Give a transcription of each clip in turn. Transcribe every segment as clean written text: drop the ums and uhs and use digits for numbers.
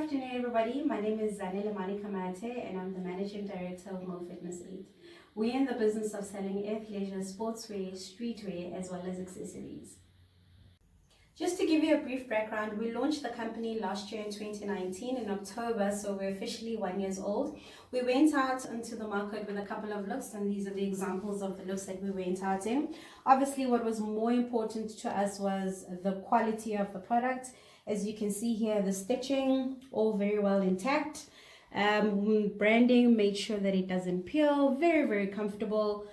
afternoon, everybody. My name is Zanele Kamate, and I'm the Managing Director of Mo Fitness 8. We're in the business of selling athleisure, sportswear, streetwear, as well as accessories. Just to give you a brief background, we launched the company last year in 2019 in October, so we're officially 1 year old. We went out into the market with a couple of looks, and these are the examples of the looks that we went out in. Obviously, what was more important to us was the quality of the product. As you can see here, the stitching, all very well intact. Branding, made sure that it doesn't peel, very, very comfortable.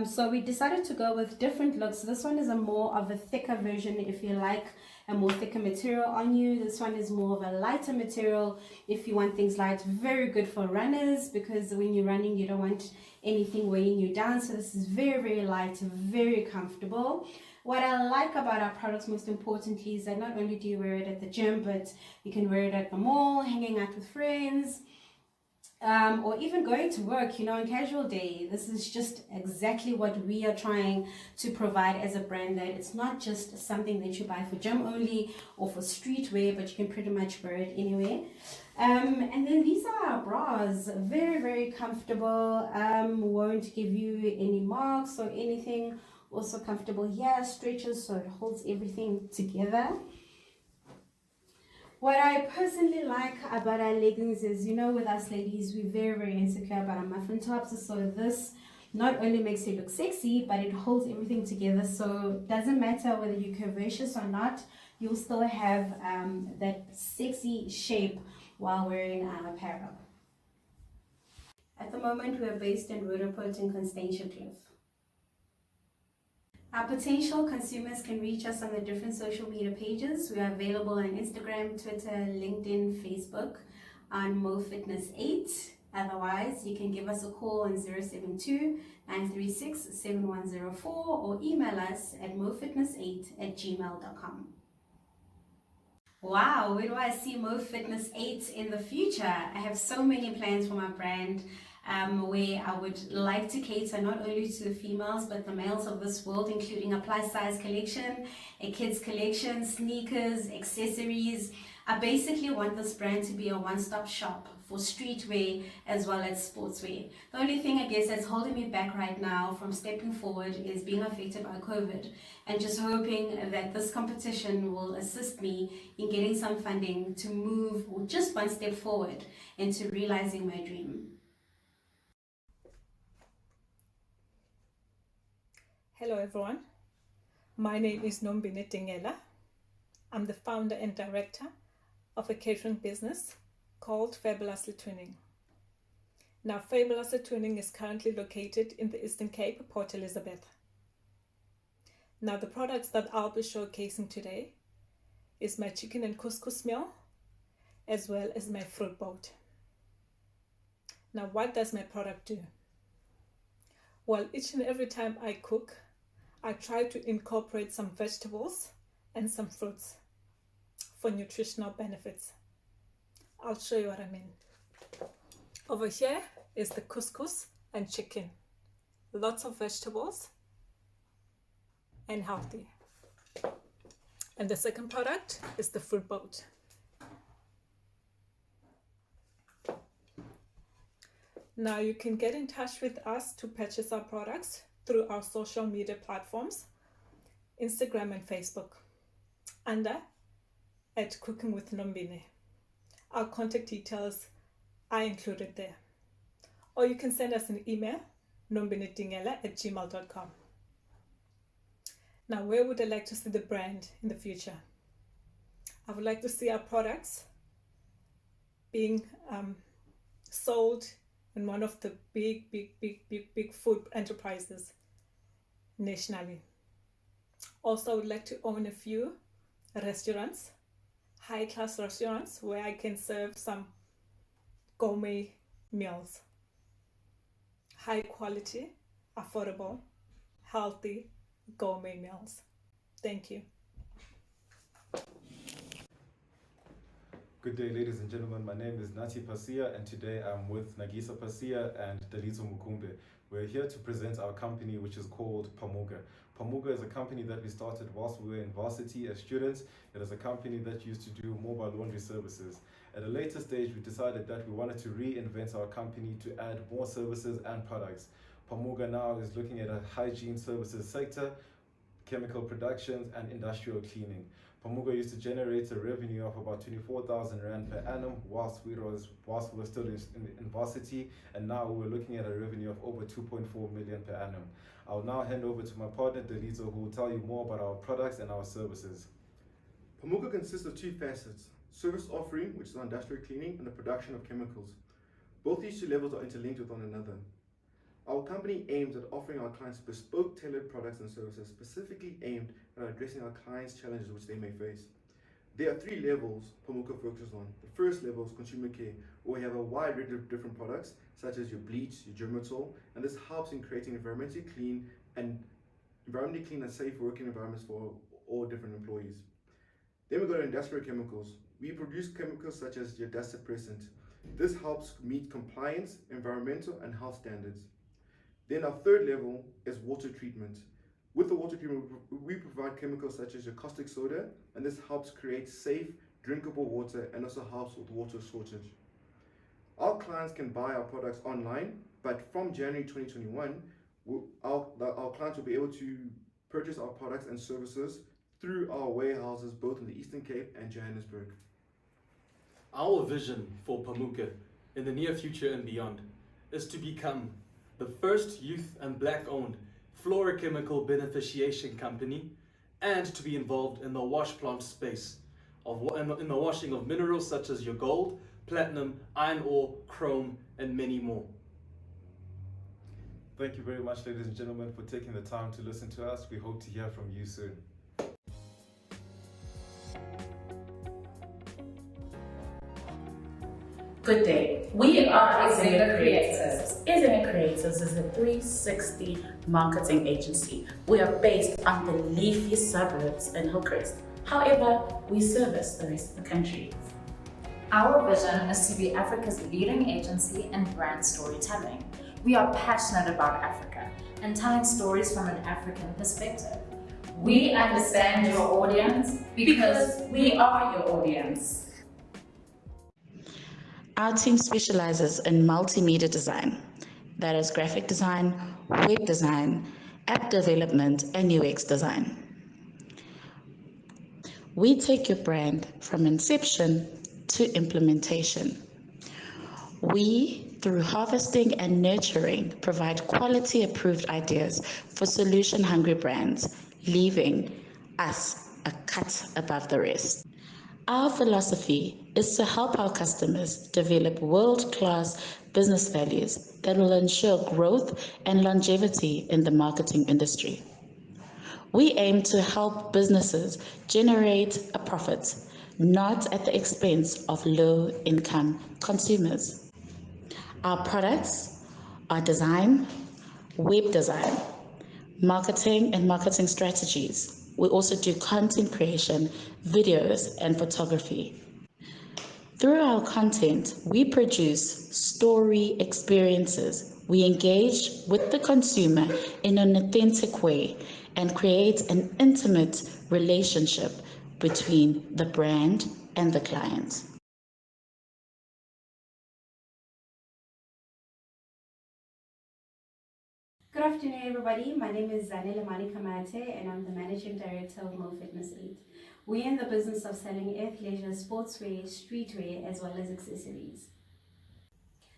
So we decided to go with different looks. This one is a more of a thicker version if you like a more thicker material on you. This one is more of a lighter material if you want things light. Very good for runners because when you're running you don't want anything weighing you down. So this is very, very light, very comfortable. What I like about our products most importantly is that not only do you wear it at the gym, but you can wear it at the mall, hanging out with friends, or even going to work, on casual day. This is just exactly what we are trying to provide as a brand, that it's not just something that you buy for gym only or for streetwear, but you can pretty much wear it anywhere. And then these are our bras, very, very comfortable, won't give you any marks or anything. Also comfortable here, stretches so it holds everything together. What I personally like about our leggings is, with us ladies, we're very, very insecure about our muffin tops. So this not only makes you look sexy, but it holds everything together. So it doesn't matter whether you're curvaceous or not, you'll still have that sexy shape while wearing our apparel. At the moment, we are based in Roodepoort in Constantiakloof. Our potential consumers can reach us on the different social media pages. We are available on Instagram, Twitter, LinkedIn, Facebook, on Mo Fitness 8. Otherwise, you can give us a call on 072-936-7104 or email us at mofitness8@gmail.com. Wow, where do I see Mo Fitness 8 in the future? I have so many plans for my brand. Where I would like to cater not only to the females but the males of this world, including a plus size collection, a kids collection, sneakers, accessories. I basically want this brand to be a one-stop shop for streetwear as well as sportswear. The only thing I guess that's holding me back right now from stepping forward is being affected by COVID, and just hoping that this competition will assist me in getting some funding to move just one step forward into realizing my dream. Hello everyone, my name is Nombine Dingela. I'm the founder and director of a catering business called Fabulously Twinning. Now Fabulously Twinning is currently located in the Eastern Cape, Port Elizabeth. Now the products that I'll be showcasing today is my chicken and couscous meal as well as my fruit boat. Now what does my product do? Well, each and every time I cook, I try to incorporate some vegetables and some fruits for nutritional benefits. I'll show you what I mean. Over here is the couscous and chicken. Lots of vegetables and healthy. And the second product is the fruit boat. Now you can get in touch with us to purchase our products through our social media platforms, Instagram and Facebook, under @CookingWithNombine. Our contact details are included there. Or you can send us an email, nombinedingela@gmail.com. Now, where would I like to see the brand in the future? I would like to see our products being sold in one of the big food enterprises nationally. Also, I would like to own a few restaurants, high-class restaurants, where I can serve some gourmet meals. High quality, affordable, healthy, gourmet meals. Thank you. Good day, ladies and gentlemen. My name is Nati Pasia, and today I'm with Nagisa Pasia and Dalito Mukumbe. We're here to present our company, which is called Pamuga. Pamuga is a company that we started whilst we were in varsity as students. It is a company that used to do mobile laundry services. At a later stage, we decided that we wanted to reinvent our company to add more services and products. Pamuga now is looking at a hygiene services sector, chemical productions, and industrial cleaning. Pamuga used to generate a revenue of about 24,000 Rand per annum whilst we were still in varsity, and now we're looking at a revenue of over 2.4 million per annum. I'll now hand over to my partner, Delito, who will tell you more about our products and our services. Pamuga consists of two facets: service offering, which is industrial cleaning, and the production of chemicals. Both these two levels are interlinked with one another. Our company aims at offering our clients bespoke, tailored products and services specifically aimed at addressing our clients' challenges which they may face. There are three levels Pamuga focuses on. The first level is consumer care, where we have a wide range of different products, such as your bleach, your germatol, and this helps in creating environmentally clean and safe working environments for all different employees. Then we go to industrial chemicals. We produce chemicals such as your dust suppressant. This helps meet compliance, environmental, and health standards. Then our third level is water treatment. With the water treatment, we provide chemicals such as your caustic soda, and this helps create safe, drinkable water and also helps with water shortage. Our clients can buy our products online, but from January 2021, our clients will be able to purchase our products and services through our warehouses both in the Eastern Cape and Johannesburg. Our vision for Pamuga in the near future and beyond is to become the first youth and black-owned fluorochemical beneficiation company, and to be involved in the wash plant space, in the washing of minerals such as your gold, platinum, iron ore, chrome, and many more. Thank you very much, ladies and gentlemen, for taking the time to listen to us. We hope to hear from you soon. Good day. We are Izena Creatives. Izena Creatives is a 360 marketing agency. We are based on the leafy suburbs in Hillcrest. However, we service the rest of the country. Our vision is to be Africa's leading agency in brand storytelling. We are passionate about Africa and telling stories from an African perspective. We understand your audience because we are your audience. Our team specializes in multimedia design, that is graphic design, web design, app development, and UX design. We take your brand from inception to implementation. We, through harvesting and nurturing, provide quality approved ideas for solution-hungry brands, leaving us a cut above the rest. Our philosophy is to help our customers develop world-class business values that will ensure growth and longevity in the marketing industry. We aim to help businesses generate a profit, not at the expense of low-income consumers. Our products are design, web design, marketing and marketing strategies. We also do content creation, videos, and photography. Through our content, we produce story experiences. We engage with the consumer in an authentic way and create an intimate relationship between the brand and the client. Good afternoon, everybody. My name is Zanele Kamate, and I'm the Managing Director of Mo Fitness 8. We're in the business of selling athleisure, sportswear, streetwear, as well as accessories.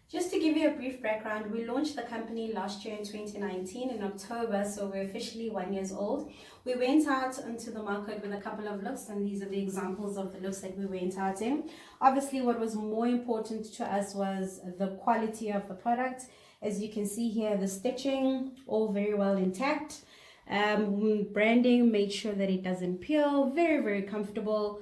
Just to give you a brief background, we launched the company last year in 2019 in October, so we're officially 1 year old. We went out into the market with a couple of looks, and these are the examples of the looks that we went out in. Obviously, what was more important to us was the quality of the product. As you can see here, the stitching, all very well intact. Branding, made sure that it doesn't peel, very, very comfortable.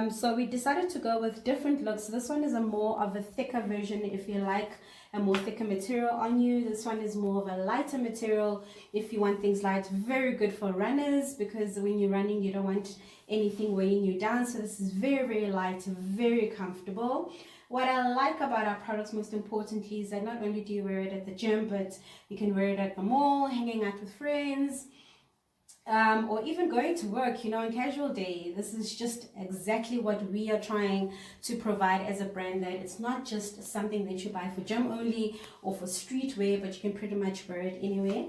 So we decided to go with different looks. This one is a more of a thicker version if you like a more thicker material on you. This one is more of a lighter material if you want things light. Very good for runners, because when you're running you don't want anything weighing you down. So this is very, very light, very comfortable. What I like about our products most importantly is that not only do you wear it at the gym, but you can wear it at the mall, hanging out with friends. or even going to work, on casual day. This is just exactly what we are trying to provide as a brand, that it's not just something that you buy for gym only or for streetwear, but you can pretty much wear it anywhere.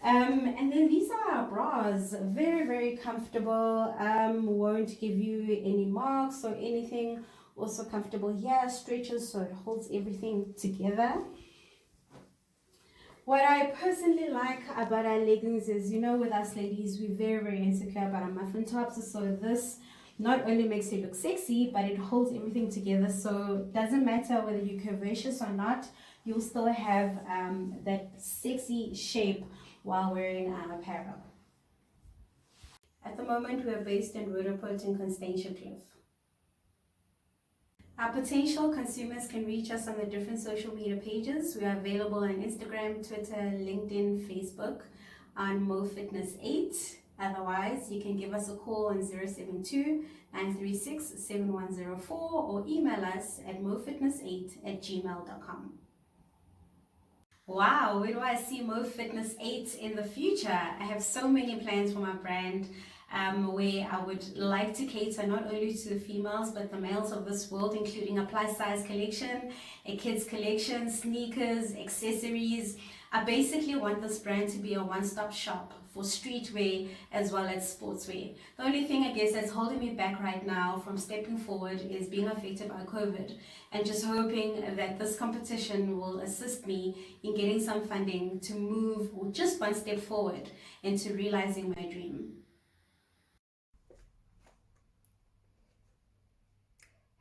And then these are our bras, very, very comfortable, won't give you any marks or anything. Also comfortable here, stretches, so it holds everything together. What I personally like about our leggings is, with us ladies, we're very, very insecure about our muffin tops. So this not only makes you look sexy, but it holds everything together. So it doesn't matter whether you're curvaceous or not, you'll still have that sexy shape while wearing our apparel. At the moment, we are based in Roodepoort in Constantia Cliff. Our potential consumers can reach us on the different social media pages. We are available on Instagram, Twitter, LinkedIn, Facebook, on MoFitness8. Otherwise, you can give us a call on 072-936-7104 or email us at mofitness8@gmail.com. Wow, where do I see MoFitness8 in the future? I have so many plans for my brand. Where I would like to cater not only to the females but the males of this world, including a plus size collection, a kids collection, sneakers, accessories. I basically want this brand to be a one-stop shop for streetwear as well as sportswear. The only thing I guess that's holding me back right now from stepping forward is being affected by COVID, and just hoping that this competition will assist me in getting some funding to move just one step forward into realizing my dream.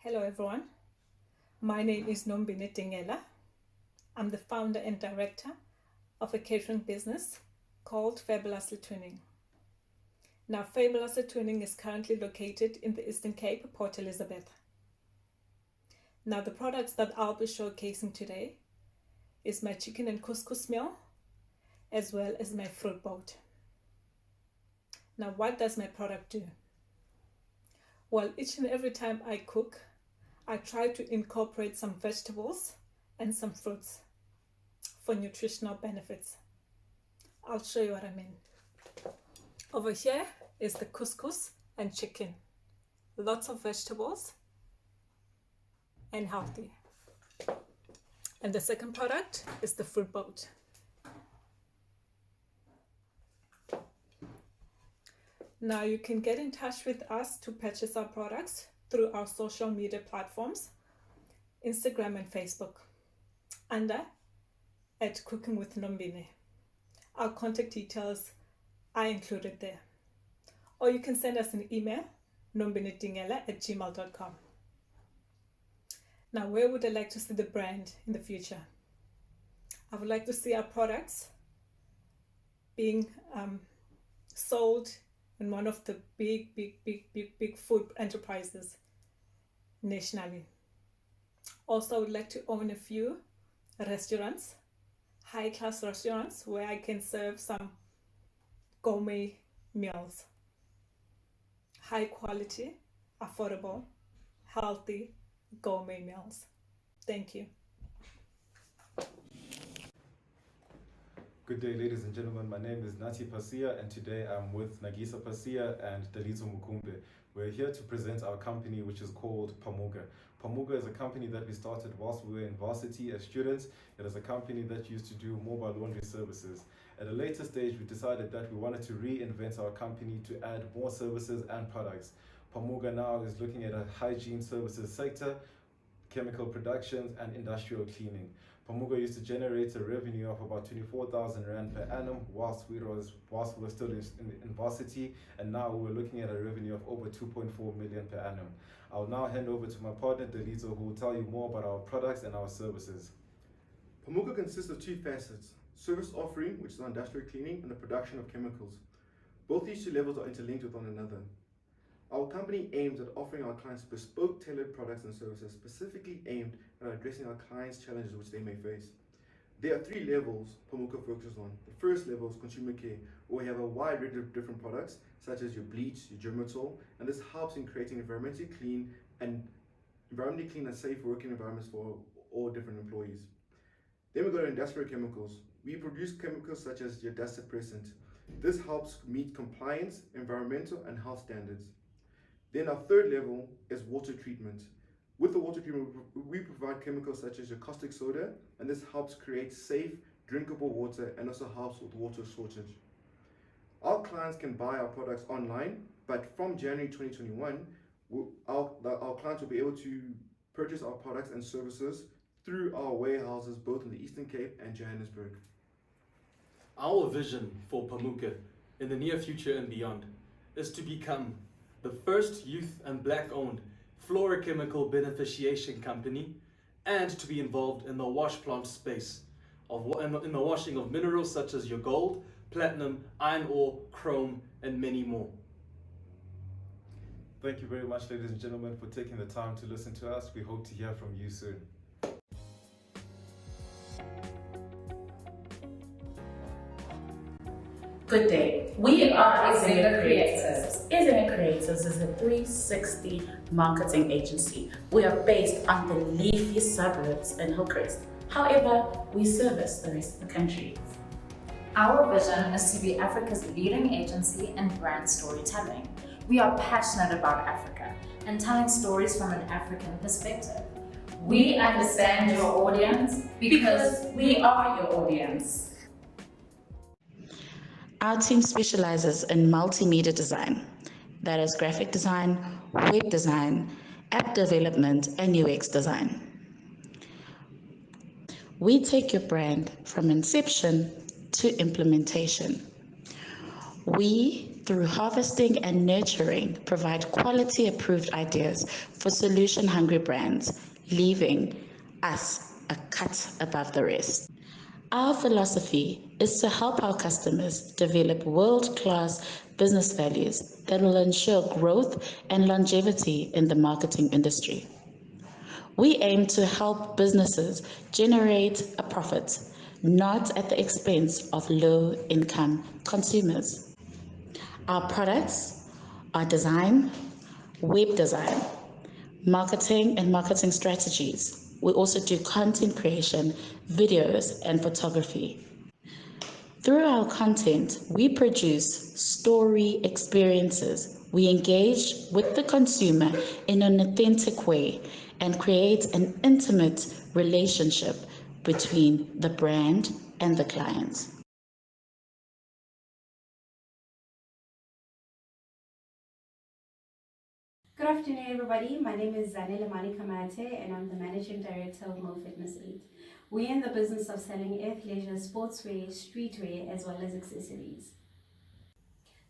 Hello everyone, my name is Nombinetting Ela. I'm the founder and director of a catering business called Fabulously Twinning. Now, Fabulously Twinning is currently located in the Eastern Cape, Port Elizabeth. Now, the products that I'll be showcasing today is my chicken and couscous meal, as well as my fruit boat. Now, what does my product do? Well, each and every time I cook, I try to incorporate some vegetables and some fruits for nutritional benefits. I'll show you what I mean. Over here is the couscous and chicken. Lots of vegetables and healthy. And the second product is the fruit boat. Now you can get in touch with us to purchase our products through our social media platforms, Instagram and Facebook, under @CookingWithNombine. Our contact details are included there. Or you can send us an email, nombinettingela@gmail.com. Now, where would I like to see the brand in the future? I would like to see our products being sold in one of the big food enterprises nationally. Also, I would like to own a few restaurants, high-class restaurants, where I can serve some gourmet meals. High quality, affordable, healthy, gourmet meals. Thank you. Good day, ladies and gentlemen. My name is Nati Pasia, and today I'm with Nagisa Pasia and Dalito Mukumbe. We're here to present our company, which is called Pamuga. Pamuga is a company that we started whilst we were in varsity as students. It is a company that used to do mobile laundry services. At a later stage, we decided that we wanted to reinvent our company to add more services and products. Pamuga now is looking at a hygiene services sector, chemical productions, and industrial cleaning. Pamuga used to generate a revenue of about 24,000 Rand per annum whilst we were still in varsity, and now we're looking at a revenue of over 2.4 million per annum. I'll now hand over to my partner Dalito, who will tell you more about our products and our services. Pamuga consists of two facets: service offering, which is industrial cleaning, and the production of chemicals. Both these two levels are interlinked with one another. Our company aims at offering our clients bespoke, tailored products and services specifically aimed at addressing our clients' challenges which they may face. There are three levels Pamuga focuses on. The first level is consumer care, where we have a wide range of different products, such as your bleach, your germatol, and this helps in creating environmentally clean and safe working environments for all different employees. Then we go to industrial chemicals. We produce chemicals such as your dust suppressant, This helps meet compliance, environmental, and health standards. Then our third level is water treatment. With the water treatment, we provide chemicals such as your caustic soda, and this helps create safe, drinkable water and also helps with water shortage. Our clients can buy our products online, but from January 2021, our clients will be able to purchase our products and services through our warehouses both in the Eastern Cape and Johannesburg. Our vision for Pamuka in the near future and beyond is to become the first youth and black-owned fluorochemical beneficiation company and to be involved in the wash plant space, in the washing of minerals such as your gold, platinum, iron ore, chrome, and many more. Thank you very much, ladies and gentlemen, for taking the time to listen to us. We hope to hear from you soon. Good day. We are Izina Creators. Izina Creators is a 360 marketing agency. We are based on the leafy suburbs in Hillcrest. However, we service the rest of the country. Our vision is to be Africa's leading agency in brand storytelling. We are passionate about Africa and telling stories from an African perspective. We understand your audience because we are your audience. Our team specializes in multimedia design, that is graphic design, web design, app development, and UX design. We take your brand from inception to implementation. We, through harvesting and nurturing, provide quality approved ideas for solution-hungry brands, leaving us a cut above the rest. Our philosophy is to help our customers develop world-class business values that will ensure growth and longevity in the marketing industry. We aim to help businesses generate a profit, not at the expense of low-income consumers. Our products are design, web design, marketing and marketing strategies. We also do content creation, videos, and photography. Through our content, we produce story experiences. We engage with the consumer in an authentic way and create an intimate relationship between the brand and the client. Good afternoon, everybody. My name is Zanele Kamate, and I'm the Managing Director of Mo Fitness 8. We're in the business of selling athleisure, sportswear, streetwear, as well as accessories.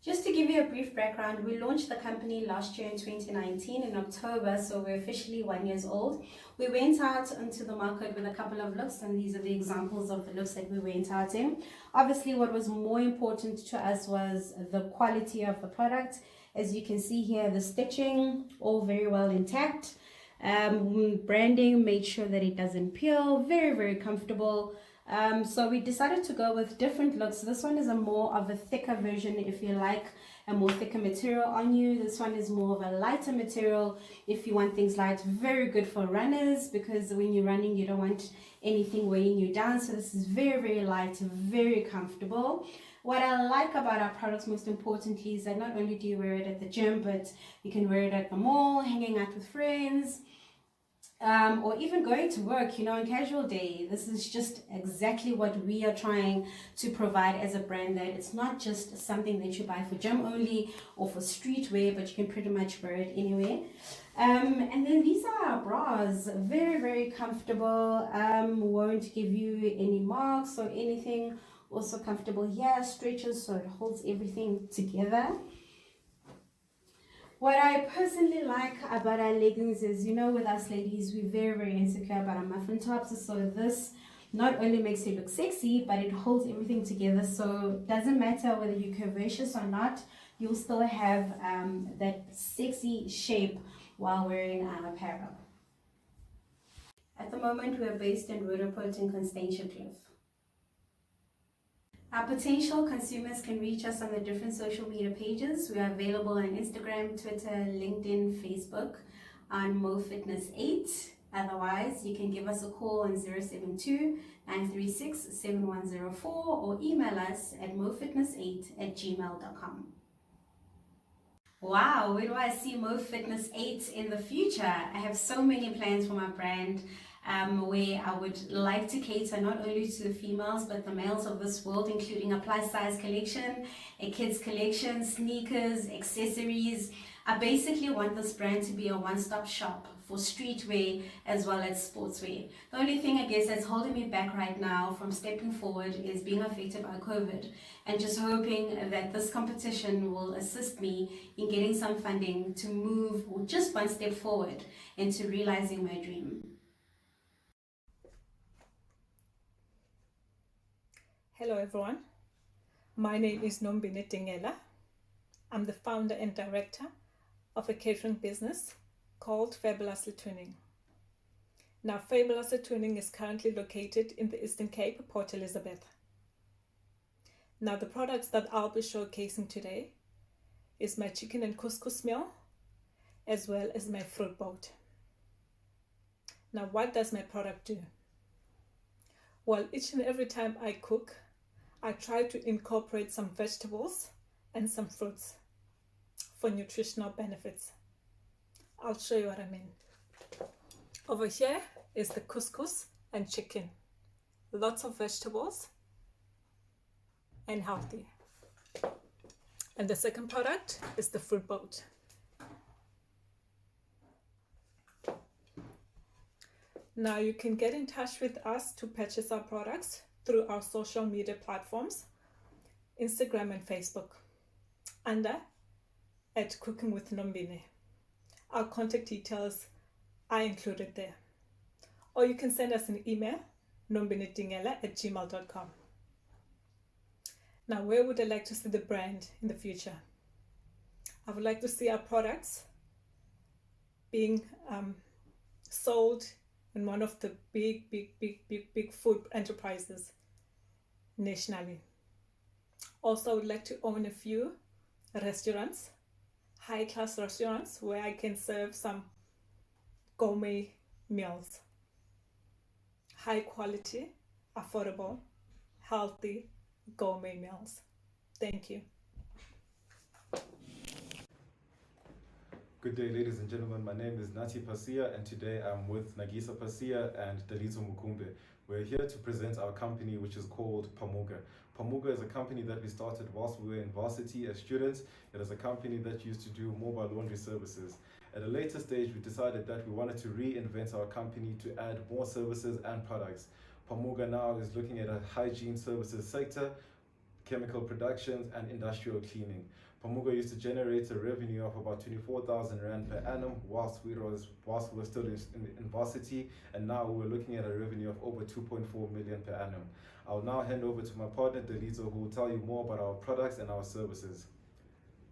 Just to give you a brief background, we launched the company last year in 2019 in October, so we're officially 1 year old. We went out into the market with a couple of looks, and these are the examples of the looks that we went out in. Obviously, what was more important to us was the quality of the product. As you can see here, the stitching, all very well intact. Branding, made sure that it doesn't peel, very, very comfortable. So we decided to go with different looks. This one is a more of a thicker version if you like a more thicker material on you. This one is more of a lighter material if you want things light. Very good for runners because when you're running you don't want anything weighing you down. So this is very, very light, very comfortable. What I like about our products most importantly is that not only do you wear it at the gym, but you can wear it at the mall, hanging out with friends, or even going to work, you know, on casual day. This is just exactly what we are trying to provide as a brand, that it's not just something that you buy for gym only or for streetwear, but you can pretty much wear it anywhere. And then these are our bras, very, very comfortable, won't give you any marks or anything. Also comfortable here, stretches so it holds everything together. What I personally like about our leggings is, you know, with us ladies, we're very, very insecure about our muffin tops. So this not only makes you look sexy, but it holds everything together. So it doesn't matter whether you're curvaceous or not, you'll still have that sexy shape while wearing our apparel. At the moment, we're based in Roodepoort in Constantia Cliff. Our potential consumers can reach us on the different social media pages. We are available on Instagram, Twitter, LinkedIn, Facebook, on Mo Fitness 8. Otherwise, you can give us a call on 072-936-7104 or email us at mofitness8@gmail.com. Wow, where do I see Mo Fitness 8 in the future? I have so many plans for my brand where I would like to cater not only to the females but the males of this world, including a plus size collection, a kids collection, sneakers, accessories. I basically want this brand to be a one-stop shop for streetwear as well as sportswear. The only thing I guess that's holding me back right now from stepping forward is being affected by COVID, and just hoping that this competition will assist me in getting some funding to move just one step forward into realizing my dream. Hello everyone, my name is Nombinette. I'm the founder and director of a catering business called Fabulously Twinning. Now, Fabulously Twinning is currently located in the Eastern Cape, Port Elizabeth. Now, the products that I'll be showcasing today is my chicken and couscous meal, as well as my fruit boat. Now, what does my product do? Well, each and every time I cook, I try to incorporate some vegetables and some fruits for nutritional benefits. I'll show you what I mean. Over here is the couscous and chicken. Lots of vegetables and healthy. And the second product is the fruit boat. Now you can get in touch with us to purchase our products through our social media platforms, Instagram and Facebook, under @cookingwithnombine. Our contact details are included there. Or you can send us an email, nombinettingela@gmail.com. Now, where would I like to see the brand in the future? I would like to see our products being sold in one of the big food enterprises nationally. Also, I would like to own a few restaurants, high-class restaurants, where I can serve some gourmet meals. High quality, affordable, healthy, gourmet meals. Thank you. Good day, ladies and gentlemen. My name is Nati Pasia, and today I'm with Nagisa Pasia and Dalizo Mukumbe. We're here to present our company, which is called Pamuga. Pamuga is a company that we started whilst we were in varsity as students. It is a company that used to do mobile laundry services. At a later stage, we decided that we wanted to reinvent our company to add more services and products. Pamuga now is looking at a hygiene services sector, chemical productions, and industrial cleaning. Pamuga used to generate a revenue of about 24,000 Rand per annum whilst we were still in varsity, and now we're looking at a revenue of over 2.4 million per annum. I'll now hand over to my partner Dalizo, who will tell you more about our products and our services.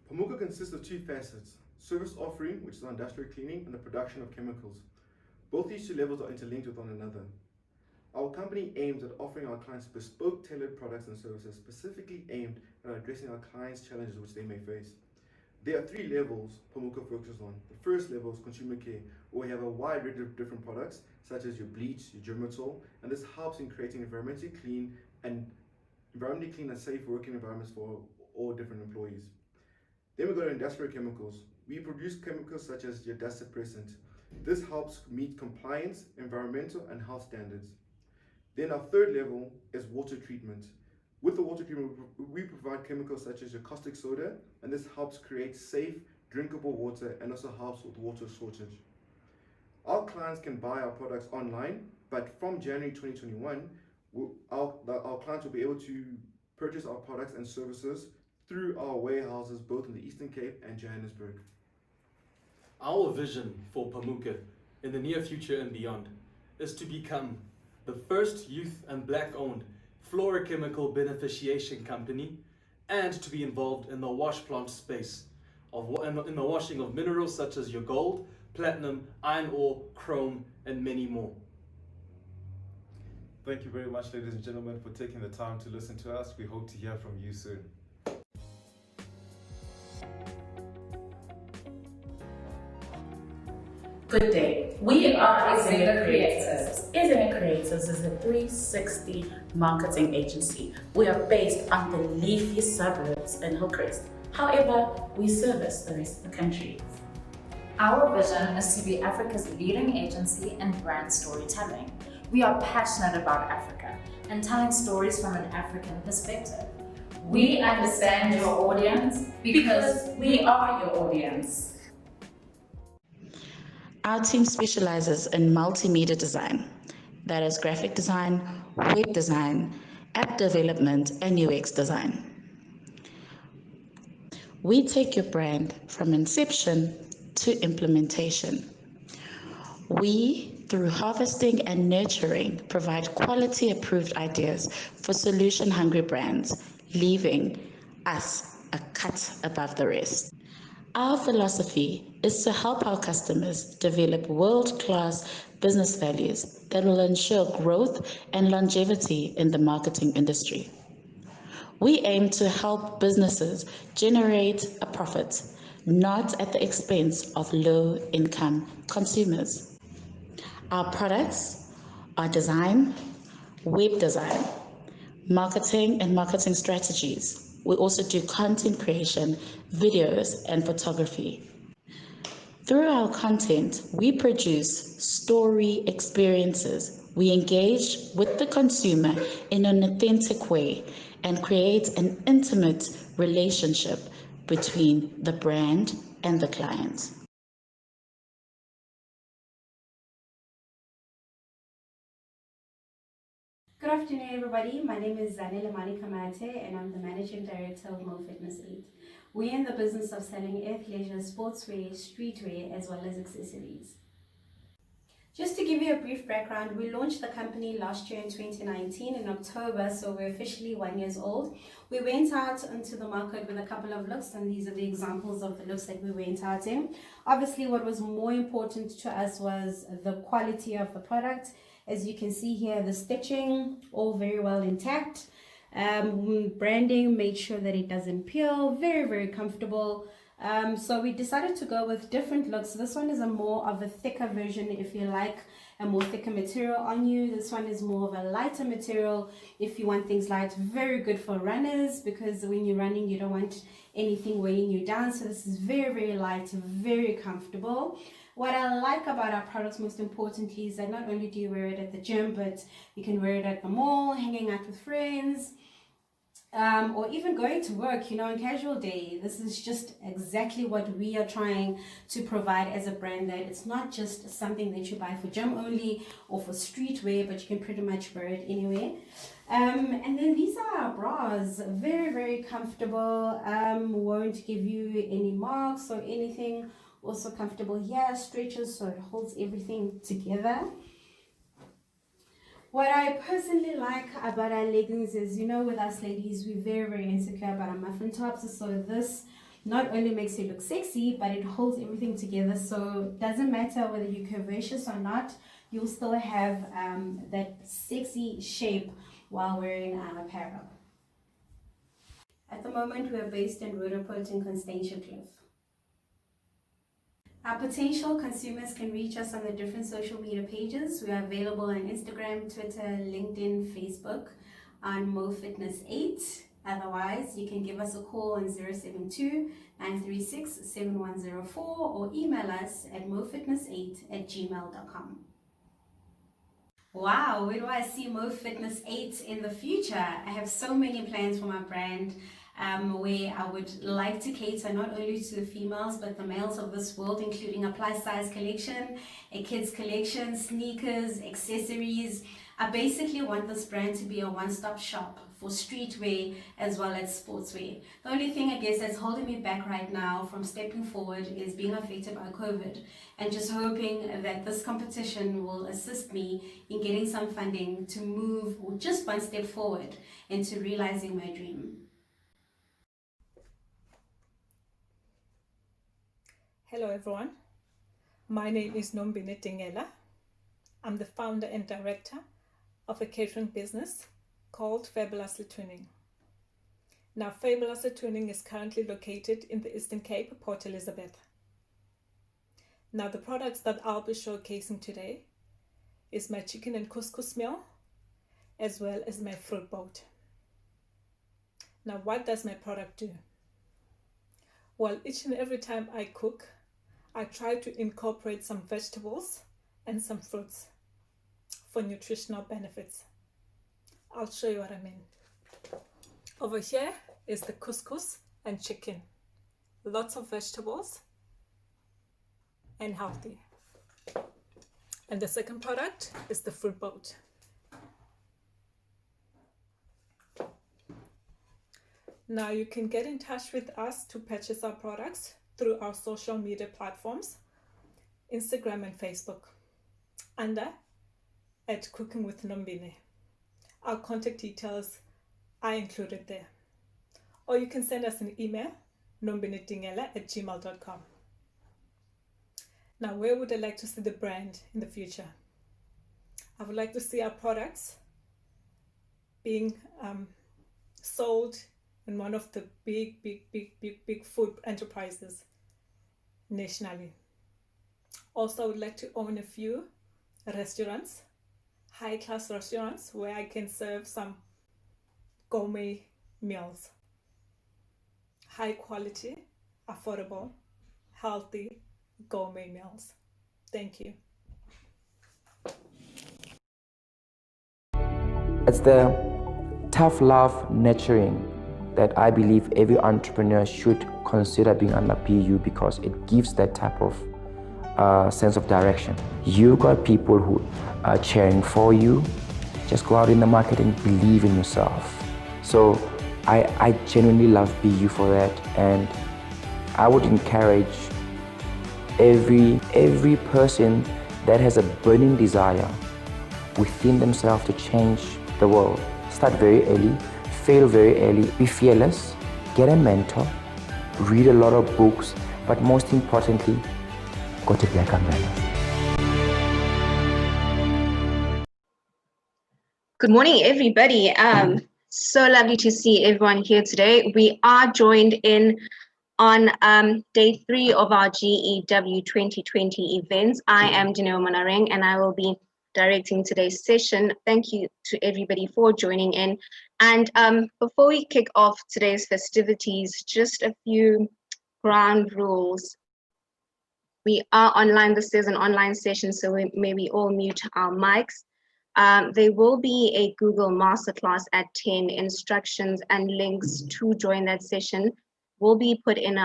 Pamuga consists of two facets: service offering, which is industrial cleaning, and the production of chemicals. Both these two levels are interlinked with one another. Our company aims at offering our clients bespoke, tailored products and services specifically aimed at addressing our clients' challenges which they may face. There are three levels Pamuga focuses on. The first level is consumer care, where we have a wide range of different products, such as your bleach, your germatol, and this helps in creating environmentally clean and safe working environments for all different employees. Then we go to industrial chemicals. We produce chemicals such as your dust suppressant. This helps meet compliance, environmental, and health standards. Then our third level is water treatment. With the water treatment, we provide chemicals such as your caustic soda, and this helps create safe, drinkable water and also helps with water shortage. Our clients can buy our products online, but from January 2021, our clients will be able to purchase our products and services through our warehouses both in the Eastern Cape and Johannesburg. Our vision for Pamuka in the near future and beyond is to become the first youth and black-owned fluorochemical beneficiation company, and to be involved in the wash plant space, in the washing of minerals such as your gold, platinum, iron ore, chrome, and many more. Thank you very much, ladies and gentlemen, for taking the time to listen to us. We hope to hear from you soon. Good day. We are Izina Creatives. Izina Creatives is a 360 marketing agency. We are based on the leafy suburbs in Hillcrest. However, we service the rest of the country. Our vision is to be Africa's leading agency in brand storytelling. We are passionate about Africa and telling stories from an African perspective. We understand your audience because we are your audience. Our team specializes in multimedia design, that is graphic design, web design, app development, and UX design. We take your brand from inception to implementation. We, through harvesting and nurturing, provide quality approved ideas for solution-hungry brands, leaving us a cut above the rest. Our philosophy is to help our customers develop world-class business values that will ensure growth and longevity in the marketing industry. We aim to help businesses generate a profit, not at the expense of low-income consumers. Our products are design, web design, marketing and marketing strategies. We also do content creation, videos, and photography. Through our content, we produce story experiences. We engage with the consumer in an authentic way and create an intimate relationship between the brand and the client. Good afternoon, everybody. My name is Zanele Kamate, and I'm the Managing Director of Mo Fitness 8. We're in the business of selling athleisure, sportswear, streetwear, as well as accessories. Just to give you a brief background, we launched the company last year in 2019 in October, so we're officially 1 year old. We went out into the market with a couple of looks, and these are the examples of the looks that we went out in. Obviously, what was more important to us was the quality of the product. As you can see here, the stitching, all very well intact. Branding, made sure that it doesn't peel, very, very comfortable. So we decided to go with different looks. This one is a more of a thicker version if you like a more thicker material on you. This one is more of a lighter material if you want things light. Very good for runners because when you're running you don't want anything weighing you down. So this is very, very light, very comfortable. What I like about our products most importantly is that not only do you wear it at the gym, but you can wear it at the mall, hanging out with friends, or even going to work, on casual day. This is just exactly what we are trying to provide as a brand, that it's not just something that you buy for gym only or for streetwear, but you can pretty much wear it anywhere. And then these are our bras, very, very comfortable, won't give you any marks or anything. Also comfortable here, stretches, so it holds everything together. What I personally like about our leggings is, with us ladies, we're very, very insecure about our muffin tops. So this not only makes you look sexy, but it holds everything together. So it doesn't matter whether you're curvaceous or not, you'll still have that sexy shape while wearing our apparel. At the moment, we are based in Roodepoort in Constantia Cliff. Our potential consumers can reach us on the different social media pages. We are available on Instagram, Twitter, LinkedIn, Facebook, on Mo Fitness 8. Otherwise, you can give us a call on 072-936-7104 or email us at mofitness8@gmail.com. Wow, where do I see Mo Fitness 8 in the future? I have so many plans for my brand. Where I would like to cater not only to the females but the males of this world, including a plus size collection, a kids collection, sneakers, accessories. I basically want this brand to be a one-stop shop for streetwear as well as sportswear. The only thing I guess that's holding me back right now from stepping forward is being affected by COVID, and just hoping that this competition will assist me in getting some funding to move just one step forward into realizing my dream. Hello everyone, my name is Nombinette. I'm the founder and director of a catering business called Fabulously Twinning. Now, Fabulously Twinning is currently located in the Eastern Cape, Port Elizabeth. Now the products that I'll be showcasing today is my chicken and couscous meal, as well as my fruit boat. Now what does my product do? Well, each and every time I cook, I try to incorporate some vegetables and some fruits for nutritional benefits. I'll show you what I mean. Over here is the couscous and chicken. Lots of vegetables and healthy. And the second product is the fruit boat. Now you can get in touch with us to purchase our products through our social media platforms, Instagram and Facebook, under @Cooking with Nombine. Our contact details are included there. Or you can send us an email, nombinetingela@gmail.com. Now, where would I like to see the brand in the future? I would like to see our products being sold in one of the big food enterprises nationally. Also, I would like to own a few restaurants, high-class restaurants, where I can serve some gourmet meals. High quality, affordable, healthy, gourmet meals. Thank you. It's the tough love nurturing that I believe every entrepreneur should consider being under PU, because it gives that type of sense of direction. You've got people who are cheering for you. Just go out in the market and believe in yourself. So I genuinely love PU for that, and I would encourage every person that has a burning desire within themselves to change the world. Start very early, fail very early, be fearless, get a mentor, read a lot of books, but most importantly, go to Black Umbrella. Good morning, everybody. So lovely to see everyone here today. We are joined in on day 3 of our GEW 2020 events. I am Janelle Monareng, and I will be directing today's session. Thank you to everybody for joining in. And before we kick off today's festivities, just a few ground rules. We are online. This is an online session, so we maybe all mute our mics. There will be a Google Masterclass at 10. Instructions and links to join that session will be put in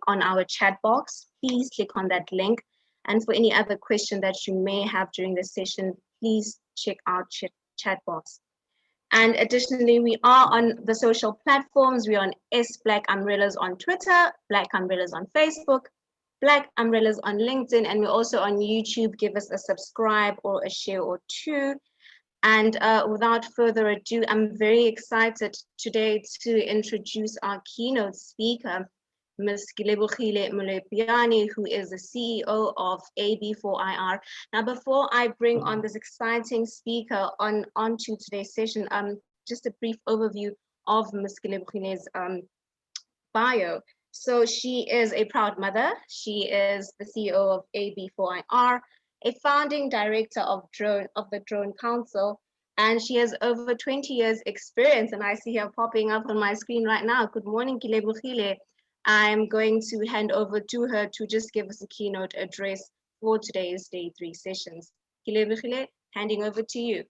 on our chat box. Please click on that link. And for any other question that you may have during the session, please check our chat box. And additionally, we are on the social platforms. We are on Black Umbrellas on Twitter, Black Umbrellas on Facebook, Black Umbrellas on LinkedIn, and we're also on YouTube. Give us a subscribe or a share or two. And without further ado, I'm very excited today to introduce our keynote speaker, Ms. Gilebogile Molepiani, who is the CEO of AB4IR. Now, before I bring on this exciting speaker onto today's session, just a brief overview of Ms. Gilebogile's bio. So she is a proud mother. She is the CEO of AB4IR, a founding director of the Drone Council, and she has over 20 years experience, and I see her popping up on my screen right now. Good morning, Gilebogile. I'm going to hand over to her to just give us a keynote address for today's day 3 sessions. Gilebogile, handing over to you.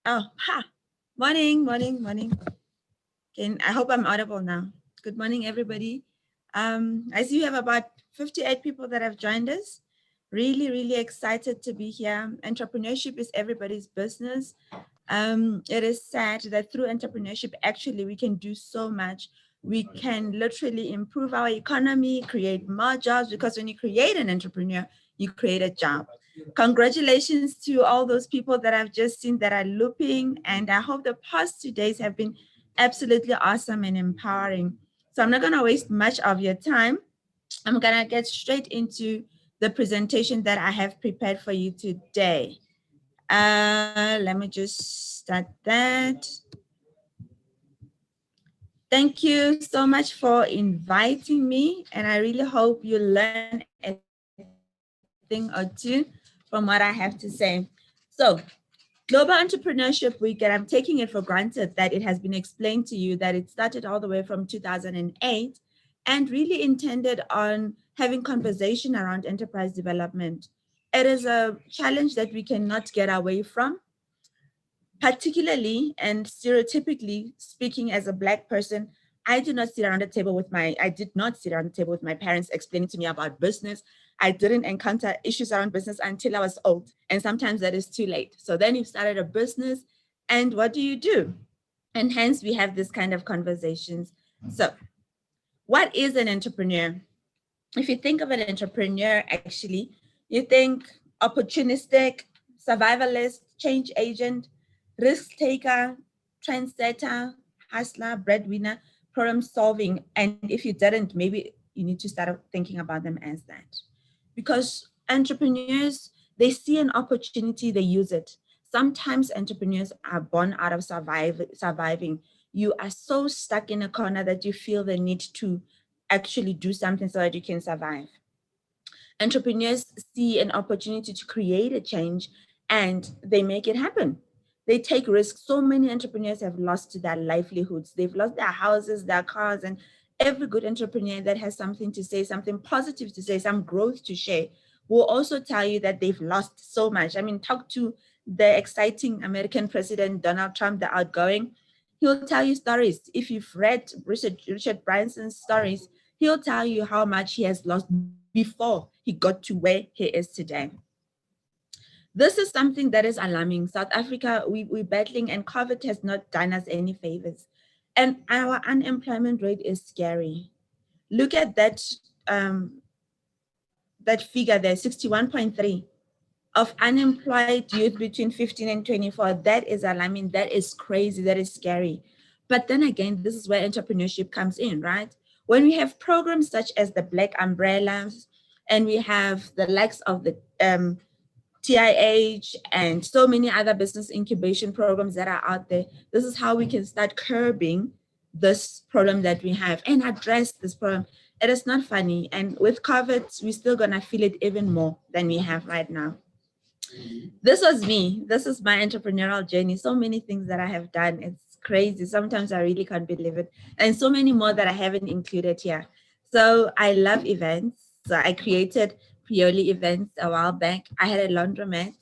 Oh, ha. Morning. I hope I'm audible now. Good morning, everybody. I see you have about 58 people that have joined us. Really excited to be here. Entrepreneurship is everybody's business. It is sad that through entrepreneurship, actually, we can do so much. We can literally improve our economy, create more jobs, because when you create an entrepreneur, you create a job. Congratulations to all those people that I've just seen that are looping, and I hope the past 2 days have been absolutely awesome and empowering. So I'm not going to waste much of your time. I'm going to get straight into the presentation that I have prepared for you today. Let me just start that. Thank you so much for inviting me, and I really hope you learn a thing or two from what I have to say. So, Global Entrepreneurship Week, and I'm taking it for granted that it has been explained to you that it started all the way from 2008 and really intended on having conversation around enterprise development. It is a challenge that we cannot get away from, particularly and stereotypically speaking. As a Black person, I did not sit around the table with my parents explaining to me about business. I didn't encounter issues around business until I was old, and sometimes that is too late. So then you've started a business, and what do? And hence we have this kind of conversations. So what is an entrepreneur? If you think of an entrepreneur, actually, you think opportunistic, survivalist, change agent, risk taker, trendsetter, hustler, breadwinner, problem solving. And if you didn't, maybe you need to start thinking about them as that. Because entrepreneurs, they see an opportunity, they use it. Sometimes entrepreneurs are born out of surviving. You are so stuck in a corner that you feel the need to actually do something so that you can survive. Entrepreneurs see an opportunity to create a change and they make it happen. They take risks. So many entrepreneurs have lost their livelihoods. They've lost their houses, their cars, and every good entrepreneur that has something to say, something positive to say, some growth to share, will also tell you that they've lost so much. I mean, talk to the exciting American president, Donald Trump, the outgoing. He'll tell you stories. If you've read Richard Branson's stories, he'll tell you how much he has lost before he got to where he is today. This is something that is alarming. South Africa, we're battling, and COVID has not done us any favors. And our unemployment rate is scary. Look at that, that figure there, 61.3 of unemployed youth between 15 and 24. That is alarming. That is crazy. That is scary. But then again, this is where entrepreneurship comes in, right? When we have programs such as the Black Umbrellas, and we have the likes of the TIH and so many other business incubation programs that are out there, this is how we can start curbing this problem that we have and address this problem. It is not funny. And with COVID, we're still going to feel it even more than we have right now. This was me. This is my entrepreneurial journey. So many things that I have done. It's crazy. Sometimes I really can't believe it. And so many more that I haven't included here. So I love events. So I created Pioli events a while back. I had a laundromat.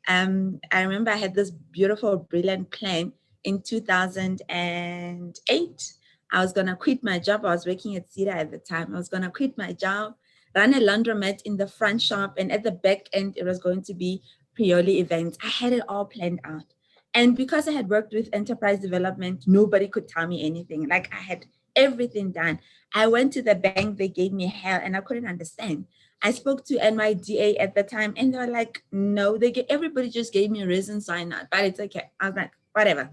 I remember I had this beautiful, brilliant plan in 2008. I was going to quit my job. I was working at CEDA at the time. I was going to quit my job, run a laundromat in the front shop, and at the back end, it was going to be Pioli events. I had it all planned out. And because I had worked with enterprise development, nobody could tell me anything. Like, I had everything done. I went to the bank, they gave me hell, and I couldn't understand. I spoke to NYDA at the time, and they were like, no, everybody just gave me a reason, so I not, but it's okay. I was like, whatever.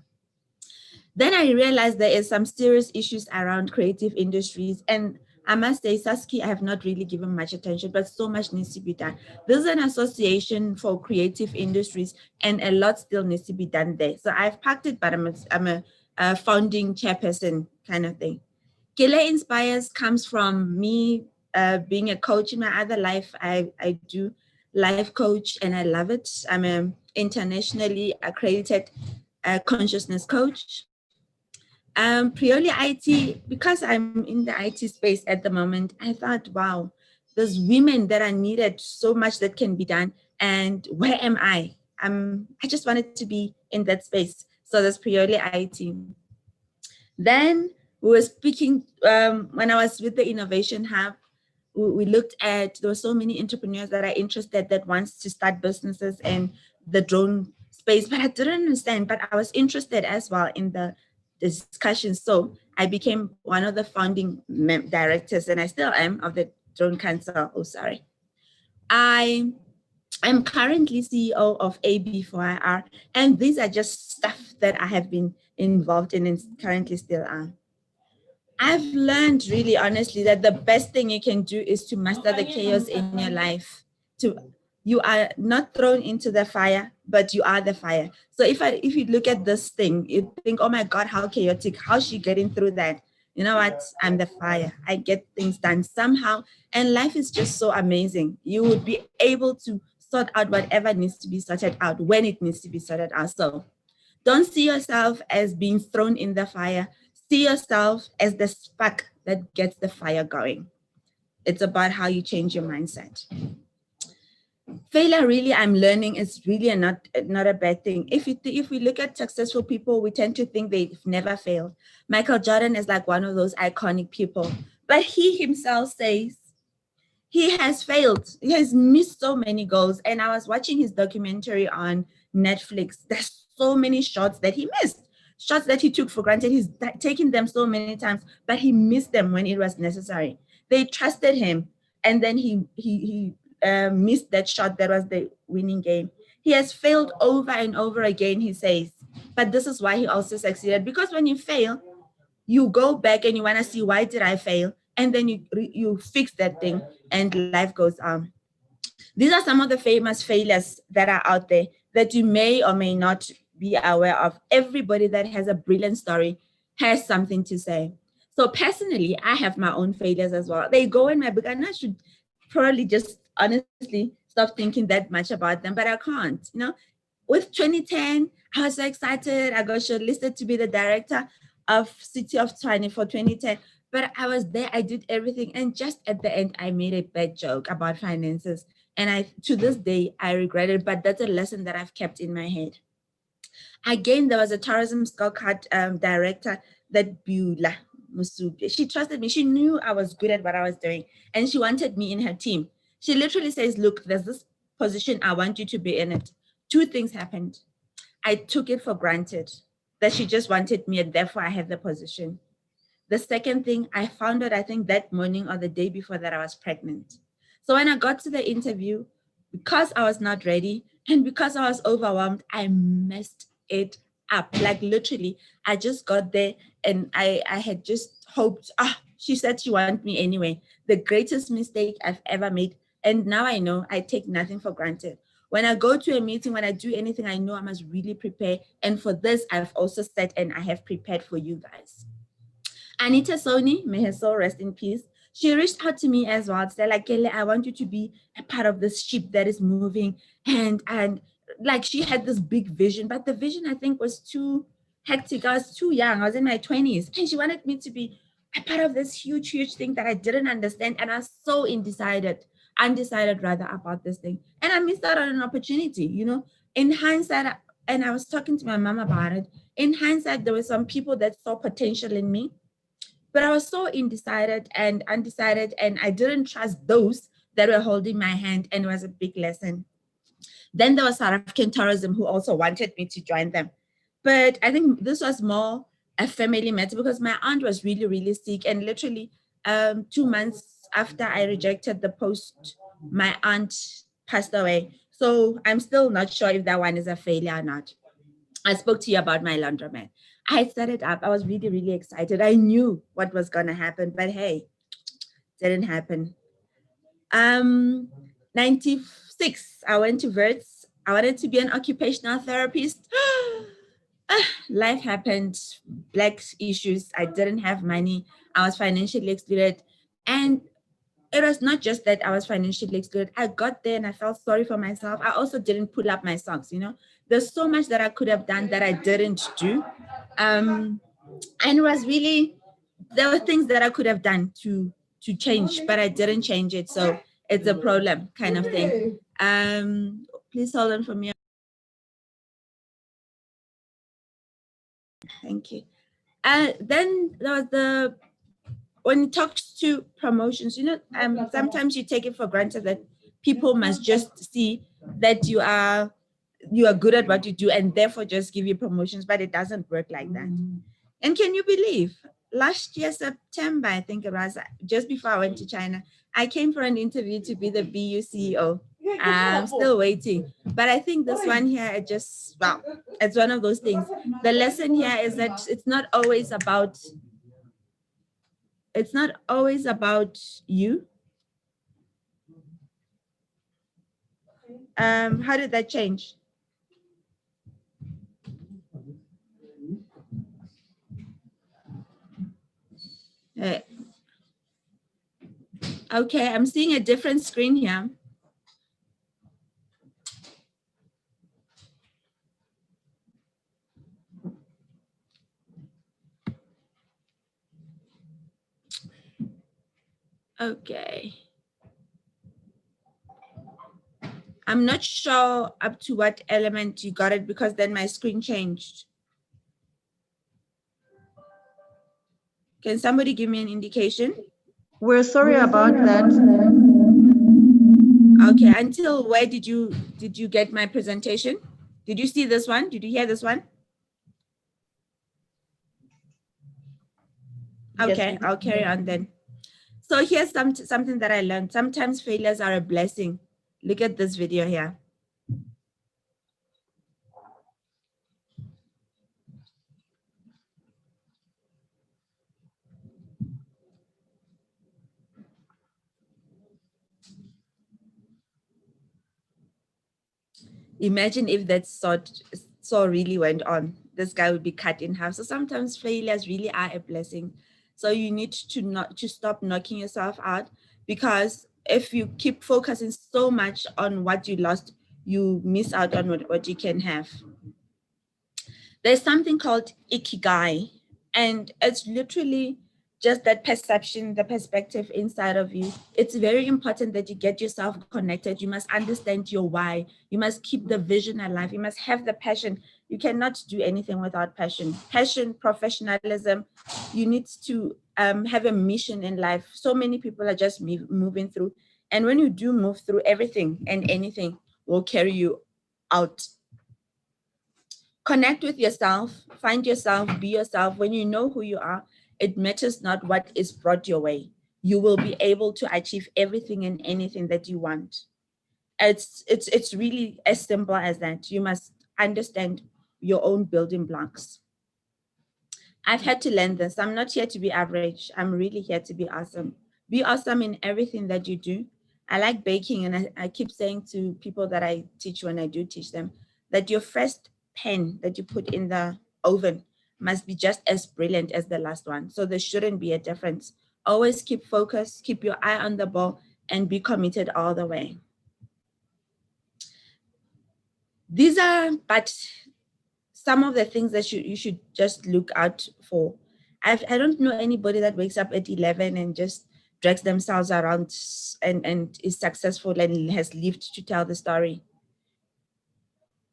Then I realized there is some serious issues around creative industries. And I must say, Saski, I have not really given much attention, but so much needs to be done. There's an association for creative industries, and a lot still needs to be done there. So I've packed it, but I'm a founding chairperson kind of thing. Kele Inspires comes from me being a coach in my other life. I do life coach, and I love it. I'm an internationally accredited consciousness coach. Purely IT, because I'm in the IT space at the moment, I thought, wow, there's women that are needed, so much that can be done. And where am I? I just wanted to be in that space. So there's purely IT. Then we were speaking, when I was with the Innovation Hub, we looked at, there were so many entrepreneurs that are interested, that wants to start businesses in the drone space, but I didn't understand, but I was interested as well in the discussion. So I became one of the founding directors, and I still am, of the Drone Council. Oh, sorry. I am currently CEO of AB4IR, and these are just stuff that I have been involved in and currently still am. I've learned, really honestly, that the best thing you can do is to master the chaos in your life. You are not thrown into the fire, but you are the fire. So if you look at this thing, you think, oh my God, how chaotic, how's she getting through that? You know what? I'm the fire. I get things done somehow. And life is just so amazing. You would be able to sort out whatever needs to be sorted out when it needs to be sorted out. So don't see yourself as being thrown in the fire. See yourself as the spark that gets the fire going. It's about how you change your mindset. Failure, really, I'm learning, is really not a bad thing. If we look at successful people, we tend to think they've never failed. Michael Jordan is like one of those iconic people, but he himself says he has failed. He has missed so many goals. And I was watching his documentary on Netflix. There's so many shots that he missed, shots that he took for granted. He's taken them so many times, but he missed them when it was necessary. They trusted him, and then he missed that shot that was the winning game. He has failed over and over again, he says, but this is why he also succeeded. Because when you fail, you go back and you want to see, why did I fail? And then you fix that thing and life goes on. These are some of the famous failures that are out there that you may or may not be aware of. Everybody that has a brilliant story has something to say. So personally, I have my own failures as well. They go in my book, and I should probably just honestly stop thinking that much about them, but I can't. With 2010, I was so excited. I got shortlisted to be the director of City of Tshwane for 2010. But I was there, I did everything. And just at the end, I made a bad joke about finances. And to this day, I regret it, but that's a lesson that I've kept in my head. Again, there was a tourism scorecard director, that Beulah Musubi. She trusted me. She knew I was good at what I was doing, and she wanted me in her team. She literally says, look, there's this position, I want you to be in it. Two things happened. I took it for granted that she just wanted me, and therefore I had the position. The second thing, I found out, I think that morning or the day before, that I was pregnant. So when I got to the interview, because I was not ready and because I was overwhelmed, I messed it up. Like literally, I just got there and I had just hoped, she said she wanted me anyway. The greatest mistake I've ever made. And now I know I take nothing for granted. When I go to a meeting, when I do anything, I know I must really prepare. And for this, I've also said, and I have prepared for you guys. Anita Soni, may her soul rest in peace. She reached out to me as well to say, like, Kelly, I want you to be a part of this ship that is moving. And like, she had this big vision, but the vision, I think, was too hectic. I was too young. I was in my 20s. And she wanted me to be a part of this huge, huge thing that I didn't understand. And I was so undecided rather, about this thing. And I missed out on an opportunity, in hindsight. And I was talking to my mom about it. In hindsight, there were some people that saw potential in me, but I was so undecided, and I didn't trust those that were holding my hand, and it was a big lesson. Then there was South African Tourism, who also wanted me to join them. But I think this was more a family matter, because my aunt was really, really sick, and literally 2 months after I rejected the post, my aunt passed away. So I'm still not sure if that one is a failure or not. I spoke to you about my laundromat. I set it up. I was really, really excited. I knew what was going to happen, but hey, didn't happen. 96, I went to Verts. I wanted to be an occupational therapist. Life happened, Black issues. I didn't have money. I was financially excluded. And it was not just that I was financially excluded. I got there and I felt sorry for myself. I also didn't pull up my socks, There's so much that I could have done that I didn't do. And it was really, there were things that I could have done to change, but I didn't change it. So it's a problem kind of thing. Please hold on for me. Thank you. Then there was when it talks to promotions, sometimes you take it for granted that people must just see that you are good at what you do and therefore just give you promotions, but it doesn't work like that. And can you believe, last year, September, I think it was, just before I went to China, I came for an interview to be the BU CEO. I'm still waiting. But I think this one here, it's one of those things. The lesson here is that it's not always about you. How did that change? Uh, okay, I'm seeing a different screen here. Okay. I'm not sure up to what element you got it because then my screen changed. Can somebody give me an indication? We're sorry about that. Okay, until where did you get my presentation? Did you see this one? Did you hear this one? Okay, I'll carry on then. So here's something that I learned. Sometimes failures are a blessing. Look at this video here. Imagine if that saw really went on. This guy would be cut in half. So sometimes failures really are a blessing. So you need to stop knocking yourself out, because if you keep focusing so much on what you lost, you miss out on what you can have. There's something called ikigai, and it's literally just that perception, the perspective inside of you. It's very important that you get yourself connected. You must understand your why. You must keep the vision alive. You must have the passion. You cannot do anything without passion. Passion, professionalism. You need to have a mission in life. So many people are just moving through. And when you do move through, everything and anything will carry you out. Connect with yourself, find yourself, be yourself. When you know who you are, it matters not what is brought your way. You will be able to achieve everything and anything that you want. It's really as simple as that. You must understand your own building blocks. I've had to learn this. I'm not here to be average. I'm really here to be awesome. Be awesome in everything that you do. I like baking, and I keep saying to people that I teach when I do teach them that your first pen that you put in the oven must be just as brilliant as the last one. So there shouldn't be a difference. Always keep focused, keep your eye on the ball, and be committed all the way. These are but some of the things that you should just look out for. I don't know anybody that wakes up at 11 and just drags themselves around and is successful and has lived to tell the story.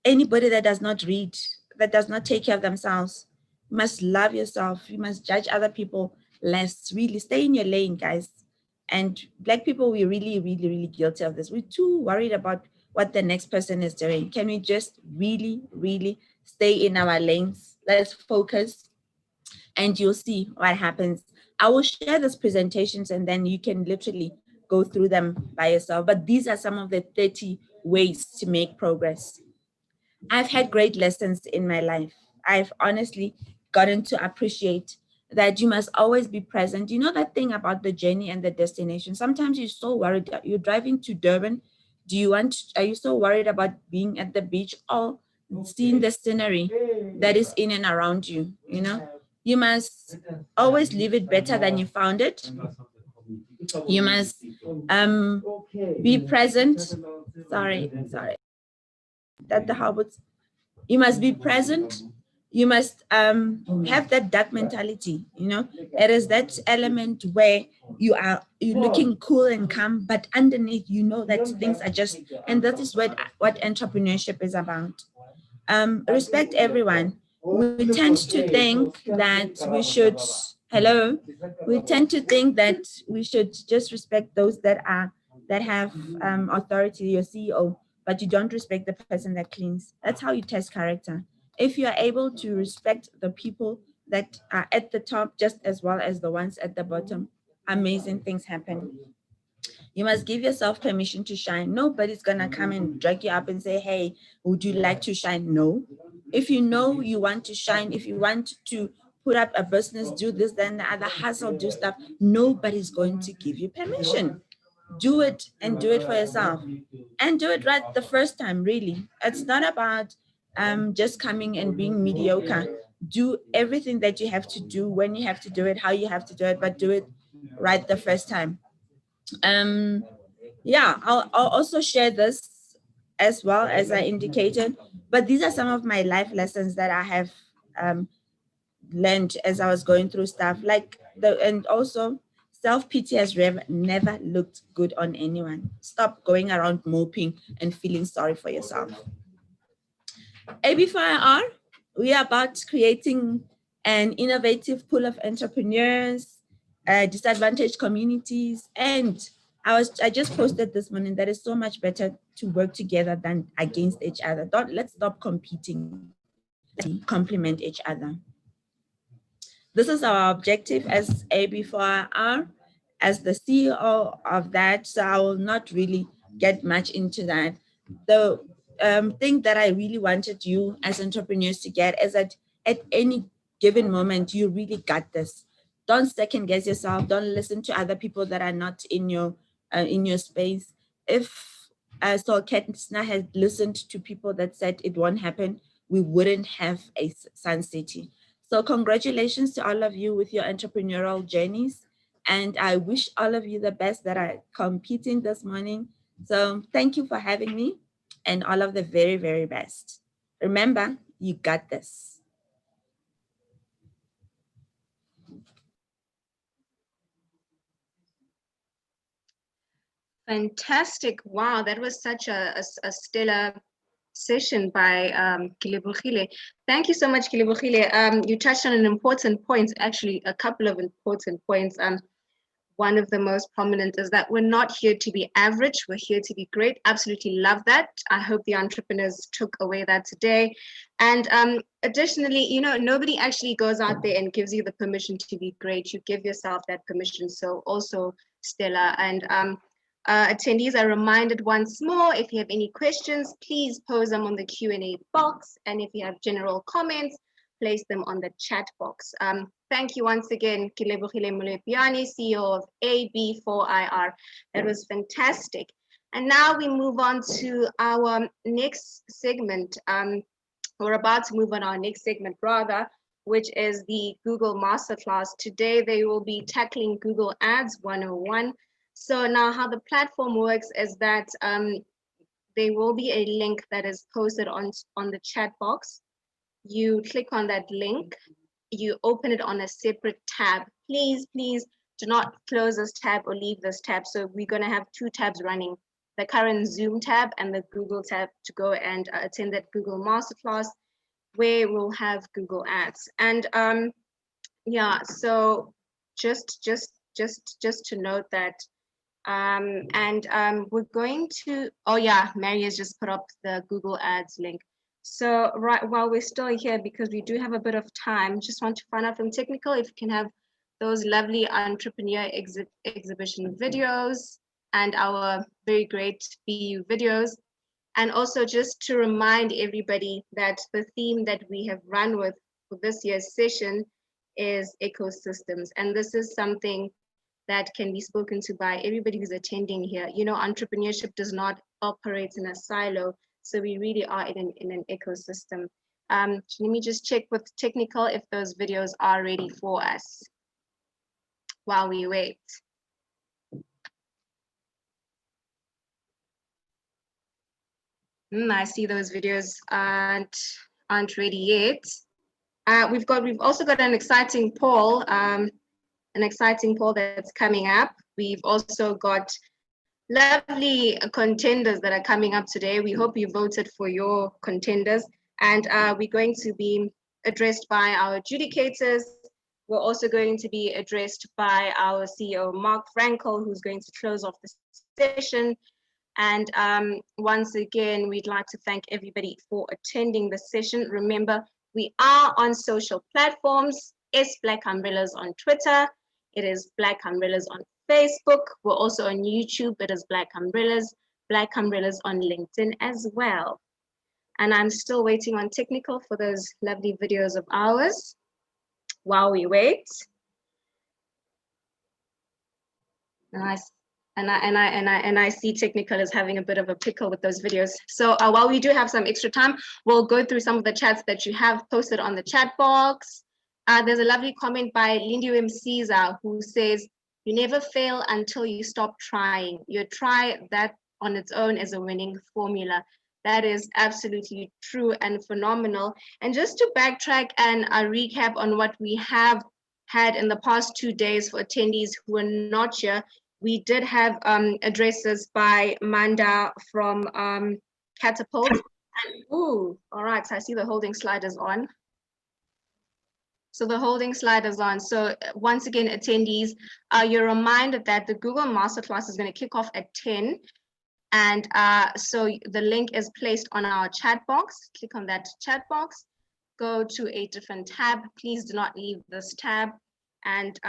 Anybody that does not read, that does not take care of themselves, you must love yourself. You must judge other people less. Really stay in your lane, guys. And Black people, we're really, really, really guilty of this. We're too worried about what the next person is doing. Can we just really, really stay in our lanes? Let's focus, and you'll see what happens. I will share these presentations, and then you can literally go through them by yourself. But these are some of the 30 ways to make progress. I've had great lessons in my life. I've honestly gotten to appreciate that you must always be present. You know that thing about the journey and the destination. Sometimes you're so worried. You're driving to Durban. Are you so worried about being at the beach or seeing the scenery that is in and around you? You know, you must always leave it better than you found it. You must be present. Sorry. That the habits. You must be present. You must have that dark mentality. You know, it is that element where you're looking cool and calm, but underneath you know that things are just, and that is what entrepreneurship is about. Respect everyone. We tend to think that we should just respect those that have authority, your CEO, but you don't respect the person that cleans. That's how you test character. If you are able to respect the people that are at the top just as well as the ones at the bottom, amazing things happen. You must give yourself permission to shine. Nobody's gonna come and drag you up and say, hey, would you like to shine? No. If you know you want to shine, if you want to put up a business, do this, then the other, hustle, do stuff, nobody's going to give you permission. Do it, and do it for yourself, and do it right the first time. Really, it's not about just coming and being mediocre. do everything that you have to do, when you have to do it, how you have to do it, but do it right the first time. Yeah, I'll also share this as well, as I indicated, but these are some of my life lessons that I have learned as I was going through stuff, and also self-pity has never looked good on anyone. Stop going around moping and feeling sorry for yourself. AB4IR, we are about creating an innovative pool of entrepreneurs, disadvantaged communities, and I just posted this morning that it's so much better to work together than against each other. Let's stop competing, complement each other. This is our objective as AB4R, as the CEO of that, so I will not really get much into that. The thing that I really wanted you as entrepreneurs to get is that at any given moment, you really got this. Don't second guess yourself. Don't listen to other people that are not in your space. If Saul Kettner had listened to people that said it won't happen, we wouldn't have a Sun City. So congratulations to all of you with your entrepreneurial journeys. And I wish all of you the best that are competing this morning. So thank you for having me and all of the very, very best. Remember, you got this. Fantastic. Wow, that was such a stellar session by Kilebogile. Thank you so much, Kilebogile. You touched on an important point, actually a couple of important points. One of the most prominent is that we're not here to be average, we're here to be great. Absolutely love that. I hope the entrepreneurs took away that today. And additionally, you know, nobody actually goes out there and gives you the permission to be great. You give yourself that permission. So also, Stella, and attendees are reminded once more, if you have any questions, please pose them on the Q&A box. And if you have general comments, place them on the chat box. Thank you once again, Kilebogile Molepiani, CEO of AB4IR. That was fantastic. And now we move on to our next segment. We're about to move on our next segment, rather, which is the Google Masterclass. Today, they will be tackling Google Ads 101. So now how the platform works is that there will be a link that is posted on the chat box. You click on that link, you open it on a separate tab. Please do not close this tab or leave this tab. So we're going to have two tabs running, the current Zoom tab and the Google tab, to go and attend that Google Masterclass, where we'll have Google Ads. And yeah, so just to note that we're going to, oh yeah, Mary has just put up the Google Ads link. So right while we're still here, because we do have a bit of time, just want to find out from technical if you can have those lovely entrepreneur exhibition videos and our very great BU videos. And also just to remind everybody that the theme that we have run with for this year's session is ecosystems. And this is something that can be spoken to by everybody who's attending here. You know, entrepreneurship does not operate in a silo. So we really are in an ecosystem. Let me just check with technical if those videos are ready for us while we wait. I see those videos aren't ready yet. We've also got an exciting poll, that's coming up. We've also got lovely contenders that are coming up today. We hope you voted for your contenders, and we're going to be addressed by our adjudicators. We're also going to be addressed by our CEO, Mark Frankel, who's going to close off the session. And once again, we'd like to thank everybody for attending the session. Remember, we are on social platforms. It's Black Umbrellas on Twitter. It is Black Umbrellas on Facebook. We're also on YouTube. It is Black Umbrellas on LinkedIn as well. And I'm still waiting on technical for those lovely videos of ours while we wait. Nice. And I see technical is having a bit of a pickle with those videos. So while we do have some extra time, we'll go through some of the chats that you have posted on the chat box. There's a lovely comment by Lindy M. Caesar who says, "You never fail until you stop trying. Your try that on its own is a winning formula." That is absolutely true and phenomenal. And just to backtrack and recap on what we have had in the past 2 days for attendees who are not here, we did have addresses by Manda from Catapult. And, ooh, all right, so I see the holding slide is on. So the holding slide is on. So once again, attendees, you're reminded that the Google Masterclass is going to kick off at 10. And so the link is placed on our chat box. Click on that chat box, go to a different tab. Please do not leave this tab, and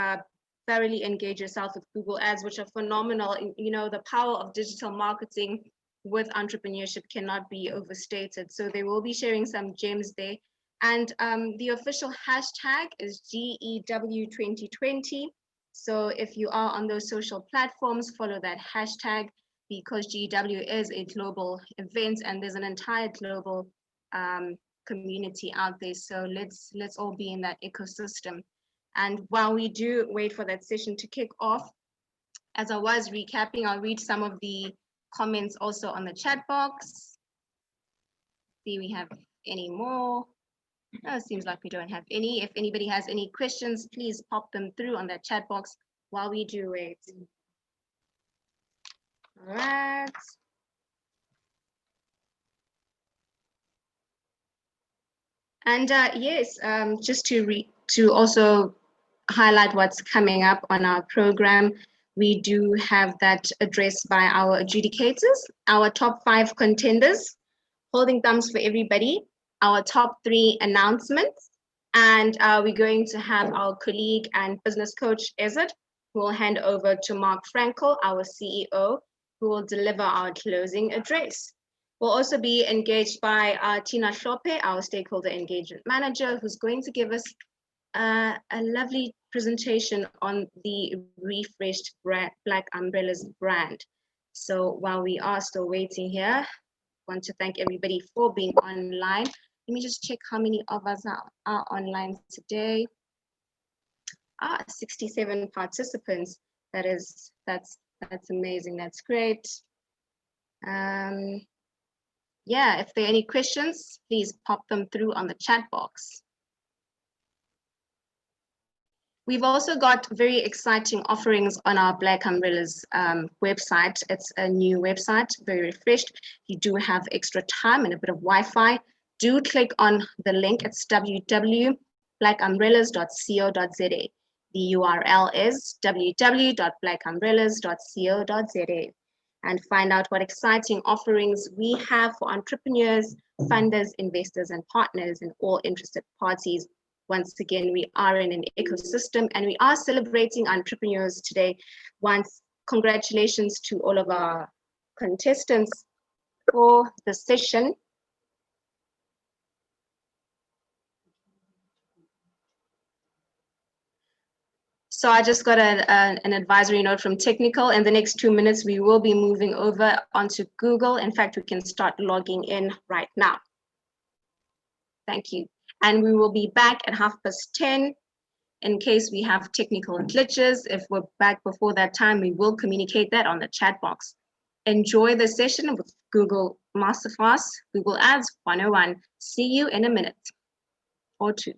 thoroughly engage yourself with Google Ads, which are phenomenal. You know, the power of digital marketing with entrepreneurship cannot be overstated. So they will be sharing some gems there. And the official hashtag is GEW2020. So if you are on those social platforms, follow that hashtag, because GEW is a global event and there's an entire global community out there. So let's all be in that ecosystem. And while we do wait for that session to kick off, as I was recapping, I'll read some of the comments also on the chat box. See, we have any more? No, it seems like we don't have any. If anybody has any questions, please pop them through on that chat box while we do wait. All right. And yes, just to also highlight what's coming up on our program, we do have that address by our adjudicators, our top 5 contenders, holding thumbs for everybody, our top 3 announcements, and we're going to have our colleague and business coach, Ezed, who will hand over to Mark Frankel, our CEO, who will deliver our closing address. We'll also be engaged by Tina Shope, our stakeholder engagement manager, who's going to give us a lovely presentation on the refreshed Black Umbrellas brand. So while we are still waiting here, I want to thank everybody for being online. Let me just check how many of us are online today. 67 participants. That's amazing. That's great. Yeah, if there are any questions, please pop them through on the chat box. We've also got very exciting offerings on our Black Umbrellas website. It's a new website, very refreshed. You do have extra time and a bit of Wi-Fi. Do click on the link. It's www.blackumbrellas.co.za. The URL is www.blackumbrellas.co.za. And find out what exciting offerings we have for entrepreneurs, funders, investors, and partners, and all interested parties. Once again, we are in an ecosystem and we are celebrating entrepreneurs today. Once, congratulations to all of our contestants for the session. So I just got an advisory note from technical. In the next 2 minutes, we will be moving over onto Google. In fact, we can start logging in right now. Thank you. And we will be back at 10:30 in case we have technical glitches. If we're back before that time, we will communicate that on the chat box. Enjoy the session with Google Masterclass, Google Ads 101. See you in a minute or 2.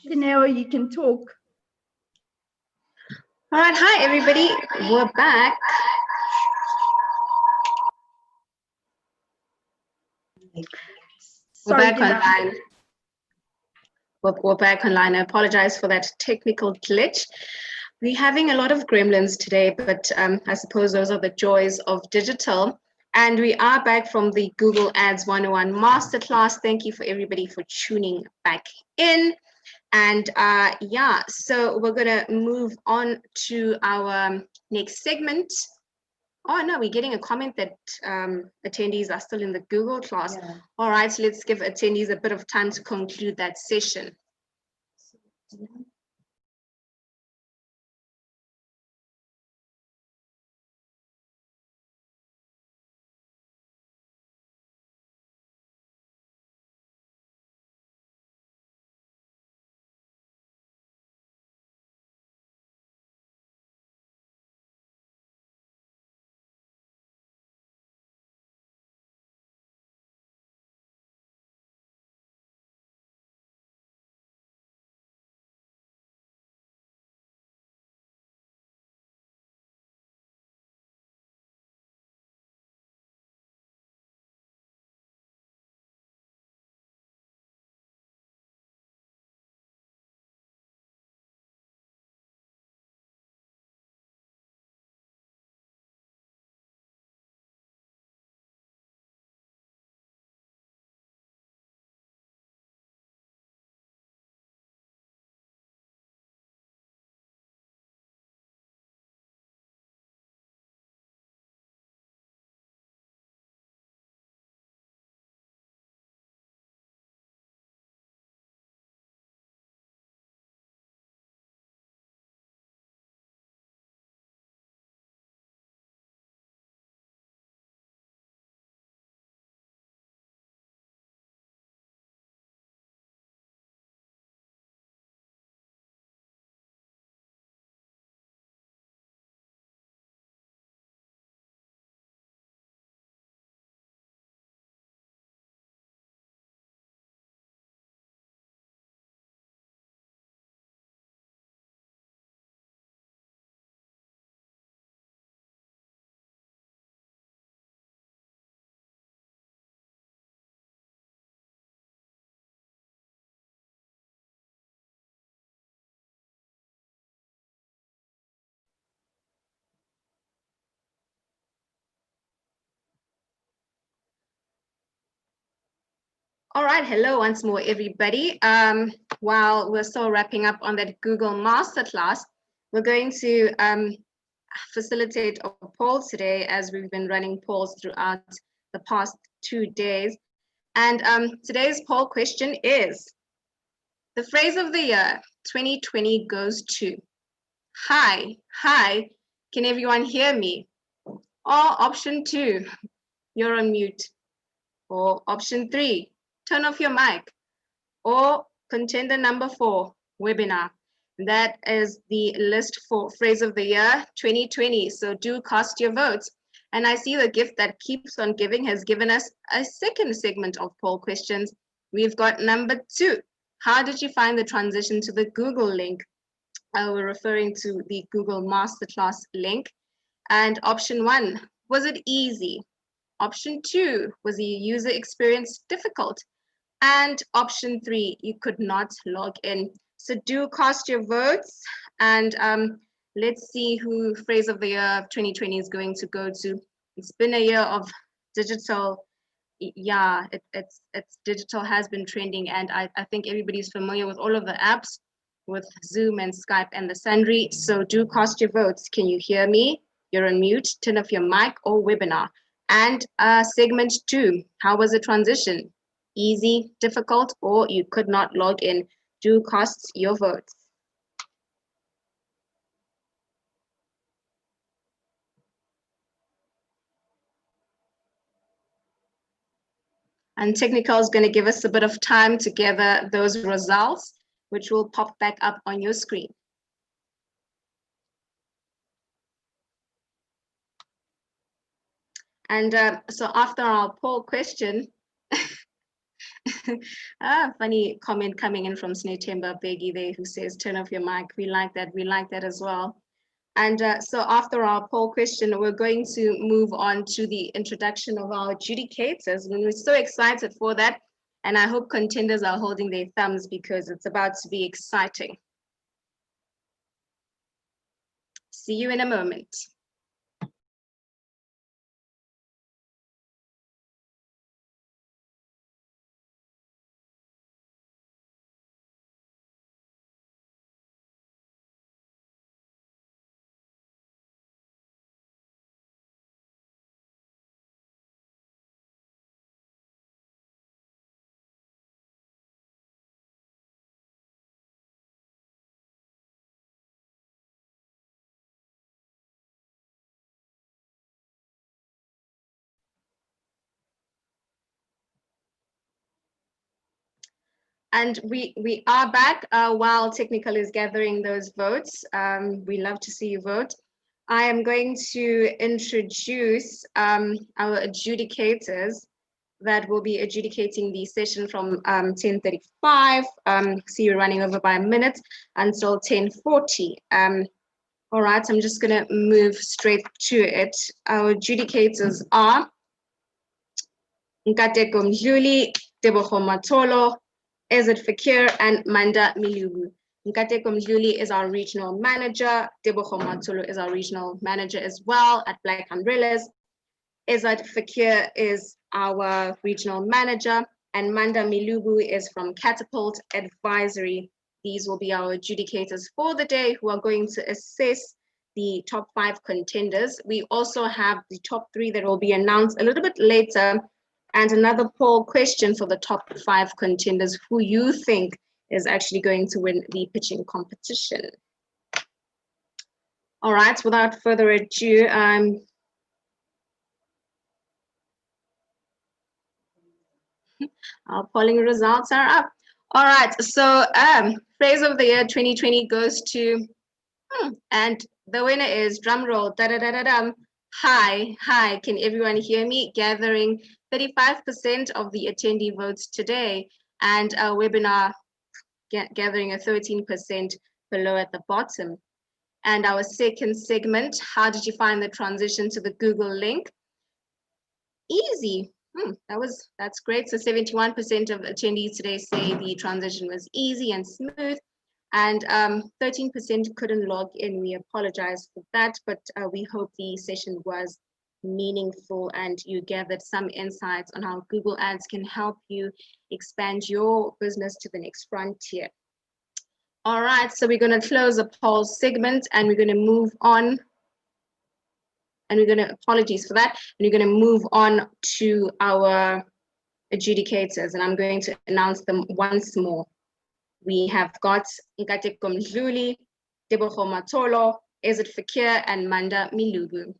Dineo, you can talk. All right, hi everybody, we're back. We're Sorry, back Dineo. online. We're back online. I apologize for that technical glitch. We're having a lot of gremlins today, but I suppose those are the joys of digital. And we are back from the Google Ads 101 Masterclass. Thank you for everybody for tuning back in. And yeah, so we're gonna move on to our next segment. Oh no, we're getting a comment that attendees are still in the Google class. Yeah. All right, so let's give attendees a bit of time to conclude that session. All right, hello once more, everybody. While we're still wrapping up on that Google Masterclass, we're going to facilitate a poll today, as we've been running polls throughout the past 2 days. And today's poll question is, the phrase of the year 2020 goes to, hi, can everyone hear me? Or option 2, you're on mute. Or option 3, turn off your mic. Or contender number 4, webinar. That is the list for phrase of the year 2020. So do cast your votes. And I see the gift that keeps on giving has given us a second segment of poll questions. We've got number 2. How did you find the transition to the Google link? We're referring to the Google Masterclass link. And option 1, was it easy? Option 2, was the user experience difficult? And option 3, you could not log in. So do cast your votes, and let's see who phrase of the year of 2020 is going to go to. It's been a year of digital. Yeah, it's digital has been trending, and I think everybody's familiar with all of the apps with Zoom and Skype and the sundry. So do cast your votes. Can you hear me? You're on mute. Turn off your mic or webinar. And segment 2, how was the transition? Easy, difficult, or you could not log in? Do cast your votes. And Technical is going to give us a bit of time to gather those results, which will pop back up on your screen. And so after our poll question, funny comment coming in from Snetemba Begi there, who says, turn off your mic. We like that as well. And so after our poll question, we're going to move on to the introduction of our adjudicators. And we're so excited for that. And I hope contenders are holding their thumbs because it's about to be exciting. See you in a moment. And we are back while Technical is gathering those votes. We love to see you vote. I am going to introduce our adjudicators that will be adjudicating the session from 10:35. See you running over by a minute until 10:40. All right, I'm just going to move straight to it. Our adjudicators are Nkateko Mdluli, Tebogo Matolo, Ezet Fakir, and Manda Milugu. Nkateko Mdluli is our regional manager. Tebogo Matolo is our regional manager as well at Black Umbrellas. Ezet Fakir is our regional manager, and Manda Milugu is from Catapult Advisory. These will be our adjudicators for the day who are going to assess the top 5 contenders. We also have the top 3 that will be announced a little bit later, and another poll question for the top 5 contenders who you think is actually going to win the pitching competition. All right, without further ado, our polling results are up. All right, so phrase of the year 2020 goes to, and the winner is, drum roll, da-da-da-da-dum. Hi, can everyone hear me? Gathering 35% of the attendee votes today, and our webinar gathering a 13% below at the bottom. And our second segment, how did you find the transition to the Google link? Easy. That's great. So 71% of attendees today say the transition was easy and smooth, and 13% couldn't log in. We apologize for that, but we hope the session was meaningful and you gathered some insights on how Google Ads can help you expand your business to the next frontier. All right, so we're going to close the poll segment and we're going to move on. And we're going to, apologies for that, and we're going to move on to our adjudicators, and I'm going to announce them once more. We have got Nkateko Mdluli, Tebogo Matolo, Ezet Fakir, and Manda Milugu.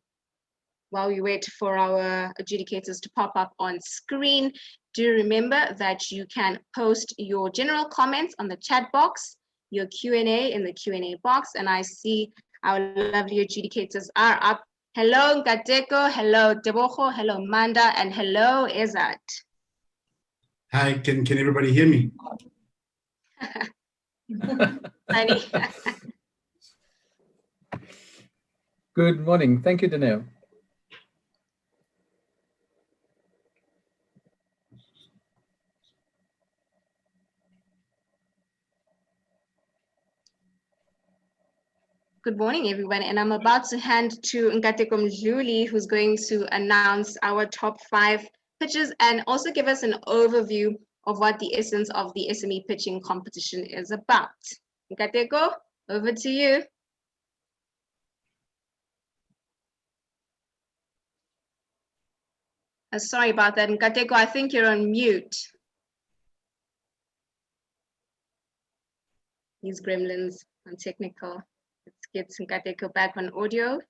While we wait for our adjudicators to pop up on screen, do remember that you can post your general comments on the chat box, your Q&A in the Q&A box, and I see our lovely adjudicators are up. Hello, Nkateko, hello, Tebogo, hello, Manda, and hello, Ezet. Hi, can everybody hear me? Honey. Good morning. Thank you, Danielle. Good morning, everyone. And I'm about to hand to Nkateko Mdluli, who's going to announce our top 5 pitches and also give us an overview of what the essence of the SME pitching competition is about. Nkateko, over to you. Sorry about that, Nkateko, I think you're on mute. These gremlins on technical. Let's get Nkateko back on audio.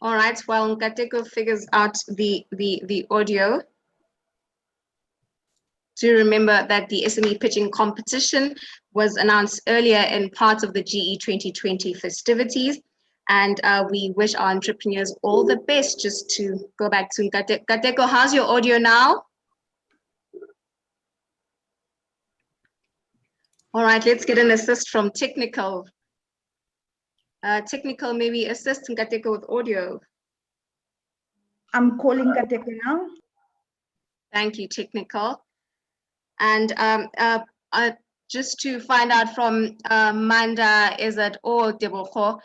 All right, while Nkateko figures out the audio, do remember that the SME pitching competition was announced earlier in part of the GE 2020 festivities. And we wish our entrepreneurs all the best. Just to go back to Nkateko. Nkateko, how's your audio now? All right, let's get an assist from technical. Technical, maybe assist Nkateko with audio. I'm calling Nkateko now. Thank you, technical. And just to find out from Manda, is that or Deboko,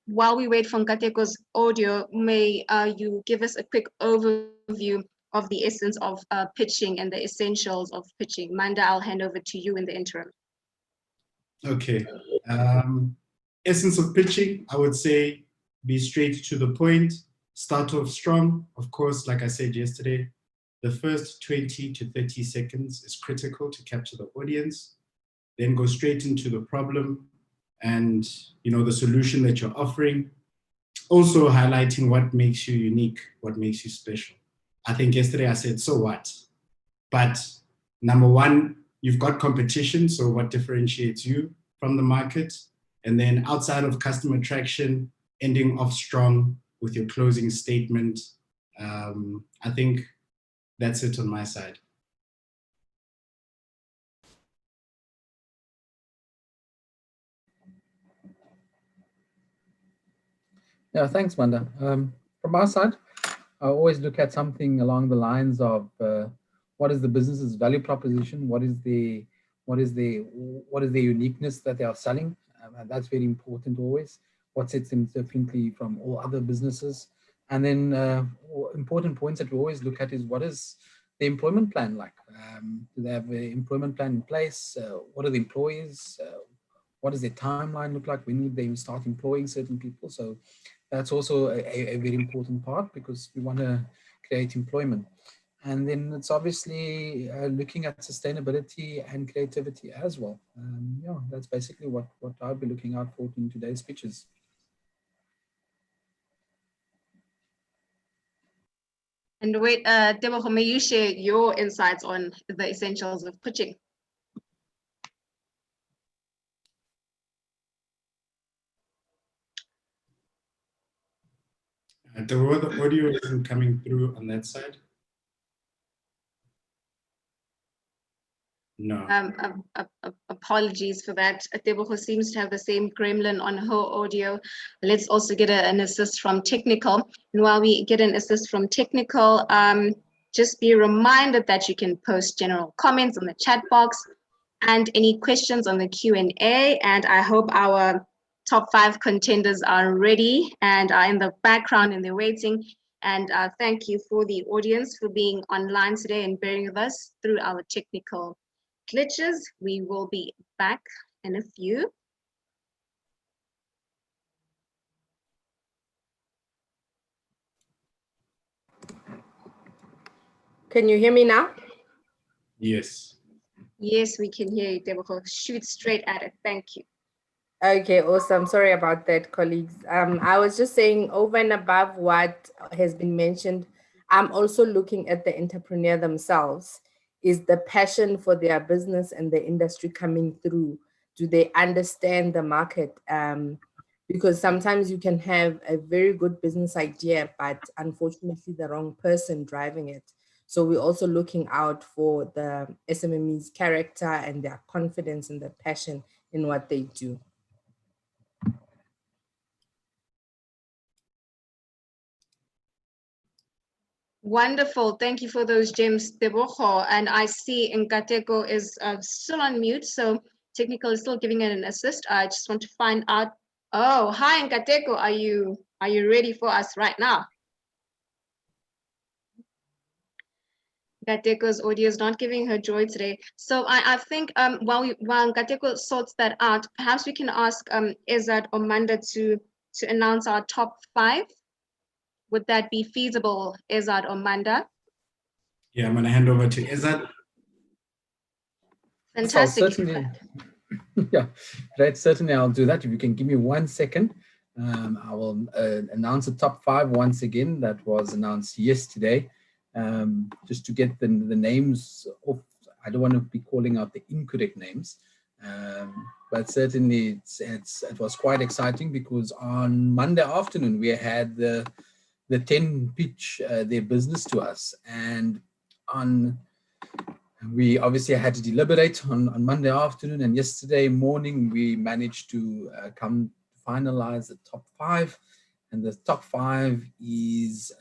while we wait for Nkateko's audio, may you give us a quick overview of the essence of pitching and the essentials of pitching. Manda, I'll hand over to you in the interim. Okay. Essence of pitching, I would say be straight to the point, start off strong. Of course, like I said yesterday, the first 20 to 30 seconds is critical to capture the audience. Then go straight into the problem and the solution that you're offering. Also highlighting what makes you unique, what makes you special. I think yesterday I said, so what? But number one, you've got competition, so what differentiates you from the market? And then outside of customer attraction, ending off strong with your closing statement. I think that's it on my side. Yeah, thanks, Manda. From our side, I always look at something along the lines of what is the business's value proposition, what is the uniqueness that they are selling, and that's very important always. What sets them differently from all other businesses, and then important points that we always look at is what is the employment plan like? Do they have an employment plan in place? What are the employees? What does their timeline look like? When would they start employing certain people? So that's also a very important part because we want to create employment. And then it's obviously looking at sustainability and creativity as well. Yeah, that's basically what I'll be looking out for in today's pitches. And wait, Tebogo, may you share your insights on the essentials of pitching? The audio isn't coming through on that side. No. Apologies for that. Tebogo seems to have the same gremlin on her audio. Let's also get an assist from technical. And while we get an assist from technical, just be reminded that you can post general comments on the chat box and any questions on the Q&A. And I hope our top 5 contenders are ready and are in the background and they're waiting. And thank you for the audience for being online today and bearing with us through our technical glitches. We will be back in a few. Can you hear me now? Yes. Yes, we can hear you, Tebogo. Shoot straight at it. Thank you. Okay, awesome. Sorry about that, colleagues. I was just saying, over and above what has been mentioned, I'm also looking at the entrepreneur themselves. Is the passion for their business and the industry coming through? Do they understand the market? Because sometimes you can have a very good business idea, but unfortunately the wrong person driving it. So we're also looking out for the SMME's character and their confidence and their passion in what they do. Wonderful. Thank you for those gems, Tebogo. And I see Nkateko is still on mute, so technical is still giving it an assist. I just want to find out. Oh, hi, Nkateko. Are you ready for us right now? Nkateko's audio is not giving her joy today. So I think while Nkateko sorts that out, perhaps we can ask Izzat or Manda to announce our top 5. Would that be feasible, Izzat or Manda? Yeah, I'm going to hand over to Izzat. Fantastic. So certainly, yeah, right. Certainly, I'll do that. If you can give me 1 second, I will announce the top 5 once again. That was announced yesterday. Just to get the names off, I don't want to be calling out the incorrect names, but certainly it was quite exciting because on Monday afternoon we had the 10 pitch their business to us, and we obviously had to deliberate on Monday afternoon, and yesterday morning we managed to come finalize the top 5. And the top 5 is,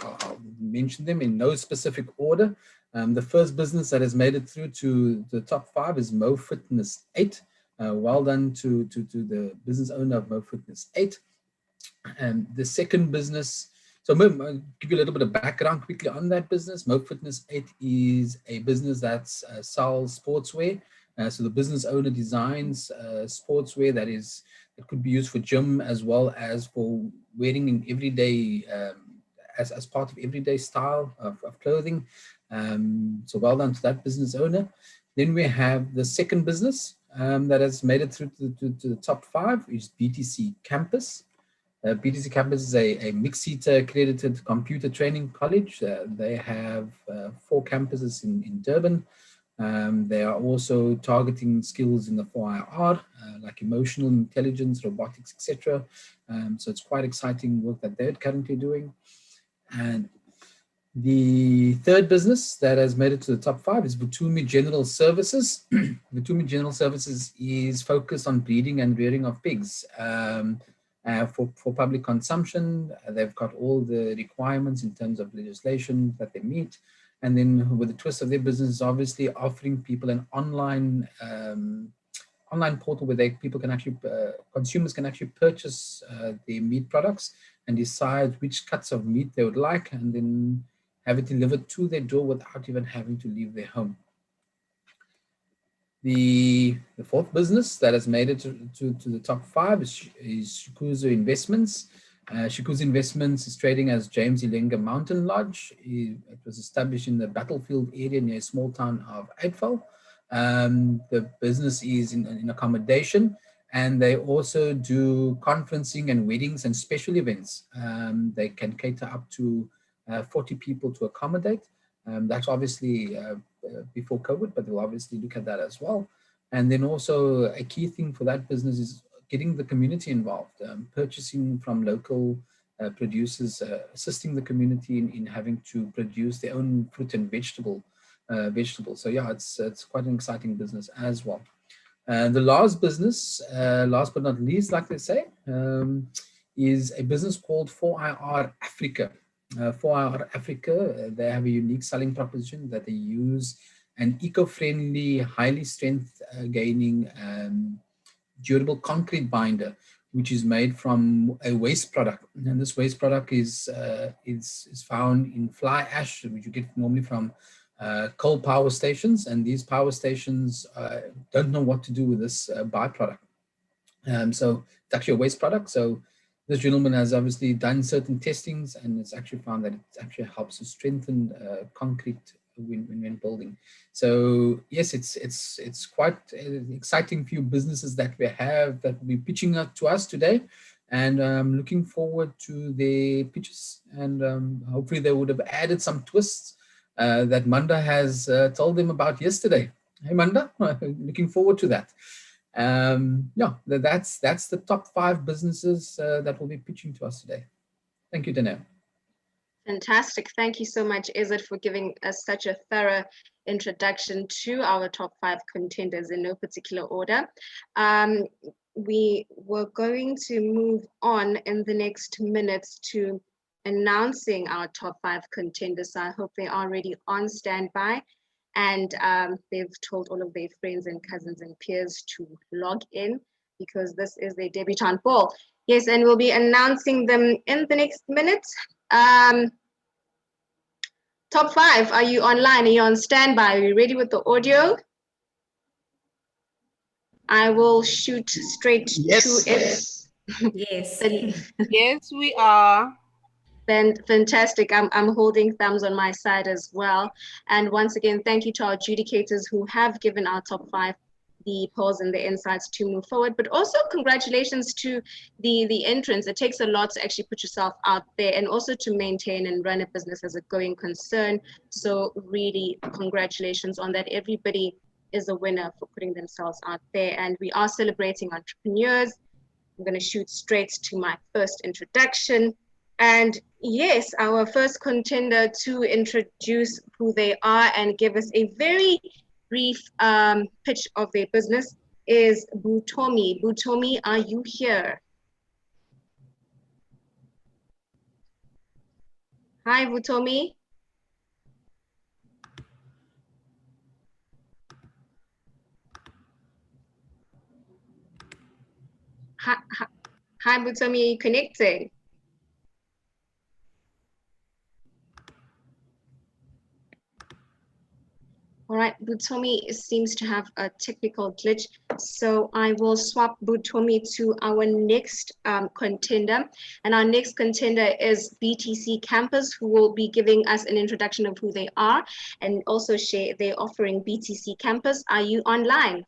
I'll mention them in no specific order. The first business that has made it through to the top 5 is Mo Fitness 8. Well done to the business owner of Mo Fitness 8. And the second business, so I'll give you a little bit of background quickly on that business. Mo Fitness 8 is a business that sells sportswear. So the business owner designs sportswear that could be used for gym as well as for wearing in everyday, as part of everyday style of clothing. So well done to that business owner. Then we have the second business that has made it through to the top 5 is BTC Campus. BTC Campus is a MIXITA accredited computer training college. They have 4 campuses in Durban. They are also targeting skills in the 4IR, like emotional intelligence, robotics, etc. So it's quite exciting work that they're currently doing. And the third business that has made it to the top 5 is Vutumi General Services. Vutumi General Services is focused on breeding and rearing of pigs. For public consumption. They've got all the requirements in terms of legislation that they meet. And then with the twist of their business, obviously offering people an online portal where people can actually, consumers can actually purchase their meat products and decide which cuts of meat they would like, and then have it delivered to their door without even having to leave their home. The fourth business that has made it to the top 5 is Shikuzu Investments. Shikuzu Investments is trading as James Ilenga Mountain Lodge. It was established in the battlefield area near a small town of Eidville. The business is in accommodation, and they also do conferencing and weddings and special events. They can cater up to 40 people to accommodate. That's obviously before COVID, but they'll obviously look at that as well. And then also a key thing for that business is getting the community involved, purchasing from local producers, assisting the community in having to produce their own fruit and vegetables. So yeah, it's quite an exciting business as well. The last business, last but not least, like they say, is a business called 4IR Africa. 4IR Africa, they have a unique selling proposition that they use an eco-friendly, highly strength-gaining, durable concrete binder, which is made from a waste product. And this waste product is found in fly ash, which you get normally from coal power stations. And these power stations don't know what to do with this byproduct. So it's actually a waste product. So this gentleman has obviously done certain testings, and it's actually found that it actually helps to strengthen concrete when building. So yes, it's quite an exciting few businesses that we have that will be pitching up to us today, and I'm looking forward to their pitches, and hopefully they would have added some twists that Manda has told them about yesterday. Hey Manda, looking forward to that. Yeah, that's the top 5 businesses that will be pitching to us today. Thank you, Danielle. Fantastic. Thank you so much, Izzat, for giving us such a thorough introduction to our top 5 contenders in no particular order. We were going to move on in the next minutes to announcing our top 5 contenders. So I hope they are already on standby, and they've told all of their friends and cousins and peers to log in, because this is their debutante ball. Yes, and we'll be announcing them in the next minutes. Top 5, are you online? Are you on standby? Are you ready with the audio? I will shoot straight to it. Yes. Yes, we are. Then fantastic. I'm holding thumbs on my side as well. And once again, thank you to our adjudicators who have given our top 5 the pearls and the insights to move forward. But also congratulations to the entrants. It takes a lot to actually put yourself out there and also to maintain and run a business as a going concern. So really congratulations on that. Everybody is a winner for putting themselves out there. And we are celebrating entrepreneurs. I'm going to shoot straight to my first introduction. And yes, our first contender to introduce who they are and give us a very brief pitch of their business is Butomi. Butomi, are you here? Hi, Butomi. Hi, Butomi, are you connecting? All right, Butomi seems to have a technical glitch, so I will swap Butomi to our next contender. And our next contender is BTC Campus, who will be giving us an introduction of who they are and also share their offering. BTC Campus, are you online?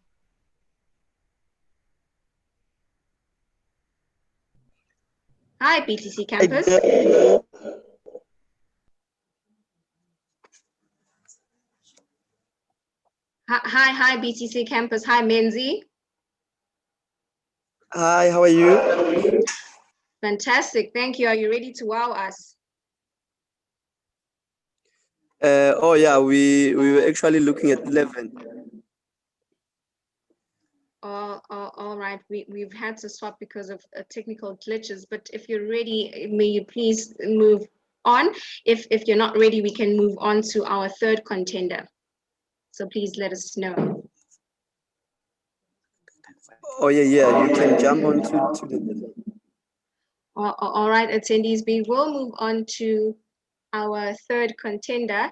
Hi, BTC Campus. Hi, BTC Campus. Hi, Menzi. Hi, how are you? Fantastic, thank you. Are you ready to wow us? Oh yeah, we were actually looking at 11. All right, we've had to swap because of technical glitches, but if you're ready, may you please move on. If you're not ready, we can move on to our third contender. So please let us know. Oh yeah, you can jump on to the All right, attendees, we will move on to our third contender.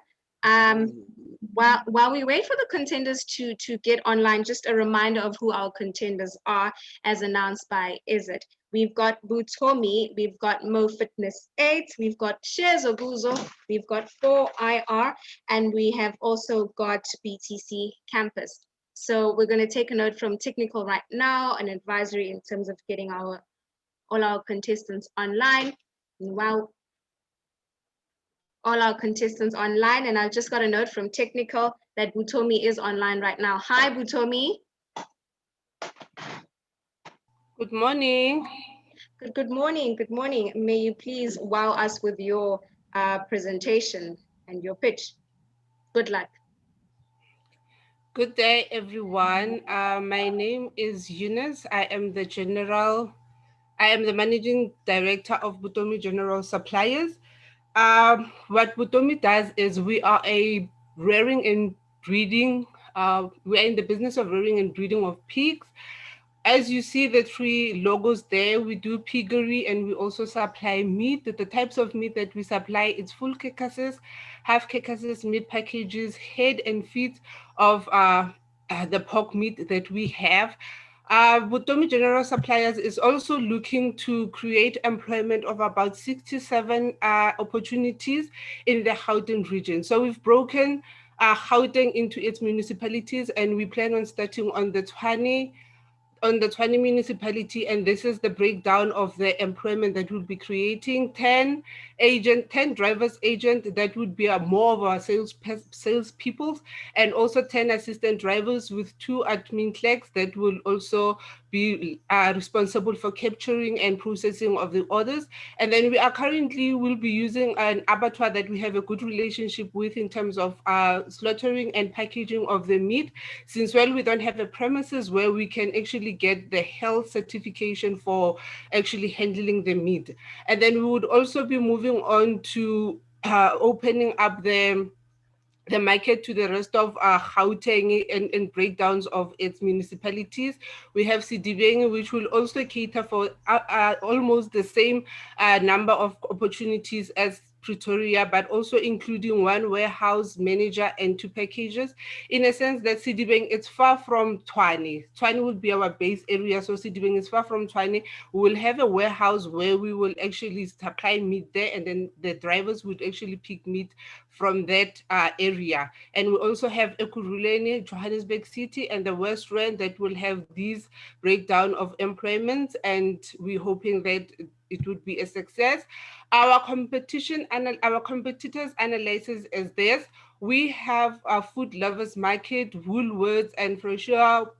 While we wait for the contenders to get online, just a reminder of who our contenders are as announced by Izzet. We've got Butomi, we've got Mo Fitness 8, we've got Shares Oguzo, we've got 4IR, and we have also got BTC Campus. So we're going to take a note from technical right now, an advisory in terms of getting all our contestants online. While all our contestants online, and I've just got a note from technical that Butomi is online right now. Hi, Butomi. Good morning. Good morning. Good morning. May you please wow us with your presentation and your pitch. Good luck. Good day, everyone. My name is Eunice. I am the managing director of Butomi General Suppliers. What Butomi does is we are a rearing and breeding, we're in the business of rearing and breeding of pigs. As you see the three logos there, we do piggery and we also supply meat. The types of meat that we supply, it's full carcasses, half carcasses, meat packages, head and feet of the pork meat that we have. Butomi General Suppliers is also looking to create employment of about 67 opportunities in the Gauteng region. So we've broken Gauteng into its municipalities and we plan on starting on the 20 municipality, and this is the breakdown of the employment that we'll be creating. 10 drivers agent that would be more of our sales people, and also 10 assistant drivers with 2 admin clerks that will also be responsible for capturing and processing of the orders. And then we are currently will be using an abattoir that we have a good relationship with in terms of slaughtering and packaging of the meat, since we don't have a premises where we can actually get the health certification for actually handling the meat. And then we would also be moving on to opening up the market to the rest of Gauteng and breakdowns of its municipalities. We have Sidibeng, which will also cater for almost the same number of opportunities as Pretoria, but also including one warehouse manager and 2 packages, in a sense that Sedibeng, it's far from Tshwane. Tshwane would be our base area, so Sedibeng is far from Tshwane. We will have a warehouse where we will actually supply meat there, and then the drivers would actually pick meat from that area. And we also have Ekurhuleni, Johannesburg City, and the West Rand that will have these breakdown of employment, and we're hoping that it would be a success. Our competitors analysis is this. We have a Food Lovers Market, Woolworths, and for sure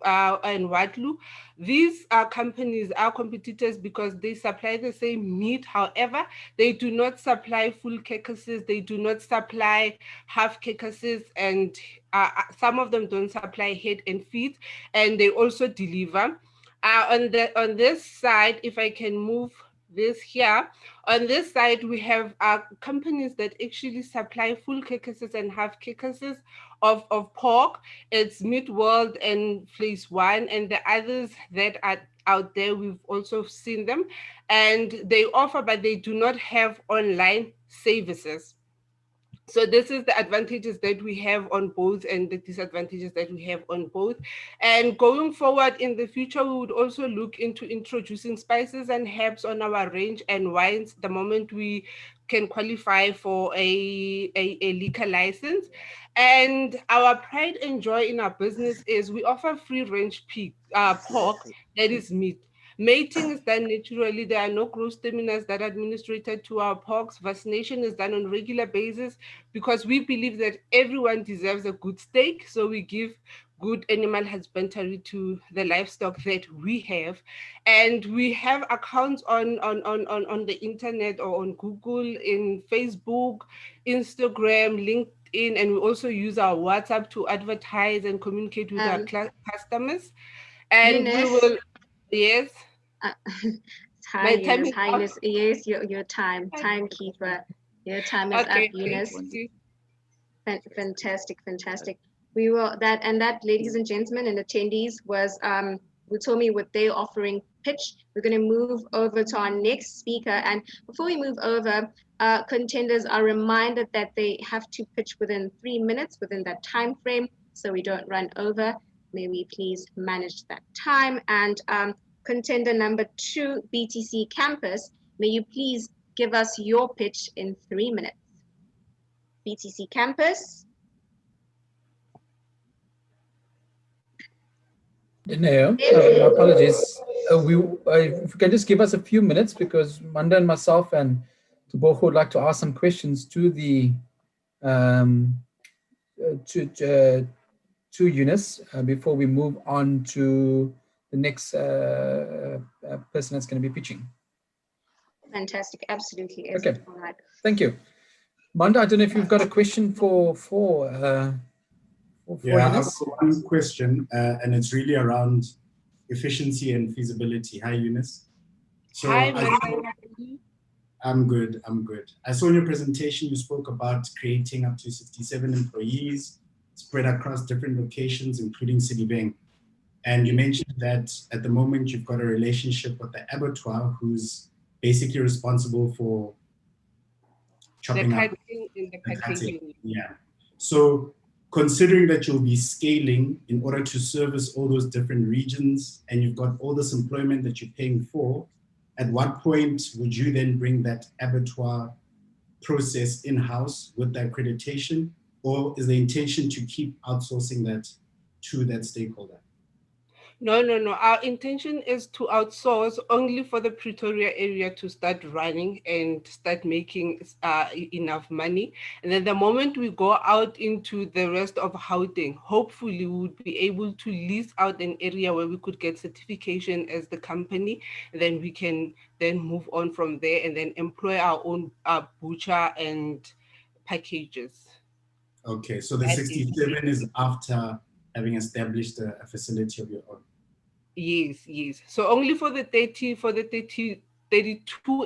and Watlu. These are companies, are competitors, because they supply the same meat. However, they do not supply full carcasses, they do not supply half carcasses, and some of them don't supply head and feet, and they also deliver. On this side, if I can move this here, on this side we have companies that actually supply full carcasses and half carcasses of pork. It's Meat World and Place One, and the others that are out there, we've also seen them, and they offer, but they do not have online services. So this is the advantages that we have on both and the disadvantages that we have on both. And going forward in the future, we would also look into introducing spices and herbs on our range and wines the moment we can qualify for a liquor license. And our pride and joy in our business is we offer free range pork, that is meat. Mating is done naturally. There are no growth terminals that are administered to our porks. Vaccination is done on a regular basis because we believe that everyone deserves a good steak. So we give good animal husbandry to the livestock that we have. And we have accounts on the internet or on Google, in Facebook, Instagram, LinkedIn, and we also use our WhatsApp to advertise and communicate with our customers. And we will, yes. Hi, Eunice. Hi, Eunice. Yes, your timekeeper. Your time is Okay, up, Eunice. thank you. Fantastic, fantastic. We will that, ladies and gentlemen and attendees, was who told me what they're offering pitch. We're going to move over to our next speaker, and before we move over, contenders are reminded that they have to pitch within 3 minutes within that time frame, so we don't run over. May we please manage that time. And contender number 2, BTC Campus, may you please give us your pitch in 3 minutes. BTC Campus. No, my apologies. If you can just give us a few minutes, because Manda and myself and Tebogo would like to ask some questions to the to Eunice before we move on to the next person that's going to be pitching. Fantastic, absolutely. Okay, all right. Thank you. Manda, I don't know if you've got a question for yeah, I've Eunice. got one question, and it's really around efficiency and feasibility. Hi, Eunice. So Hi, I'm good. I saw in your presentation you spoke about creating up to 67 employees spread across different locations, including Sedibeng. And you mentioned that at the moment you've got a relationship with the abattoir, who's basically responsible for chopping up the packaging. Yeah. So considering that you'll be scaling in order to service all those different regions, and you've got all this employment that you're paying for, at what point would you then bring that abattoir process in-house with the accreditation, or is the intention to keep outsourcing that to that stakeholder? No. Our intention is to outsource only for the Pretoria area to start running and start making enough money. And then the moment we go out into the rest of Gauteng, hopefully we would be able to lease out an area where we could get certification as the company. And then we can then move on from there and then employ our own butcher and packages. Okay, so the 67 is after having established a facility of your own. Yes. So only for the 32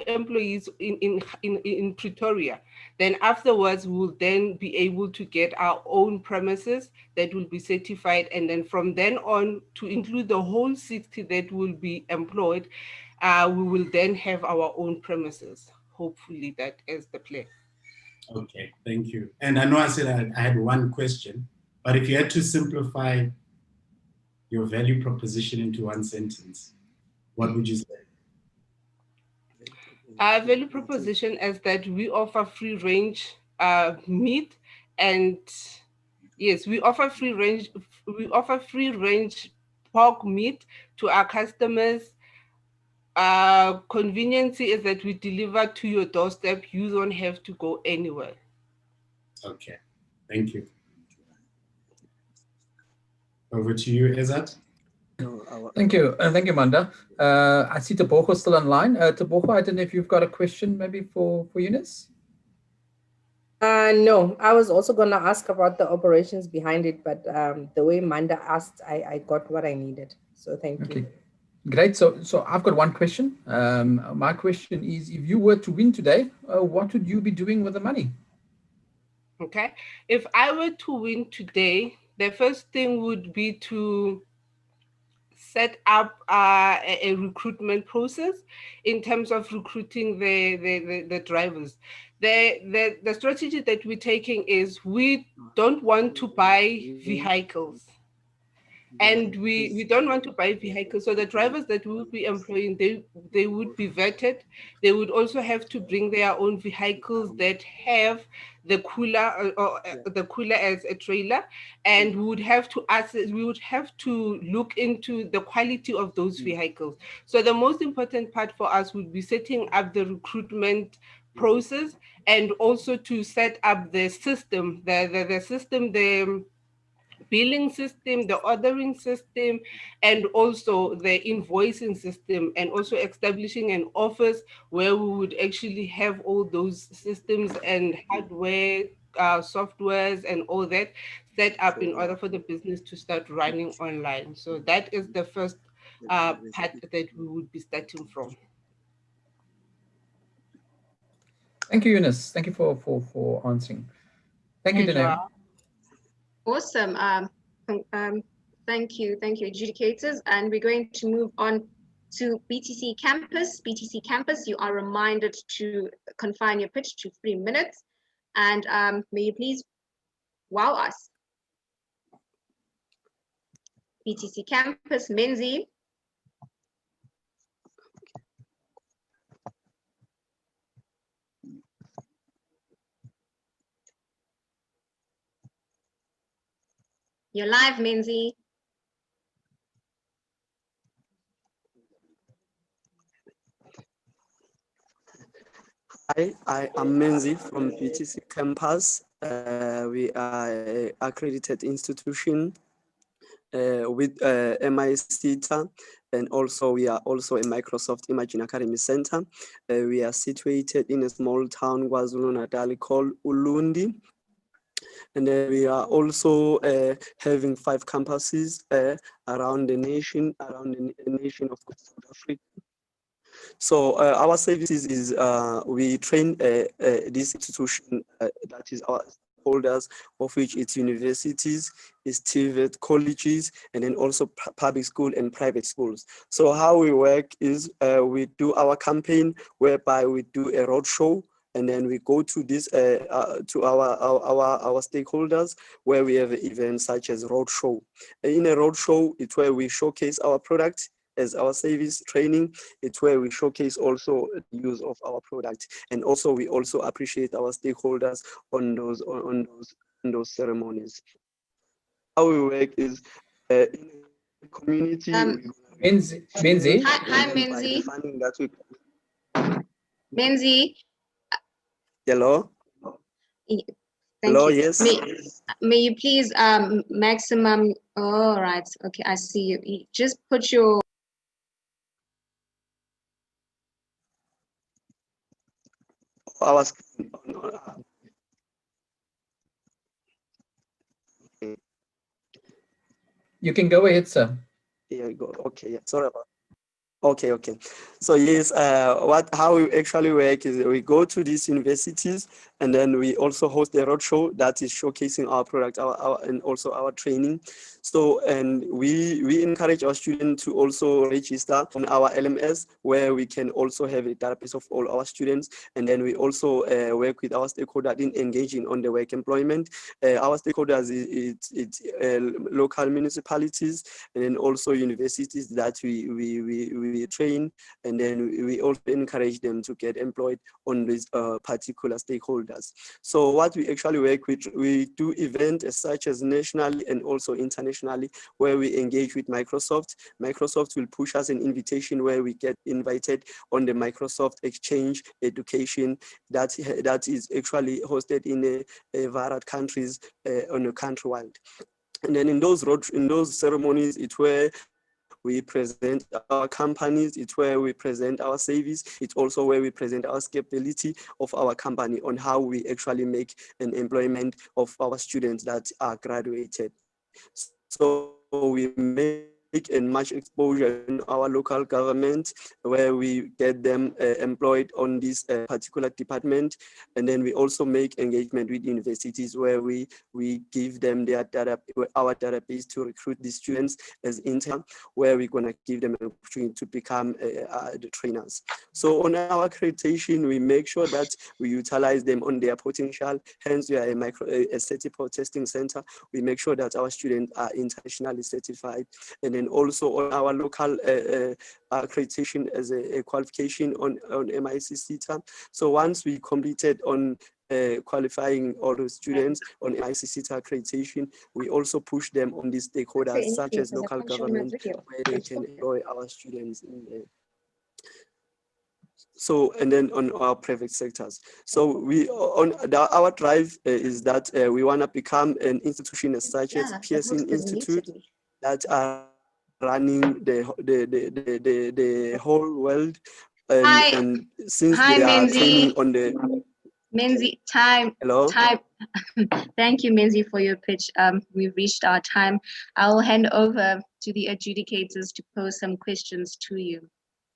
employees in Pretoria. Then afterwards, we'll then be able to get our own premises that will be certified. And then from then on, to include the whole 60 that will be employed, we will then have our own premises, hopefully that is the plan. Okay, thank you. And I know I said I had one question, but if you had to simplify your value proposition into one sentence, what would you say? Our value proposition is that we offer free range meat, and yes, we offer free range pork meat to our customers. Convenience is that we deliver to your doorstep. You don't have to go anywhere. Okay, thank you. Over to you, Ezat. Thank you. Thank you, Manda. I see Tebogo still online. Tebogo, I don't know if you've got a question maybe for Eunice? No, I was also going to ask about the operations behind it, but the way Manda asked, I got what I needed. So thank you. Great. So I've got one question. My question is, if you were to win today, what would you be doing with the money? Okay. If I were to win today, the first thing would be to set up a recruitment process in terms of recruiting the drivers. The strategy that we're taking is we don't want to buy vehicles. And we don't want to buy vehicles. So the drivers that we will be employing, they would be vetted. They would also have to bring their own vehicles that have the cooler or the cooler as a trailer, and we would have to look into the quality of those vehicles. So the most important part for us would be setting up the recruitment process, and also to set up the system, the billing system, the ordering system, and also the invoicing system, and also establishing an office where we would actually have all those systems and hardware, softwares, and all that set up in order for the business to start running online. So that is the first part that we would be starting from. Thank you, Eunice. Thank you for answering. Thank you, Danae. Awesome. Thank you, adjudicators. And we're going to move on to BTC Campus. BTC Campus, you are reminded to confine your pitch to 3 minutes. And may you please wow us. BTC Campus, Menzi. You're live, Menzi. Hi, I am Menzi from BTC Campus. We are an accredited institution with MICTA, and also we are also a Microsoft Imaging Academy Center. We are situated in a small town, KwaZulu-Natal, called Ulundi. And we are also having 5 campuses around the nation, of South Africa. So our services is we train this institution that is our holders, of which it's universities, it's TVET colleges, and then also public school and private schools. So how we work is we do our campaign whereby we do a roadshow, and then we go to this to our stakeholders where we have events such as roadshow. In a roadshow, it's where we showcase our product as our service training. It's where we showcase also the use of our product, and also we also appreciate our stakeholders on those ceremonies. How we work is in the community. Menzi. Hi, Menzi. Menzi. Hello. Thank Hello, you. yes. May you please maximum. All right. Okay, I see you. You just put your. Our screen. You can go ahead, sir. Here we go. Okay, yeah. Sorry about. Okay. So yes, how we actually work is we go to these universities and then we also host a roadshow that is showcasing our product, and also our training. So, and we encourage our students to also register on our LMS, where we can also have a database of all our students. And then we also work with our stakeholders in engaging on the work employment. Our stakeholders, it's local municipalities, and then also universities that we train, and then we also encourage them to get employed on these particular stakeholders. So what we actually work with, we do events such as nationally and also internationally, where we engage with Microsoft. Microsoft will push us an invitation where we get invited on the Microsoft Exchange Education that is actually hosted in a variety countries on a countrywide. And then in those ceremonies, it's where we present our companies, it's where we present our service, it's also where we present our scalability of our company on how we actually make an employment of our students that are graduated. So we make a much exposure in our local government, where we get them employed on this particular department. And then we also make engagement with universities, where we give them our database to recruit the students as interns, where we're gonna give them an opportunity to become the trainers. So on our accreditation, we make sure that we utilize them on their potential. Hence, we are a certified testing center. We make sure that our students are internationally certified. And then also on our local accreditation as a qualification on MIC CETA. So once we completed on qualifying all the students on MIC CETA accreditation, we also push them on these stakeholders such as local government, where they can employ our students in there. So, and then on our private sectors. So our drive is that we want to become an institution such as Pearson Institute that are running the whole world. And since Hi, they are Menzi. training on the Menzi, time. Hello. Time. Thank you, Menzi, for your pitch. We've reached our time. I'll hand over to the adjudicators to pose some questions to you.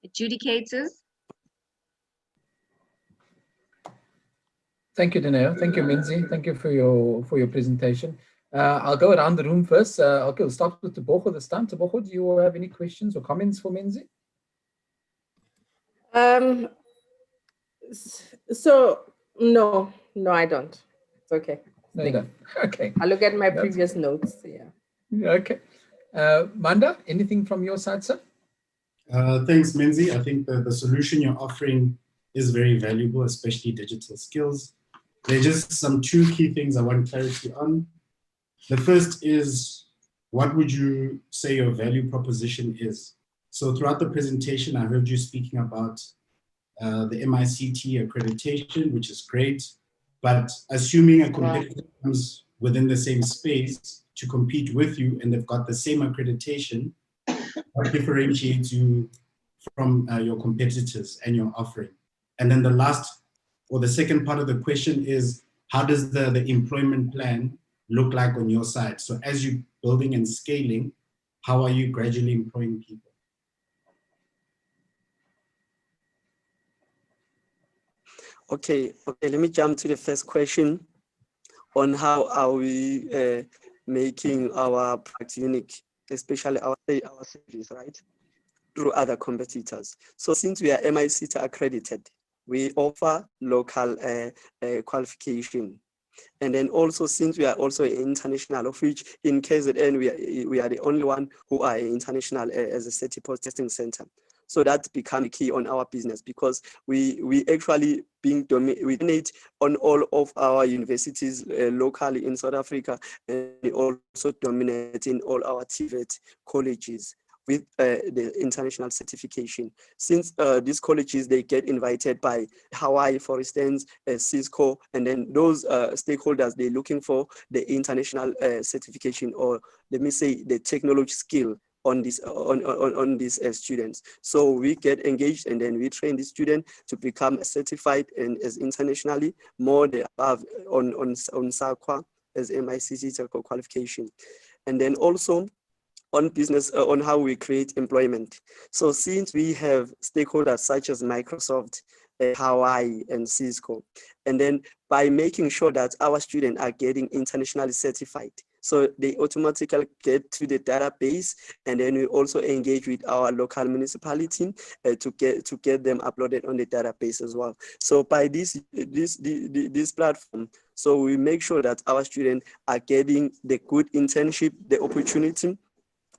Adjudicators. Thank you, Dineo. Thank you, Menzi. Thank you for your presentation. I'll go around the room first. Okay, we'll start with Tebogo this time. Tebogo, do you have any questions or comments for Menzi? So no, I don't. It's okay. No, you don't. Okay. I'll look at my previous notes. Yeah. Okay. Manda, anything from your side, sir? Thanks, Menzi. I think the solution you're offering is very valuable, especially digital skills. There are just some two key things I want clarity on. The first is, what would you say your value proposition is? So throughout the presentation, I heard you speaking about the MICT accreditation, which is great, but assuming a competitor comes within the same space to compete with you and they've got the same accreditation, what differentiates you from your competitors and your offering? And then the last, or the second part of the question is, how does the employment plan look like on your side? So as you're building and scaling, how are you gradually employing people? Okay, let me jump to the first question on how are we making our product unique, especially our service, right, through other competitors. So since we are MICT accredited, we offer local qualification. And then also, since we are also international, of which in KZN, we are the only one who are international as a certified testing center. So that's become key on our business, because we actually we dominate on all of our universities locally in South Africa, and we also dominate in all our TVET colleges with the international certification. Since these colleges, they get invited by Hawaii, for instance, Cisco, and then those stakeholders, they're looking for the international certification, or let me say the technology skill on this on these students. So we get engaged, and then we train the student to become certified and as internationally more the above on SAQA as MICT qualification. And then also on business, on how we create employment. So since we have stakeholders such as Microsoft, Hawaii, and Cisco, and then by making sure that our students are getting internationally certified, so they automatically get to the database, and then we also engage with our local municipality to get them uploaded on the database as well. So by this platform, so we make sure that our students are getting the good internship, the opportunity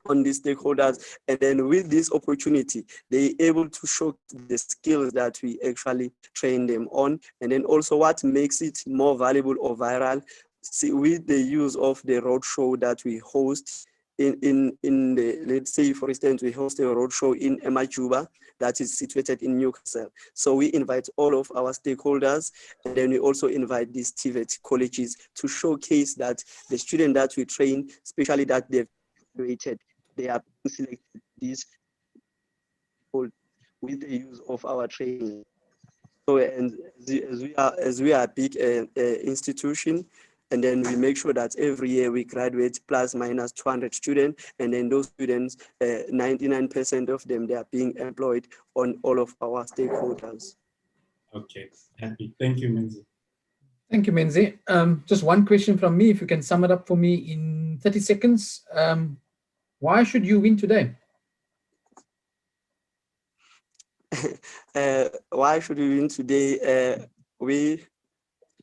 on the stakeholders, and then with this opportunity, they're able to show the skills that we actually train them on, and then also what makes it more valuable or viral. See, with the use of the roadshow that we host in the, let's say, for instance, we host a roadshow in Emajuba that is situated in Newcastle. So we invite all of our stakeholders, and then we also invite these TVET colleges to showcase that the students that we train, especially that they've graduated, they are selected this with the use of our training. So, and as we are a big institution, and then we make sure that every year we graduate plus minus 200 students, and then those students, 99% of them, they are being employed on all of our stakeholders. Okay, happy. Thank you, Menzi. Thank you, Menzi. Just one question from me, if you can sum it up for me in 30 seconds. Why should you win today? Why should we win today?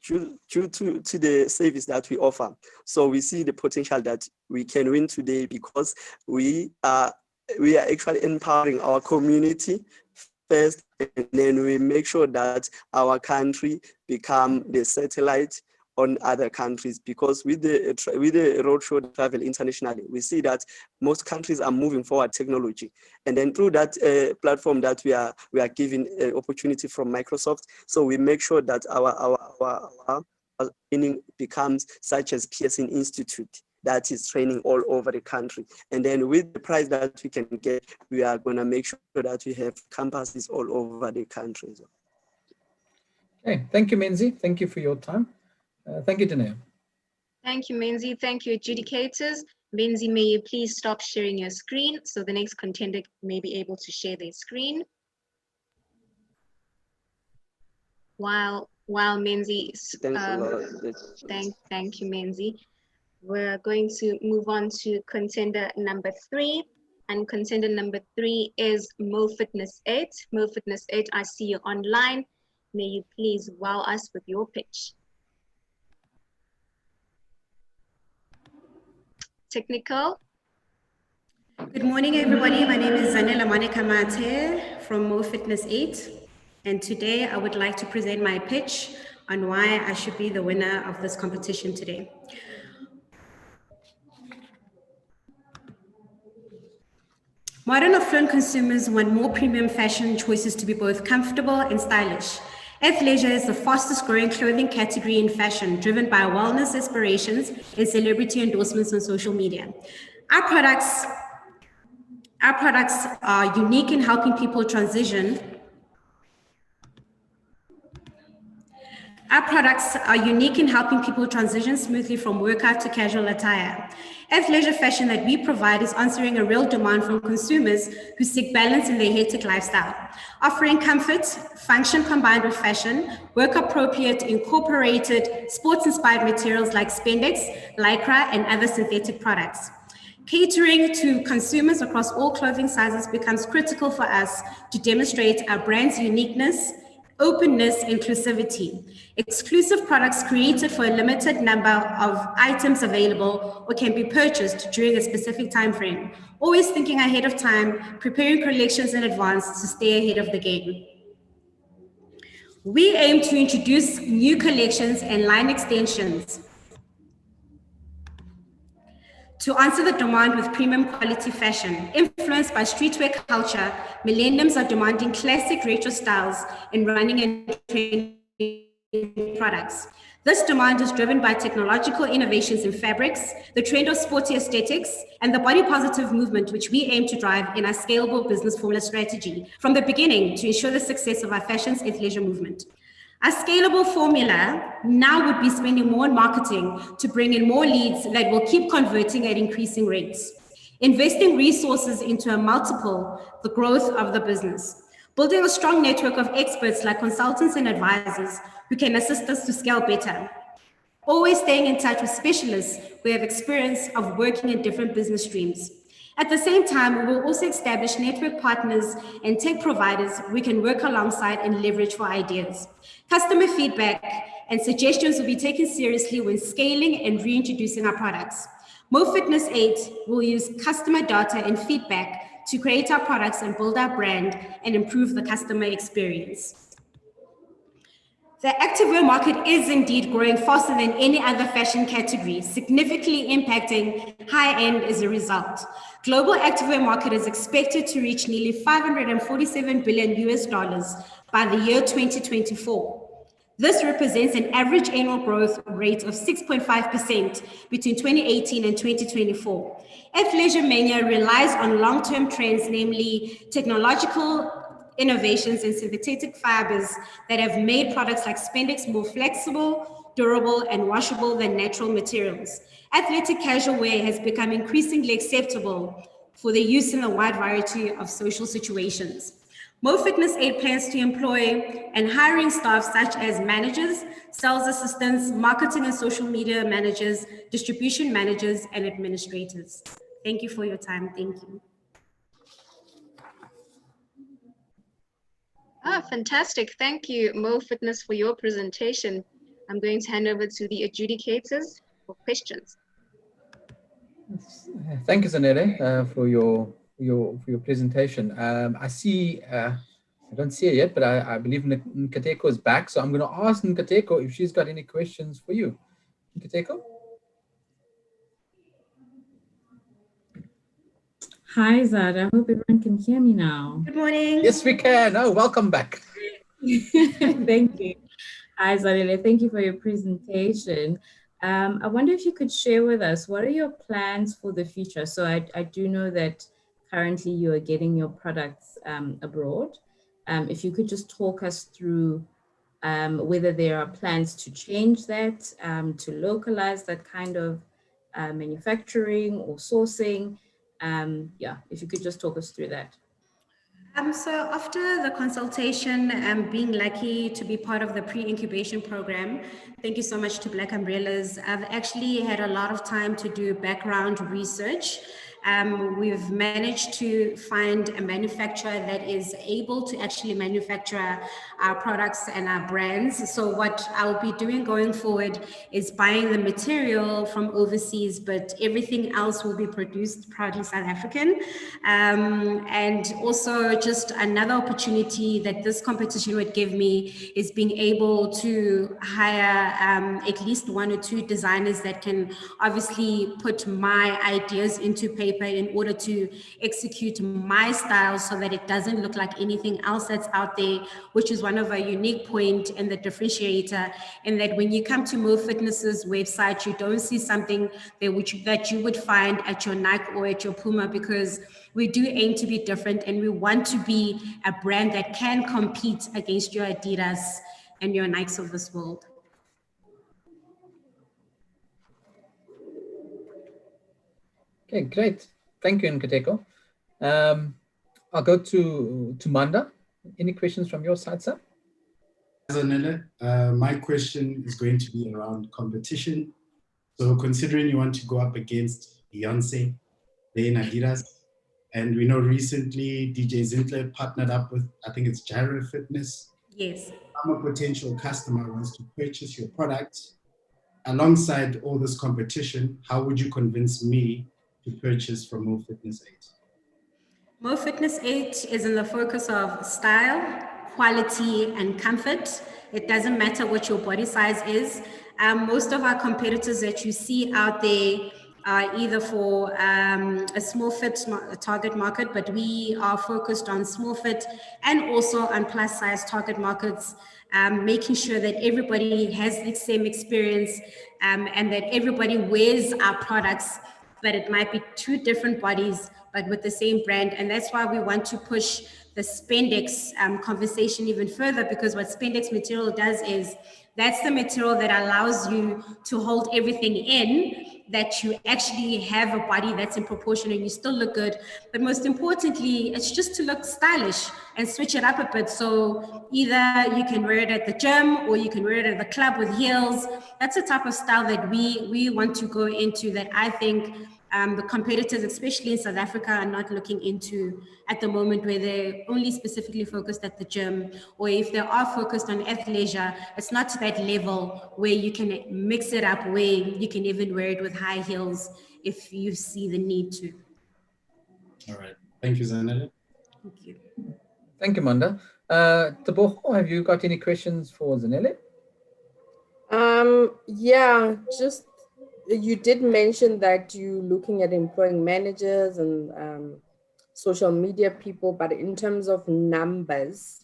Due to the service that we offer. So we see the potential that we can win today because we are actually empowering our community first, and then we make sure that our country become the satellite on other countries, because with the roadshow travel internationally, we see that most countries are moving forward technology, and then through that platform that we are giving an opportunity from Microsoft, so we make sure that our training becomes such as Pearson Institute that is training all over the country, and then with the prize that we can get, we are going to make sure that we have campuses all over the country. Okay, thank you, Menzi. Thank you for your time. Thank you, Danelle. Thank you, Menzi. Thank you, adjudicators. Menzi, may you please stop sharing your screen so the next contender may be able to share their screen. While Menzi, thank you, Menzi. We're going to move on to contender number 3. And contender number 3 is Mo Fitness 8. Mo Fitness 8, I see you online. May you please wow us with your pitch. Technical. Good morning, everybody. My name is Zanele Kamate from Mo Fitness 8. And today I would like to present my pitch on why I should be the winner of this competition today. Modern affluent consumers want more premium fashion choices to be both comfortable and stylish. Athleisure is the fastest growing clothing category in fashion, driven by wellness aspirations and celebrity endorsements on social media. Our products are unique in helping people transition. Our products are unique in helping people transition smoothly from workout to casual attire. Athleisure fashion that we provide is answering a real demand from consumers who seek balance in their hectic lifestyle, offering comfort, function combined with fashion, work-appropriate, incorporated, sports-inspired materials like spandex, lycra, and other synthetic products. Catering to consumers across all clothing sizes becomes critical for us to demonstrate our brand's uniqueness, openness, inclusivity. Exclusive products created for a limited number of items available or can be purchased during a specific time frame. Always thinking ahead of time, preparing collections in advance to stay ahead of the game. We aim to introduce new collections and line extensions to answer the demand with premium quality fashion. Influenced by streetwear culture, millennials are demanding classic retro styles in running and training products. This demand is driven by technological innovations in fabrics, the trend of sporty aesthetics, and the body positive movement, which we aim to drive in our scalable business formula strategy from the beginning to ensure the success of our fashion's athleisure movement. Our scalable formula now would be spending more on marketing to bring in more leads that will keep converting at increasing rates. investing resources into a multiple the growth of the business, building a strong network of experts like consultants and advisors who can assist us to scale better, always staying in touch with specialists who have experience of working in different business streams. At the same time, we will also establish network partners and tech providers we can work alongside and leverage for ideas. Customer feedback and suggestions will be taken seriously when scaling and reintroducing our products. Mo Fitness 8 will use customer data and feedback to create our products and build our brand and improve the customer experience. The activewear market is indeed growing faster than any other fashion category, significantly impacting high-end as a result. Global activewear market is expected to reach nearly 547 billion US dollars by the year 2024. This represents an average annual growth rate of 6.5% between 2018 and 2024. Athleisure mania relies on long-term trends, namely technological innovations in synthetic fibers that have made products like spandex more flexible, durable, and washable than natural materials. Athletic casual wear has become increasingly acceptable for their use in a wide variety of social situations. Mo Fitness 8 plans to employ and hiring staff such as managers, sales assistants, marketing and social media managers, distribution managers, and administrators. Thank you for your time. Thank you. Fantastic. Thank you, Mo Fitness, for your presentation. I'm going to hand over to the adjudicators for questions. Thank you, Zanele, for your presentation. I see, I don't see her yet, but I believe Nkateko is back. So I'm going to ask Nkateko if she's got any questions for you. Nkateko? Hi, Zara. I hope everyone can hear me now. Good morning. Yes, we can. Oh, welcome back. Thank you. Hi, Zarele. Thank you for your presentation. I wonder if you could share with us, what are your plans for the future? So I do know that currently you are getting your products abroad. If you could just talk us through whether there are plans to change that, to localize that kind of manufacturing or sourcing. Yeah, if you could just talk us through that. So after the consultation and being lucky to be part of the pre-incubation program, thank you so much to Black Umbrellas. I've actually had a lot of time to do background research. We've managed to find a manufacturer that is able to actually manufacture our products and our brands. So what I'll be doing going forward is buying the material from overseas, but everything else will be produced proudly South African. And also just another opportunity that this competition would give me is being able to hire at least 1 or 2 designers that can obviously put my ideas into paper in order to execute my style so that it doesn't look like anything else that's out there, which is one of a unique point and the differentiator, in that when you come to Mo Fitness's website, you don't see something that you would find at your Nike or at your Puma, because we do aim to be different and we want to be a brand that can compete against your Adidas and your Nikes of this world. Okay, great. Thank you, Nkateko. I'll go to Manda. Any questions from your side, sir? Zanele, my question is going to be around competition. So considering you want to go up against Beyonce, they're in Adidas, and we know recently DJ Zintler partnered up with, I think it's Gyro Fitness. Yes. I'm a potential customer wants to purchase your product. Alongside all this competition, how would you convince me to purchase from Mo Fitness 8? Mo Fitness 8 is in the focus of style, quality, and comfort. It doesn't matter what your body size is. Most of our competitors that you see out there are either for a small fit target market, but we are focused on small fit and also on plus size target markets, making sure that everybody has the same experience and that everybody wears our products, but it might be 2 different bodies, but with the same brand. And that's why we want to push the spandex conversation even further, because what spandex material does is that's the material that allows you to hold everything in, that you actually have a body that's in proportion and you still look good. But most importantly, it's just to look stylish and switch it up a bit. So either you can wear it at the gym or you can wear it at the club with heels. That's the type of style that we want to go into, that I think the competitors, especially in South Africa, are not looking into at the moment, where they're only specifically focused at the gym, or if they are focused on athleisure, it's not to that level where you can mix it up, where you can even wear it with high heels if you see the need to. All right. Thank you, Zanele. Thank you. Thank you, Manda. Teboho, have you got any questions for Zanele? Yeah, just you did mention that you're looking at employing managers and social media people, but in terms of numbers,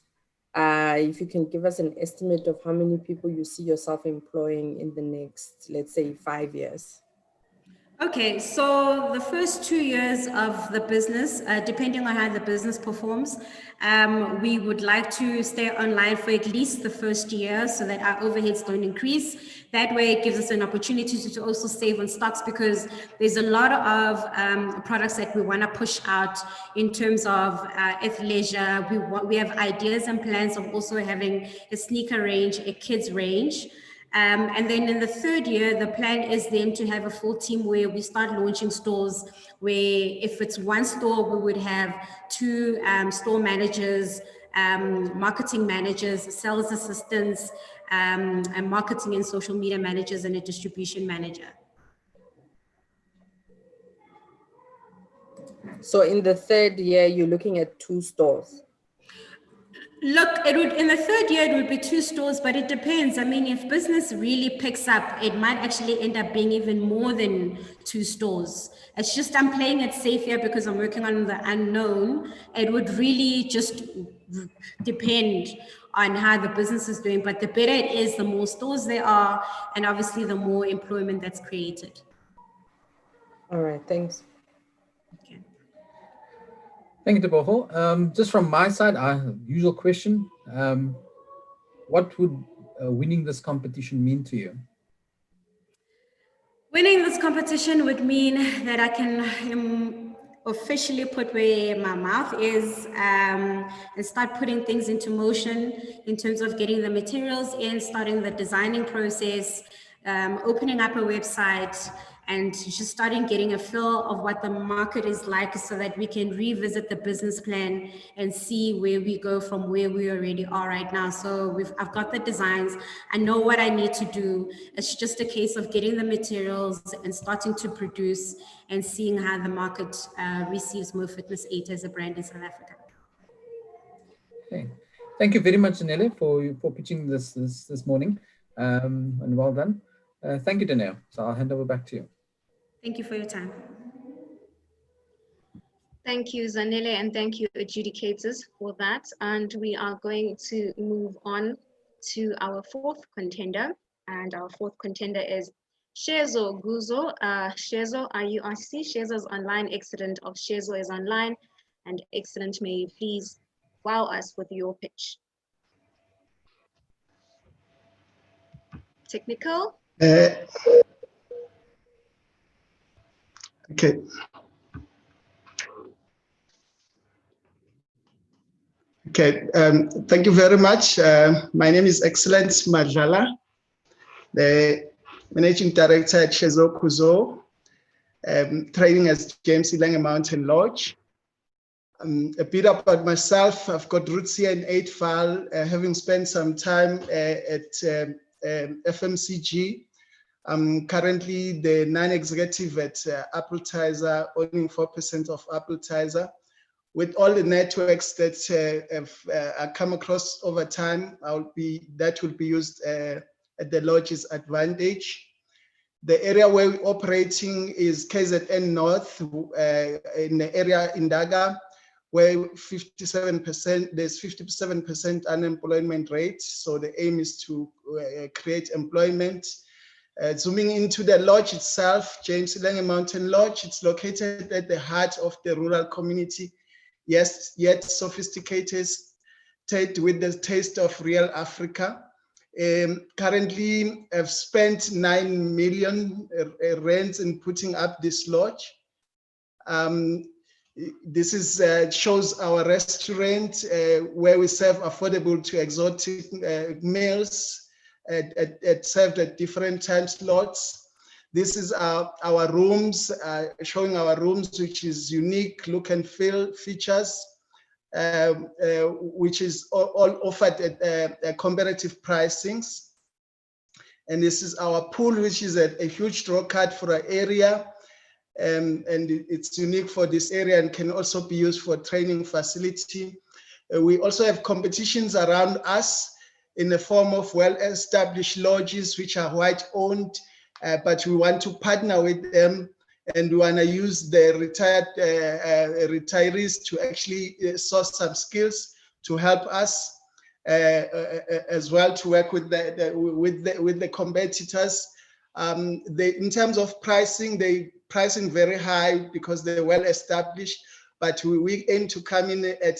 if you can give us an estimate of how many people you see yourself employing in the next, let's say, 5 years. Okay, so the first 2 years of the business, depending on how the business performs, we would like to stay online for at least the first year so that our overheads don't increase. That way it gives us an opportunity to also save on stocks, because there's a lot of products that we want to push out in terms of athleisure. We have ideas and plans of also having a sneaker range, a kids range. And then in the third year, the plan is then to have a full team where we start launching stores, where if it's one store, we would have 2 store managers, marketing managers, sales assistants, and marketing and social media managers, and a distribution manager. So in the third year, you're looking at 2 stores. Look, in the third year, it would be 2 stores, but it depends. I mean, if business really picks up, it might actually end up being even more than 2 stores. It's just I'm playing it safe here because I'm working on the unknown. It would really just depend on how the business is doing. But the better it is, the more stores there are, and obviously the more employment that's created. All right, thanks. Thank you, Teboho. Just from my side, our usual question, what would winning this competition mean to you? Winning this competition would mean that I can officially put where my mouth is and start putting things into motion in terms of getting the materials in, starting the designing process, opening up a website, and just starting getting a feel of what the market is like, so that we can revisit the business plan and see where we go from where we already are right now. So I've got the designs, I know what I need to do. It's just a case of getting the materials and starting to produce and seeing how the market receives Mo Fitness 8 as a brand in South Africa. Okay. Thank you very much, Zanele, for pitching this morning, and well done. Thank you, Danielle. So I'll hand over back to you. Thank you for your time. Thank you, Zanele, and thank you, adjudicators, for that. And we are going to move on to our 4th contender. And our 4th contender is Shezo Guzo. Shezo, I see Shezo's online. Excellent. Of Shezo is online. And excellent. May you please wow us with your pitch. Technical? Okay. Okay, thank you very much. My name is Excellent Madlala, the Managing Director at Shezo Kuzo, training as James Ilange Mountain Lodge. A bit about myself, I've got roots here in 8 File, having spent some time at FMCG. I'm currently the non-executive at Appletizer, owning 4% of Appletizer. With all the networks that have come across over time, that will be used at the lodge's advantage. The area where we're operating is KZN North, in the area in Daga, where 57%, there's 57% unemployment rate. So the aim is to create employment. Zooming into the lodge itself, James Ilange Mountain Lodge, it's located at the heart of the rural community. Yes, yet sophisticated, with the taste of real Africa. currently have spent 9 million rands in putting up this lodge. This is shows our restaurant where we serve affordable to exotic meals served at different time slots. This is our rooms, showing our rooms, which is unique look and feel features, which is all offered at comparative pricings. And this is our pool, which is a huge draw card for our area. And it's unique for this area and can also be used for training facility. We also have competitions around us in the form of well-established lodges, which are white-owned, but we want to partner with them, and we want to use the retired retirees to actually source some skills to help us as well to work with the competitors. In terms of pricing, they pricing very high because they're well established, but we aim to come in at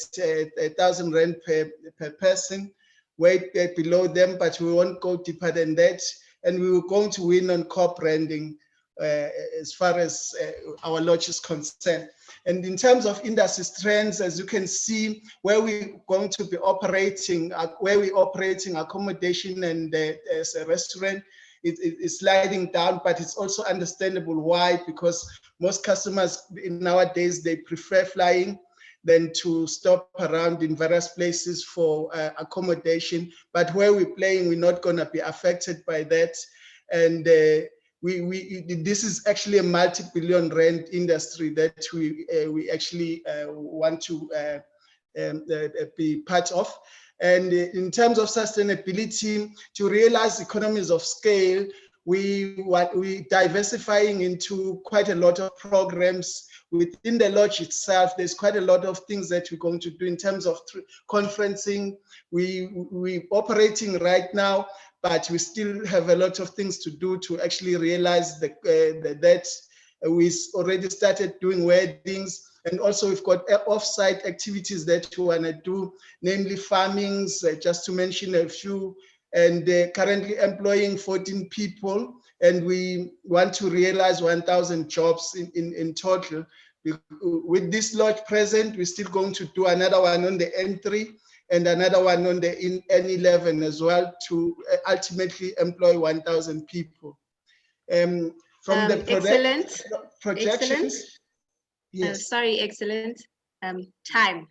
1,000 rand per person, way below them, but we won't go deeper than that. And we were going to win on core branding as far as our lodge is concerned. And in terms of industry trends, as you can see, where we're going to be operating, where we're operating accommodation and as a restaurant, it's sliding down, but it's also understandable why, because most customers nowadays, they prefer flying than to stop around in various places for accommodation. But where we're playing, we're not going to be affected by that. And this is actually a multi-billion rand industry that we actually want to be part of. And in terms of sustainability, to realize economies of scale, we diversifying into quite a lot of programs within the lodge itself. There's quite a lot of things that we're going to do in terms of conferencing. We're operating right now, but we still have a lot of things to do to actually realize that we already started doing weddings. And also we've got off-site activities that we want to do, namely farmings, just to mention a few, and currently employing 14 people. And we want to realize 1,000 jobs in total. With this lodge present, we're still going to do another one on the N3 and another one on the N11 as well to ultimately employ 1,000 people. From the projections. Excellent. Yes. Sorry, excellent. Time.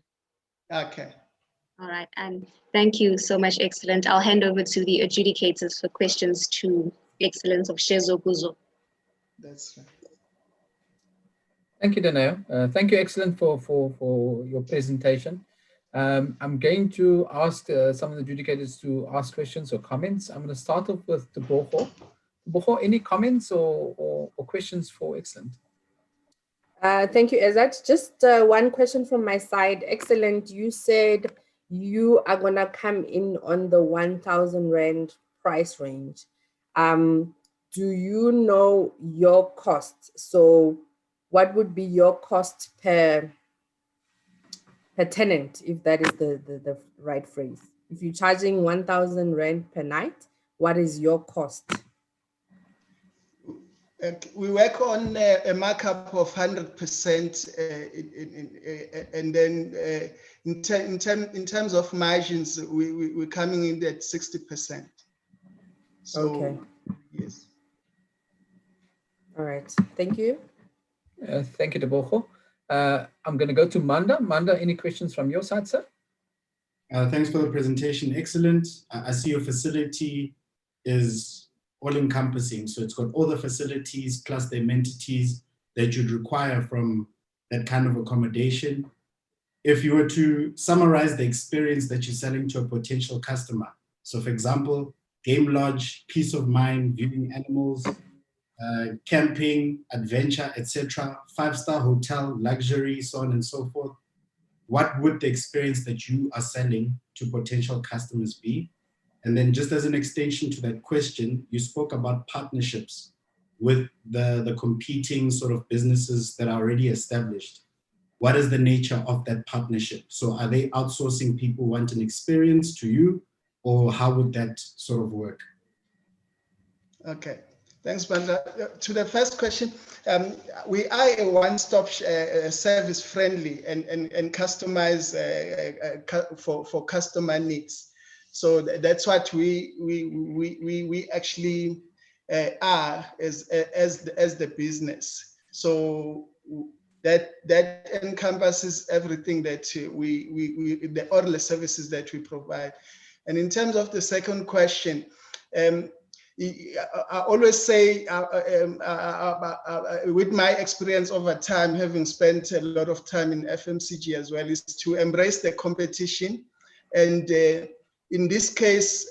Okay. All right. Thank you so much, Excellent. I'll hand over to the adjudicators for questions to Excellence of Shezo Kuzo. That's right. Thank you, Daneo. Thank you, Excellent, for your presentation. I'm going to ask some of the adjudicators to ask questions or comments. I'm going to start off with Tebogo. Tebogo, any comments or questions for Excellent? Thank you, Ezat. Just one question from my side. Excellent. You said you are going to come in on the 1,000 Rand price range. Do you know your cost? So what would be your cost per tenant, if that is the right phrase? If you're charging 1,000 Rand per night, what is your cost? We work on a markup of 100%, and then in terms of margins, we're coming in at 60%. So, okay. Yes. All right. Thank you. Thank you, Tebogo. I'm going to go to Manda. Manda, any questions from your side, sir? Thanks for the presentation. Excellent. I see your facility is all-encompassing. So it's got all the facilities plus the amenities that you'd require from that kind of accommodation. If you were to summarize the experience that you're selling to a potential customer, so for example, game lodge, peace of mind, viewing animals, camping, adventure, etc., 5-star hotel, luxury, so on and so forth, what would the experience that you are selling to potential customers be? And then just as an extension to that question, you spoke about partnerships with the competing sort of businesses that are already established. What is the nature of that partnership? So are they outsourcing people who want an experience to you? or how would that sort of work? Okay, thanks, Banda. To the first question, we are a one-stop service friendly and customized for customer needs. So that's what we actually are as the business. So that encompasses everything that all the services that we provide. And in terms of the second question, I always say, with my experience over time, having spent a lot of time in FMCG as well, is to embrace the competition. And in this case,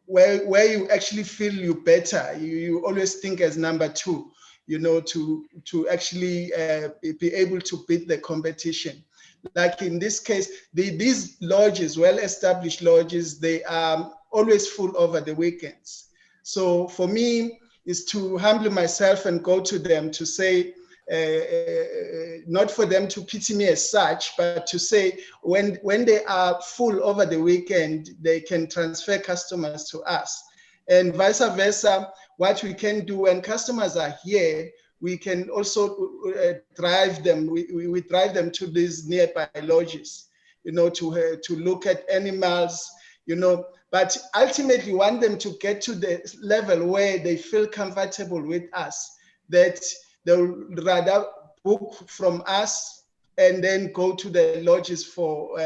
where you actually feel you better, you always think as number two, to actually be able to beat the competition. Like in this case, these lodges, well-established lodges, they are always full over the weekends. So for me, is to humble myself and go to them to say, not for them to pity me as such, but to say when they are full over the weekend, they can transfer customers to us. And vice versa, what we can do when customers are here, we can also drive them. We drive them to these nearby lodges, to look at animals, but ultimately want them to get to the level where they feel comfortable with us, that they'll rather book from us and then go to the lodges for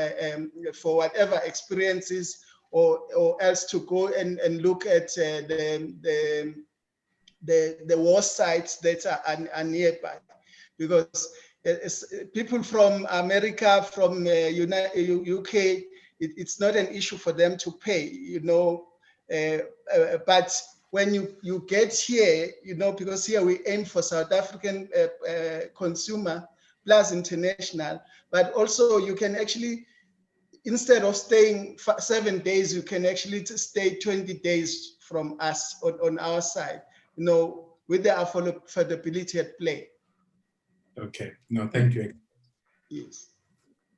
whatever experiences or else to go and look at the war sites that are nearby. Because people from America, from UK, it's not an issue for them to pay, but when you get here, because here we aim for South African consumer plus international, but also you can actually, instead of staying 7 days, you can actually stay 20 days from us on our side, with the affordability at play. Okay, no, thank you. Yes.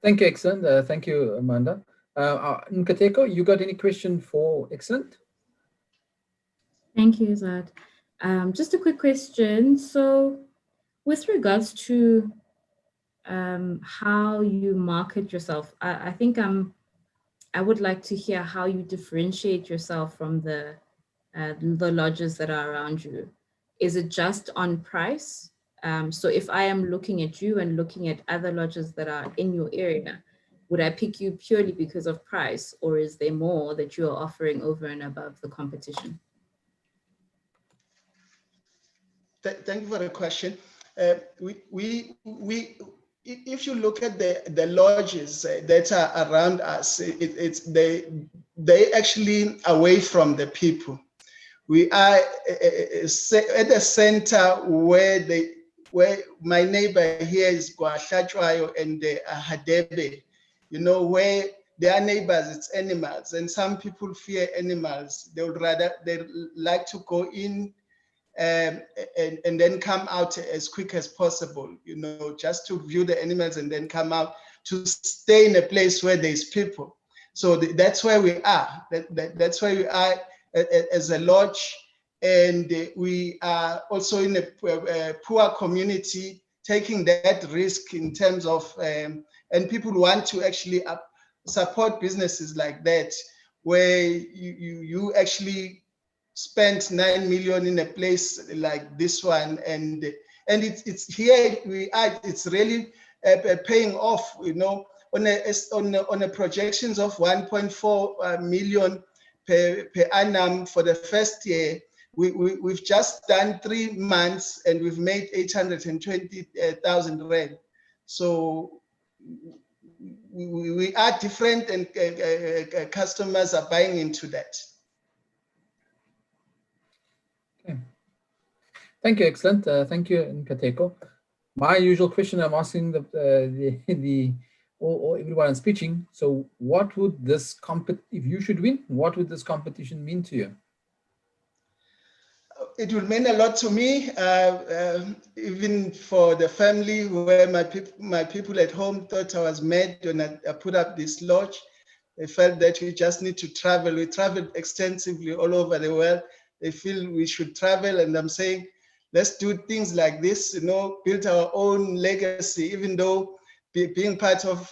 Thank you, excellent. Thank you, Amanda. Nkateko, you got any question for excellent? Thank you, Zad. Just a quick question. So with regards to how you market yourself, I think I would like to hear how you differentiate yourself from the lodges that are around you. Is it just on price? So if I am looking at you and looking at other lodges that are in your area, would I pick you purely because of price, or is there more that you are offering over and above the competition? Thank you for the question. If you look at the lodges that are around us, they actually away from the people. We are at the center where my neighbor here is Gwahlatshwayo and Hadebe, where their neighbors, it's animals, and some people fear animals. They like to go in and then come out as quick as possible, just to view the animals and then come out to stay in a place where there's people. So that's where we are. That's where we are as a lodge. And we are also in a poor community, taking that risk in terms of, and people want to actually support businesses like that, where you actually spent 9 million in a place like this one, and it's here we are. It's really paying off, on a projections of 1.4 million per annum for the first year. We've just done 3 months and we've made 820,000 rand. So we are different, and customers are buying into that. Thank you, excellent. Thank you, Nkateko. My usual question I'm asking or everyone speaking. So, what would this if you should win, what would this competition mean to you? It will mean a lot to me, even for the family, where my people at home thought I was mad when I put up this lodge. They felt that we just need to travel. We traveled extensively all over the world. They feel we should travel, and I'm saying, let's do things like this, build our own legacy, even though being part of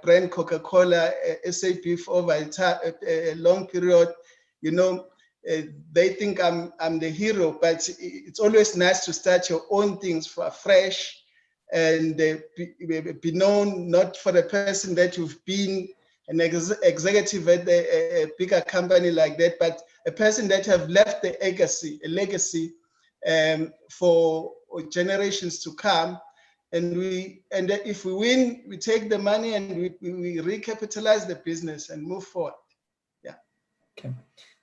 brand Coca-Cola, SAP for over a long period, they think I'm the hero, but it's always nice to start your own things fresh and be known not for the person that you've been, an executive at a bigger company like that, but a person that have left a legacy for generations to come. And if we win, we take the money and we recapitalize the business and move forward. Yeah. Okay.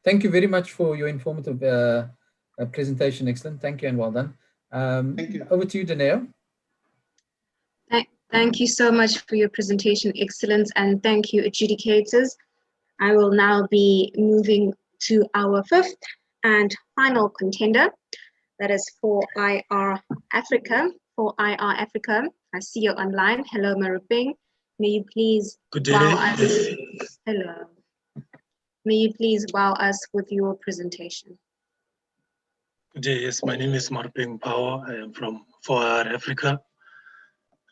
Thank you very much for your informative presentation. Excellent. Thank you and well done. Thank you. Over to you, Daneo. Thank you so much for your presentation, excellence, and thank you, adjudicators. I will now be moving to our fifth and final contender. That is 4IR Africa. 4IR Africa, I see you online. Hello, Maruping. May you please wow us. Hello. May you please wow us with your presentation. Good day. Yes, my name is Maruping Power. I am from 4IR Africa.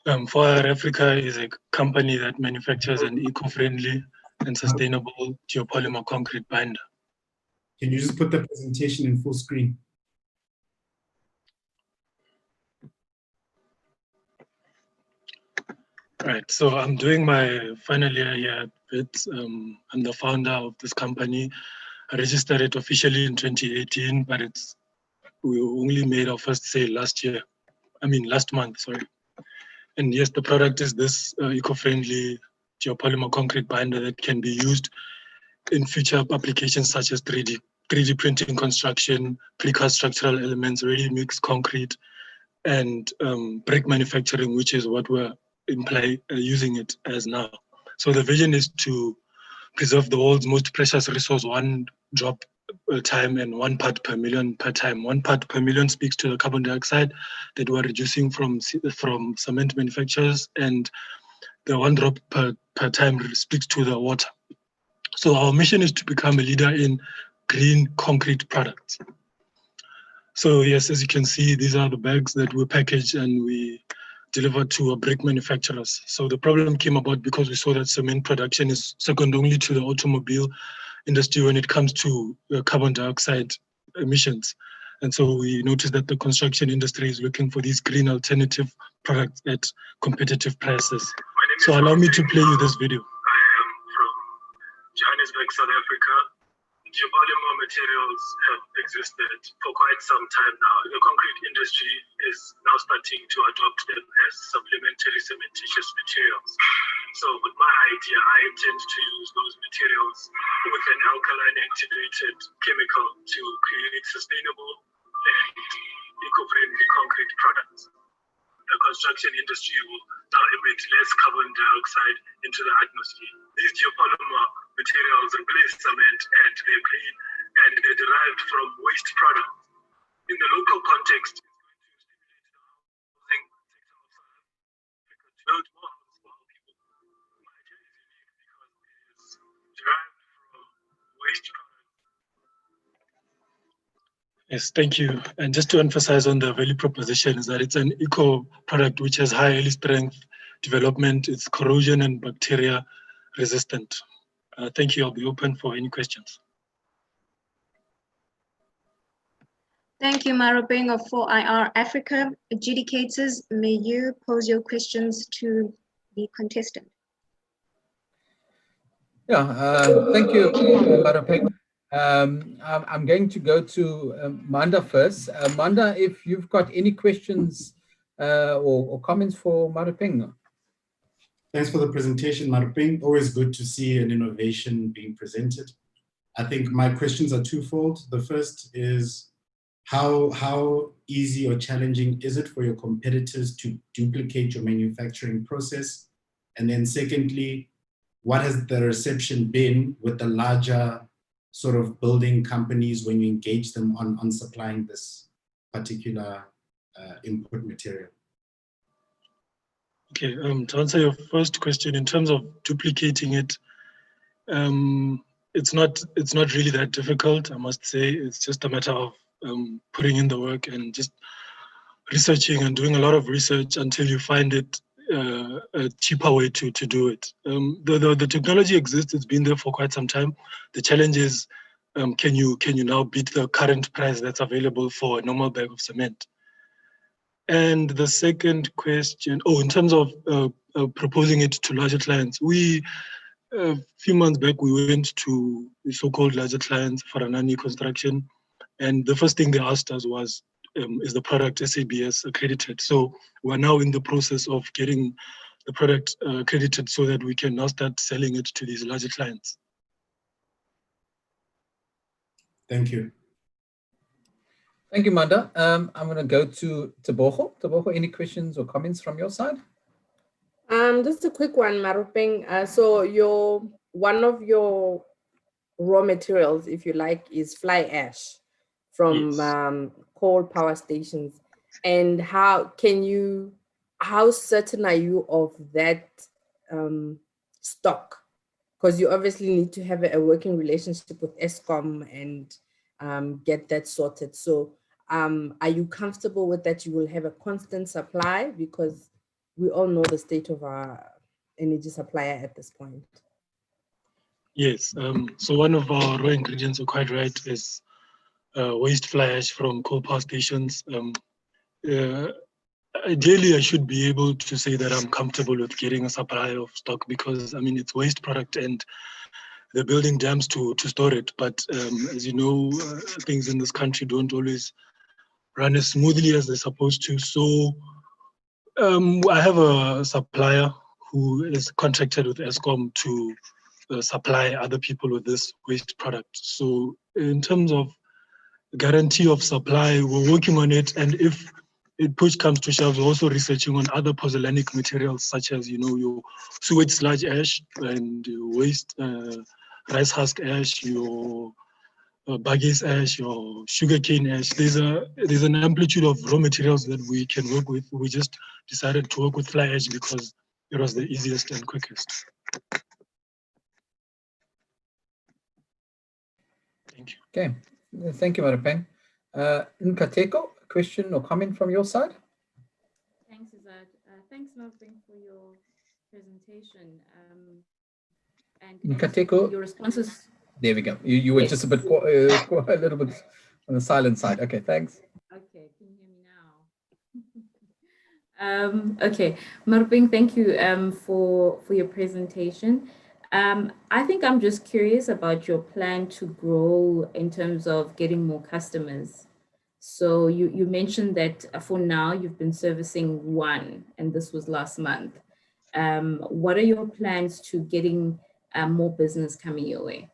4IR Africa is a company that manufactures an eco-friendly and sustainable geopolymer concrete binder. Can you just put the presentation in full screen? Right, so I'm doing my final year here at WITS. I'm the founder of this company. I registered it officially in 2018, but we only made our first sale last month, sorry. And yes, the product is this eco-friendly geopolymer concrete binder that can be used in future applications such as 3D printing construction, precast structural elements, ready-mix concrete, and brick manufacturing, which is what we're using it as now. So the vision is to preserve the world's most precious resource, one drop per time and 1 part per million per time. 1 part per million speaks to the carbon dioxide that we're reducing from cement manufacturers, and the 1 drop per time speaks to the water. So our mission is to become a leader in green concrete products. So yes, as you can see, these are the bags that we package and we deliver to brick manufacturers. So the problem came about because we saw that cement production is second only to the automobile industry when it comes to carbon dioxide emissions. And so we noticed that the construction industry is looking for these green alternative products at competitive prices. So allow me to play you this video. I am from Johannesburg, South Africa. Geopolymer materials have existed for quite some time now. The concrete industry is now starting to adopt them as supplementary cementitious materials. So with my idea, I intend to use those materials with an alkaline activated chemical to create sustainable and eco-friendly concrete products. The construction industry will now emit less carbon dioxide into the atmosphere. These geopolymer materials replace cement, and they're green and they're derived from waste products. In the local context, it's going to stimulate the housing sector of South Africa to build more houses for our people. My idea is unique because it is derived from waste products. Yes, thank you. And just to emphasize on the value proposition is that it's an eco product which has high yield strength development, it's corrosion and bacteria resistant. Thank you. I'll be open for any questions. Thank you, Maruping of 4IR Africa. Adjudicators, may you pose your questions to the contestant? Yeah, thank you, Maruping. I'm going to go to Manda first. Manda, if you've got any questions or comments for Maruping. Thanks for the presentation, Maruping. Always good to see an innovation being presented. I think my questions are twofold. The first is how easy or challenging is it for your competitors to duplicate your manufacturing process? And then secondly, what has the reception been with the larger sort of building companies when you engage them on supplying this particular input material? Okay, to answer your first question, in terms of duplicating it, it's not really that difficult, I must say. It's just a matter of putting in the work and just researching and doing a lot of research until you find it a cheaper way to do it. The technology exists, it's been there for quite some time. The challenge is, can you now beat the current price that's available for a normal bag of cement? And the second question, in terms of proposing it to larger clients, a few months back, we went to the so-called larger clients for Anani Construction, and the first thing they asked us was, is the product SABS accredited? So we're now in the process of getting the product accredited so that we can now start selling it to these larger clients. Thank you. Thank you, Manda. I'm going to go to Tebogo. Tebogo, any questions or comments from your side? Just a quick one, Marupeng. So one of your raw materials, if you like, is fly ash from coal power stations. And how certain are you of that stock? Because you obviously need to have a working relationship with Eskom and get that sorted. So are you comfortable with that you will have a constant supply? Because we all know the state of our energy supplier at this point. Yes, so one of our raw ingredients, you're quite right, is waste fly ash from coal power stations. Ideally, I should be able to say that I'm comfortable with getting a supply of stock because, I mean, it's waste product and they're building dams to store it. But as you know, things in this country don't always run as smoothly as they're supposed to. So I have a supplier who is contracted with Eskom to supply other people with this waste product. So in terms of guarantee of supply, we're working on it. And if push comes to shove, we're also researching on other pozzolanic materials such as, your sewage sludge ash and your waste rice husk ash, your buggies ash, your sugarcane ash. There's an amplitude of raw materials that we can work with. We just decided to work with fly ash because it was the easiest and quickest. Thank you. Okay, thank you, Marupeng. Nkateko, a question or comment from your side? Thanks, Izad. Thanks, Marupeng, for your presentation. And Nkateko, your responses. There we go. You were just a bit a little bit on the silent side. Okay, thanks. Okay, can you hear me now? Okay, Marupeng, thank you for your presentation. I think I'm just curious about your plan to grow in terms of getting more customers. So you mentioned that for now you've been servicing one, and this was last month. What are your plans to getting more business coming your way?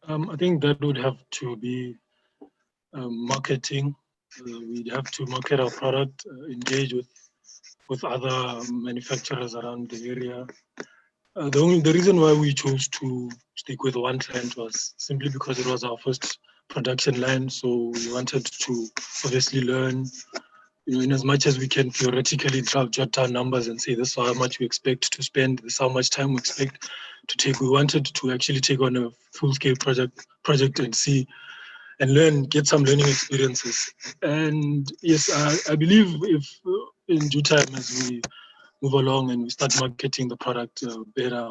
I think that would have to be marketing. We'd have to market our product, engage with other manufacturers around the area. The reason why we chose to stick with one client was simply because it was our first production line. So we wanted to obviously learn, in as much as we can theoretically jot down numbers and say this is how much we expect to spend, this is how much time we expect to take. We wanted to actually take on a full-scale project and see and learn, get some learning experiences. And yes, I believe if in due time as we move along and we start marketing the product better,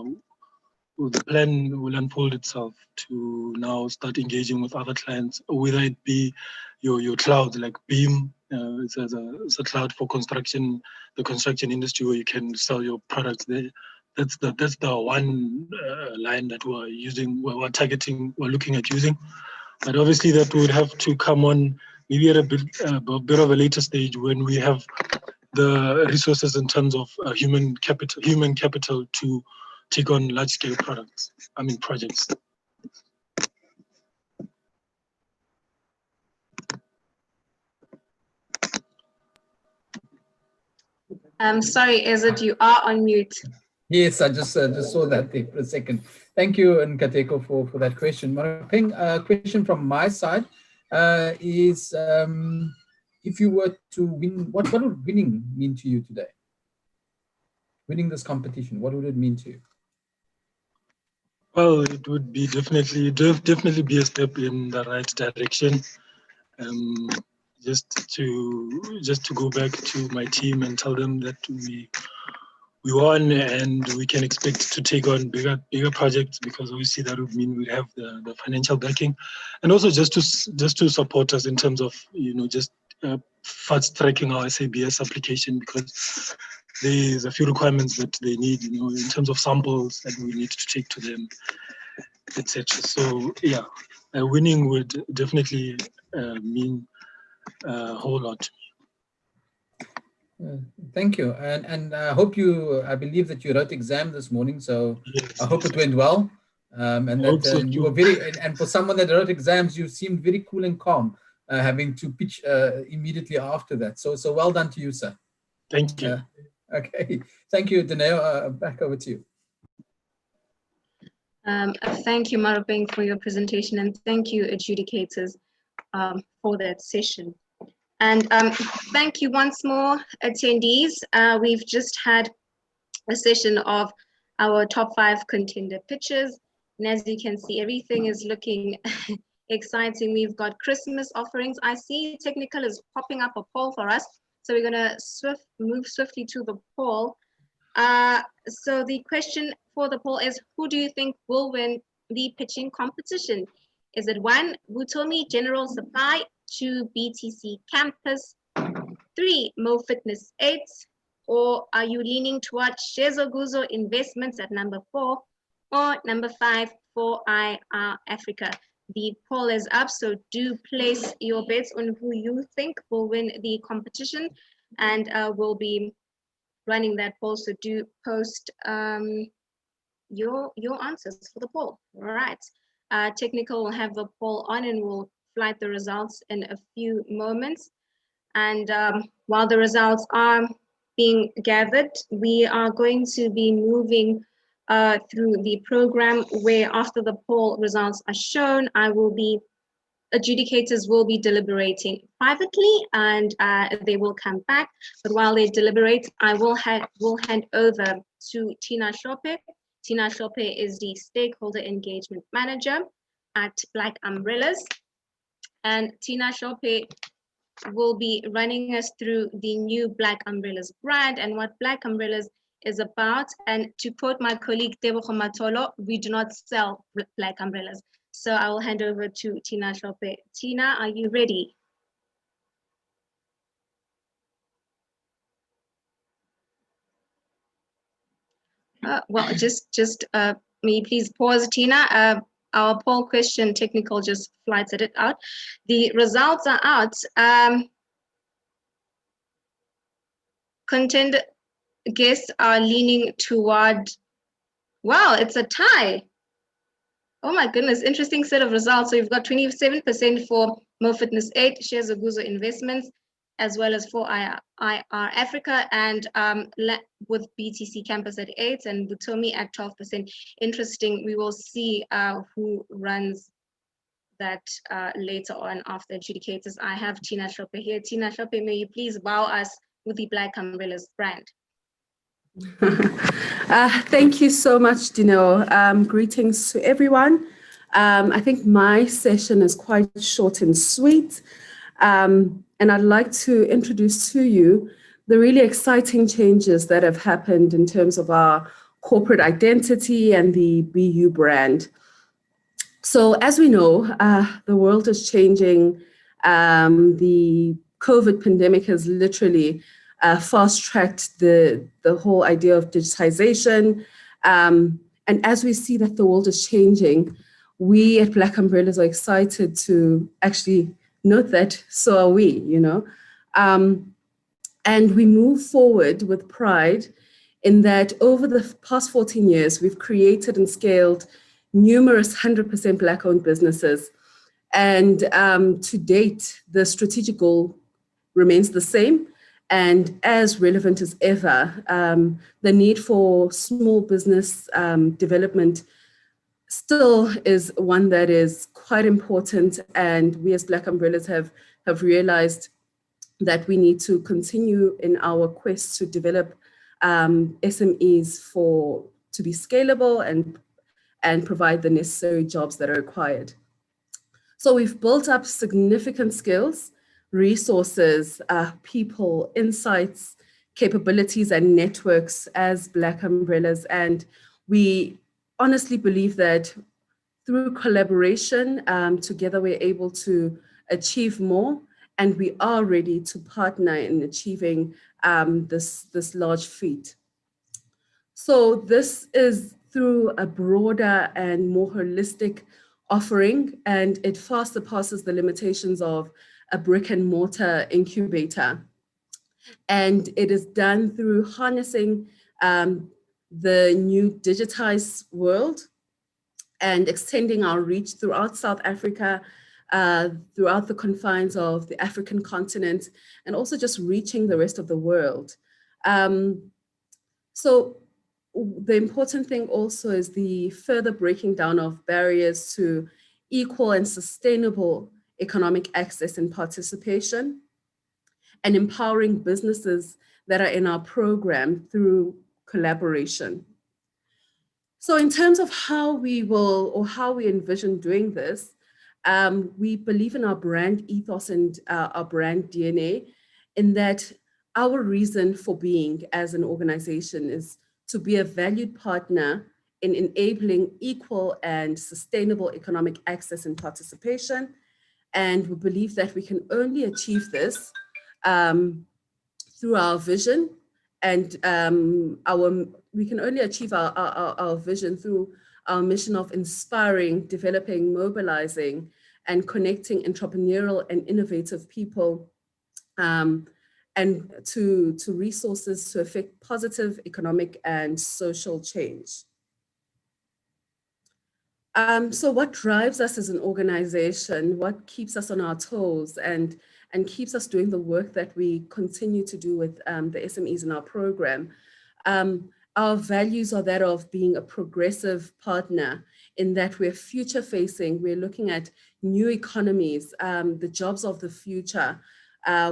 the plan will unfold itself to now start engaging with other clients, whether it be your cloud like Beam. It's a cloud for construction, the construction industry where you can sell your products there. That's the one line that we're using, we're targeting, we're looking at using. But obviously that would have to come on maybe at a bit of a later stage when we have the resources in terms of human capital to take on large-scale projects. Sorry, Izad, you are on mute. Yes, I just saw that there for a second. Thank you, Nkateko, for that question. Marupeng, a question from my side is, if you were to win, what would winning mean to you today? Winning this competition, what would it mean to you? Well, it would be definitely be a step in the right direction. Um, just to go back to my team and tell them that we won and we can expect to take on bigger projects, because obviously that would mean we have the financial backing, and also just to support us in terms of just fast tracking our SABS application, because there's a few requirements that they need, in terms of samples that we need to take to them, etc. So yeah, winning would definitely mean a whole lot. Thank you, and I hope I believe that you wrote exam this morning, so yes, I hope it went well, and that you were very, and for someone that wrote exams, you seemed very cool and calm, having to pitch immediately after that. So well done to you, sir. Thank you. Okay, thank you, Dineo. Back over to you. Thank you, Marubeng, for your presentation, and thank you, adjudicators, for that session. And thank you once more, attendees. We've just had a session of our top 5 contender pitches. And as you can see, everything is looking exciting. We've got Christmas offerings. I see Technical is popping up a poll for us. So we're gonna move swiftly to the poll. So the question for the poll is, who do you think will win the pitching competition? Is it 1, Butomi General Supply, 2, BTC Campus, 3, Mo Fitness 8, or are you leaning towards Shezo Guzo Investments at number 4, or number 5, 4IR Africa? The poll is up, so do place your bets on who you think will win the competition, and we'll be running that poll, so do post your answers for the poll. All right. Technical will have the poll on and we'll flight the results in a few moments. And while the results are being gathered, we are going to be moving through the program, where after the poll results are shown, adjudicators will be deliberating privately, and they will come back. But while they deliberate, I will hand over to Tina Shope. Tina Shope is the Stakeholder Engagement Manager at Black Umbrellas. And Tina Shope will be running us through the new Black Umbrellas brand and what Black Umbrellas is about. And to quote my colleague Tebogo Matolo, we do not sell Black Umbrellas. So I will hand over to Tina Shope. Tina, are you ready? Well, just may you please pause, Tina. Our poll question, Technical just flighted it out. The results are out. Contender guests are leaning toward, wow, it's a tie. Oh my goodness, interesting set of results. So you've got 27% for Mo Fitness 8, Shares of Guzo Investments, as well as for IR Africa, and with BTC Campus at 8 and Butomi at 12%. Interesting. We will see who runs that later on after adjudicators. I have Tina Shope here. Tina Shope, may you please wow us with the Black Umbrellas brand. Thank you so much, Dino. Greetings to everyone. I think my session is quite short and sweet. And I'd like to introduce to you the really exciting changes that have happened in terms of our corporate identity and the BU brand. So as we know, the world is changing. The COVID pandemic has literally fast-tracked the whole idea of digitization. And as we see that the world is changing, we at Black Umbrellas are excited to actually note that so are we, you know. And we move forward with pride in that over the past 14 years, we've created and scaled numerous 100% Black-owned businesses. And to date, the strategic goal remains the same and as relevant as ever. The need for small business development still is one that is quite important, and we as Black Umbrellas have realized that we need to continue in our quest to develop SMEs to be scalable and provide the necessary jobs that are required. So we've built up significant skills, resources, people, insights, capabilities, and networks as Black umbrellas. And we honestly believe that through collaboration, together we're able to achieve more, and we are ready to partner in achieving this large feat. So this is through a broader and more holistic offering, and it far surpasses the limitations of a brick and mortar incubator. And it is done through harnessing the new digitized world and extending our reach throughout South Africa, throughout the confines of the African continent, and also just reaching the rest of the world. So the important thing also is the further breaking down of barriers to equal and sustainable economic access and participation, and empowering businesses that are in our program through collaboration. So in terms of how we will, or how we envision doing this, we believe in our brand ethos and our brand DNA, in that our reason for being as an organization is to be a valued partner in enabling equal and sustainable economic access and participation. And we believe that we can only achieve this through our vision, and we can only achieve our vision through our mission of inspiring, developing, mobilizing, and connecting entrepreneurial and innovative people and to resources to affect positive economic and social change. So what drives us as an organization, what keeps us on our toes and keeps us doing the work that we continue to do with the SMEs in our program? Our values are that of being a progressive partner, in that we're future facing, we're looking at new economies, the jobs of the future,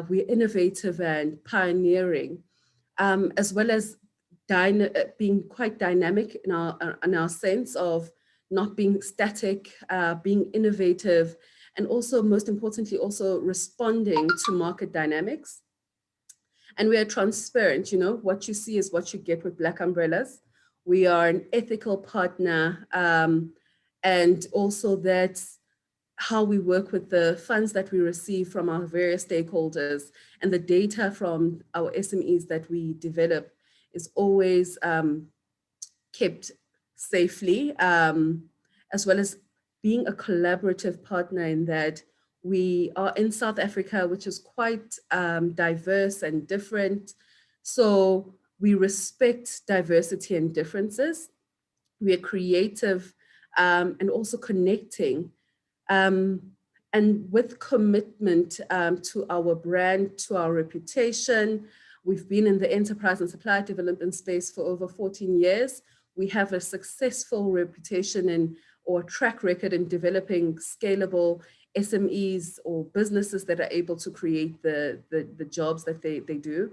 we're innovative and pioneering, as well as being quite dynamic in our sense of not being static, being innovative, and also, most importantly, also responding to market dynamics. And we are transparent, what you see is what you get with Black Umbrellas. We are an ethical partner, and also that's how we work with the funds that we receive from our various stakeholders, and the data from our SMEs that we develop is always kept safely, as well as being a collaborative partner, in that we are in South Africa, which is quite diverse and different. So we respect diversity and differences. We are creative and also connecting. And with commitment to our brand, to our reputation. We've been in the enterprise and supply development space for over 14 years. We have a successful reputation or track record in developing scalable SMEs or businesses that are able to create the jobs that they do.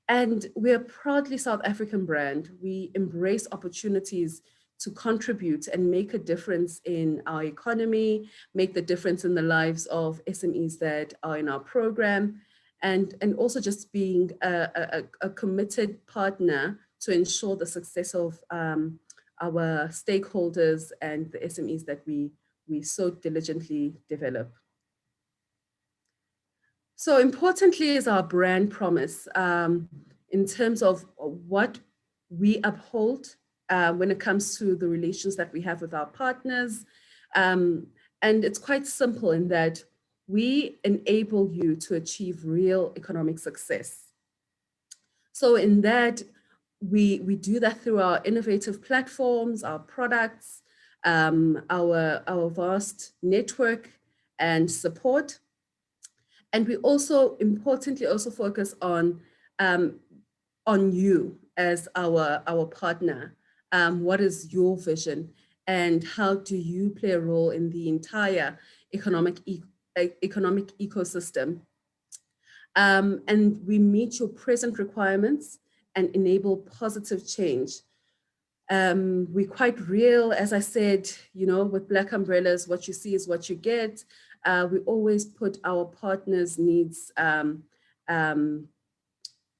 And we are proudly South African brand. We embrace opportunities to contribute and make a difference in our economy, make the difference in the lives of SMEs that are in our program, and also just being a committed partner to ensure the success of our stakeholders and the SMEs that we so diligently develop. So importantly is our brand promise in terms of what we uphold when it comes to the relations that we have with our partners. And it's quite simple in that we enable you to achieve real economic success. So in that, we do that through our innovative platforms, our products, our vast network and support. And we also importantly also focus on you as our partner. What is your vision, and how do you play a role in the entire economic ecosystem? And we meet your present requirements and enable positive change. We're quite real, as I said, you know, with Black Umbrellas, what you see is what you get. We always put our partners' needs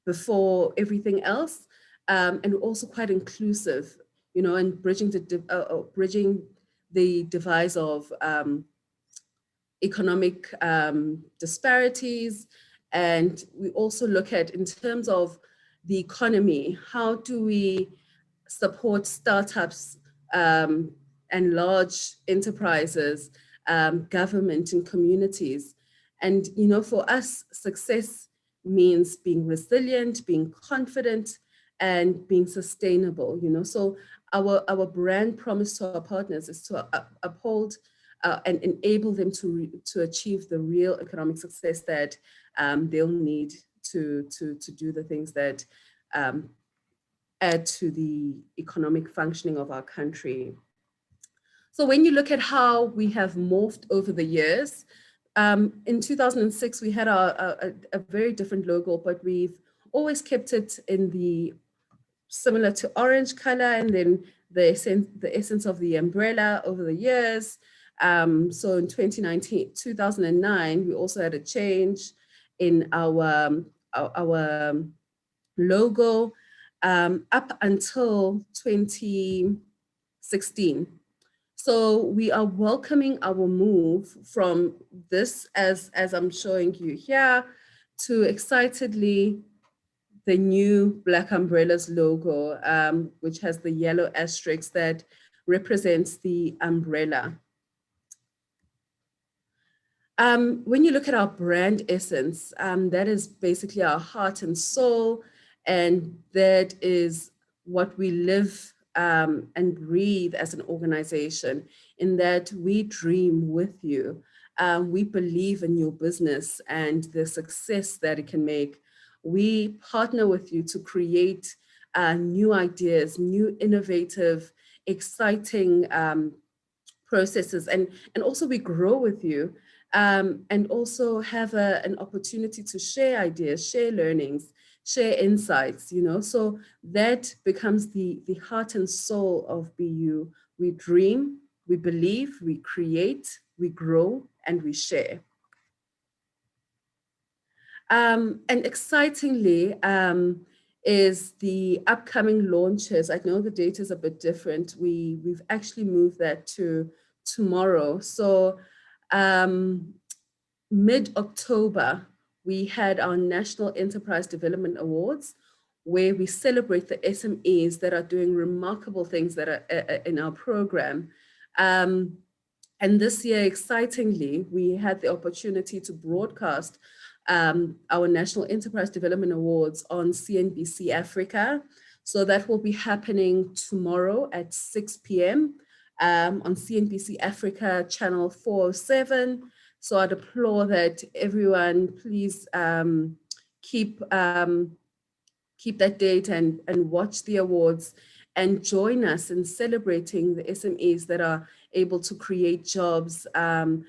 before everything else, and we're also quite inclusive, you know, and bridging the device of economic disparities. And we also look at, in terms of the economy, how do we support startups and large enterprises, government and communities. And, you know, for us, success means being resilient, being confident, and being sustainable, you know. So our brand promise to our partners is to uphold and enable them to achieve the real economic success that they'll need to do the things that add to the economic functioning of our country. So when you look at how we have morphed over the years, in 2006, we had a very different logo, but we've always kept it in the similar to orange color, and then the essence of the umbrella over the years. So in 2009, we also had a change in our logo up until 2016. So we are welcoming our move from this, as I'm showing you here, to excitedly the new Black Umbrellas logo, which has the yellow asterisk that represents the umbrella. When you look at our brand essence, that is basically our heart and soul, and that is what we live and breathe as an organization, in that we dream with you. We believe in your business and the success that it can make. We partner with you to create new ideas, new innovative, exciting processes, and also we grow with you, and also have an opportunity to share ideas, share learnings, share insights, you know. So that becomes the heart and soul of BU. We dream, we believe, we create, we grow, and we share. And excitingly is the upcoming launches. I know the date is a bit different. We've actually moved that to tomorrow. So mid-October, we had our National Enterprise Development Awards, where we celebrate the SMEs that are doing remarkable things that are in our program. And this year, excitingly, we had the opportunity to broadcast our National Enterprise Development Awards on CNBC Africa. So that will be happening tomorrow at 6 p.m. On CNBC Africa channel 407. So I'd applaud that everyone please keep that date and watch the awards and join us in celebrating the SMEs that are able to create jobs, and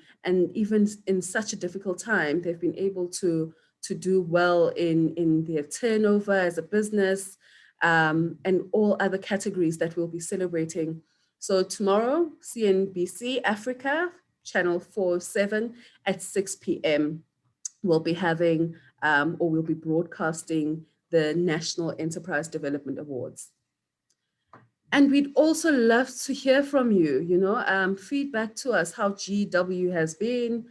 even in such a difficult time, they've been able to do well in their turnover as a business, and all other categories that we'll be celebrating. So tomorrow, CNBC Africa, channel 407 at 6 p.m. we'll be having, or we'll be broadcasting the National Enterprise Development Awards. And we'd also love to hear from you, you know, feedback to us how GW has been.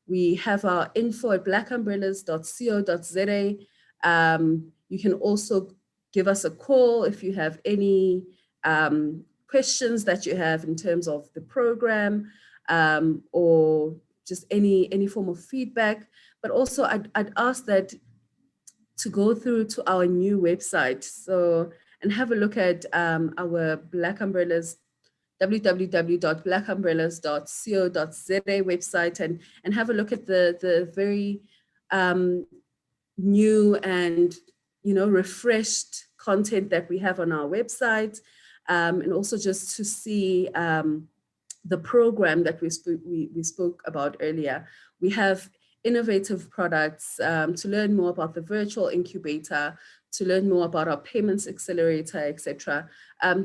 We have our info at blackumbrellas.co.za. You can also give us a call if you have any questions that you have in terms of the program, or just any form of feedback. But also I'd ask that to go through to our new website. So, and have a look at our Black Umbrellas, www.blackumbrellas.co.za website, and have a look at the very new and, you know, refreshed content that we have on our website, and also just to see the program that we spoke about earlier. We have innovative products, to learn more about the virtual incubator, to learn more about our payments accelerator, etc.,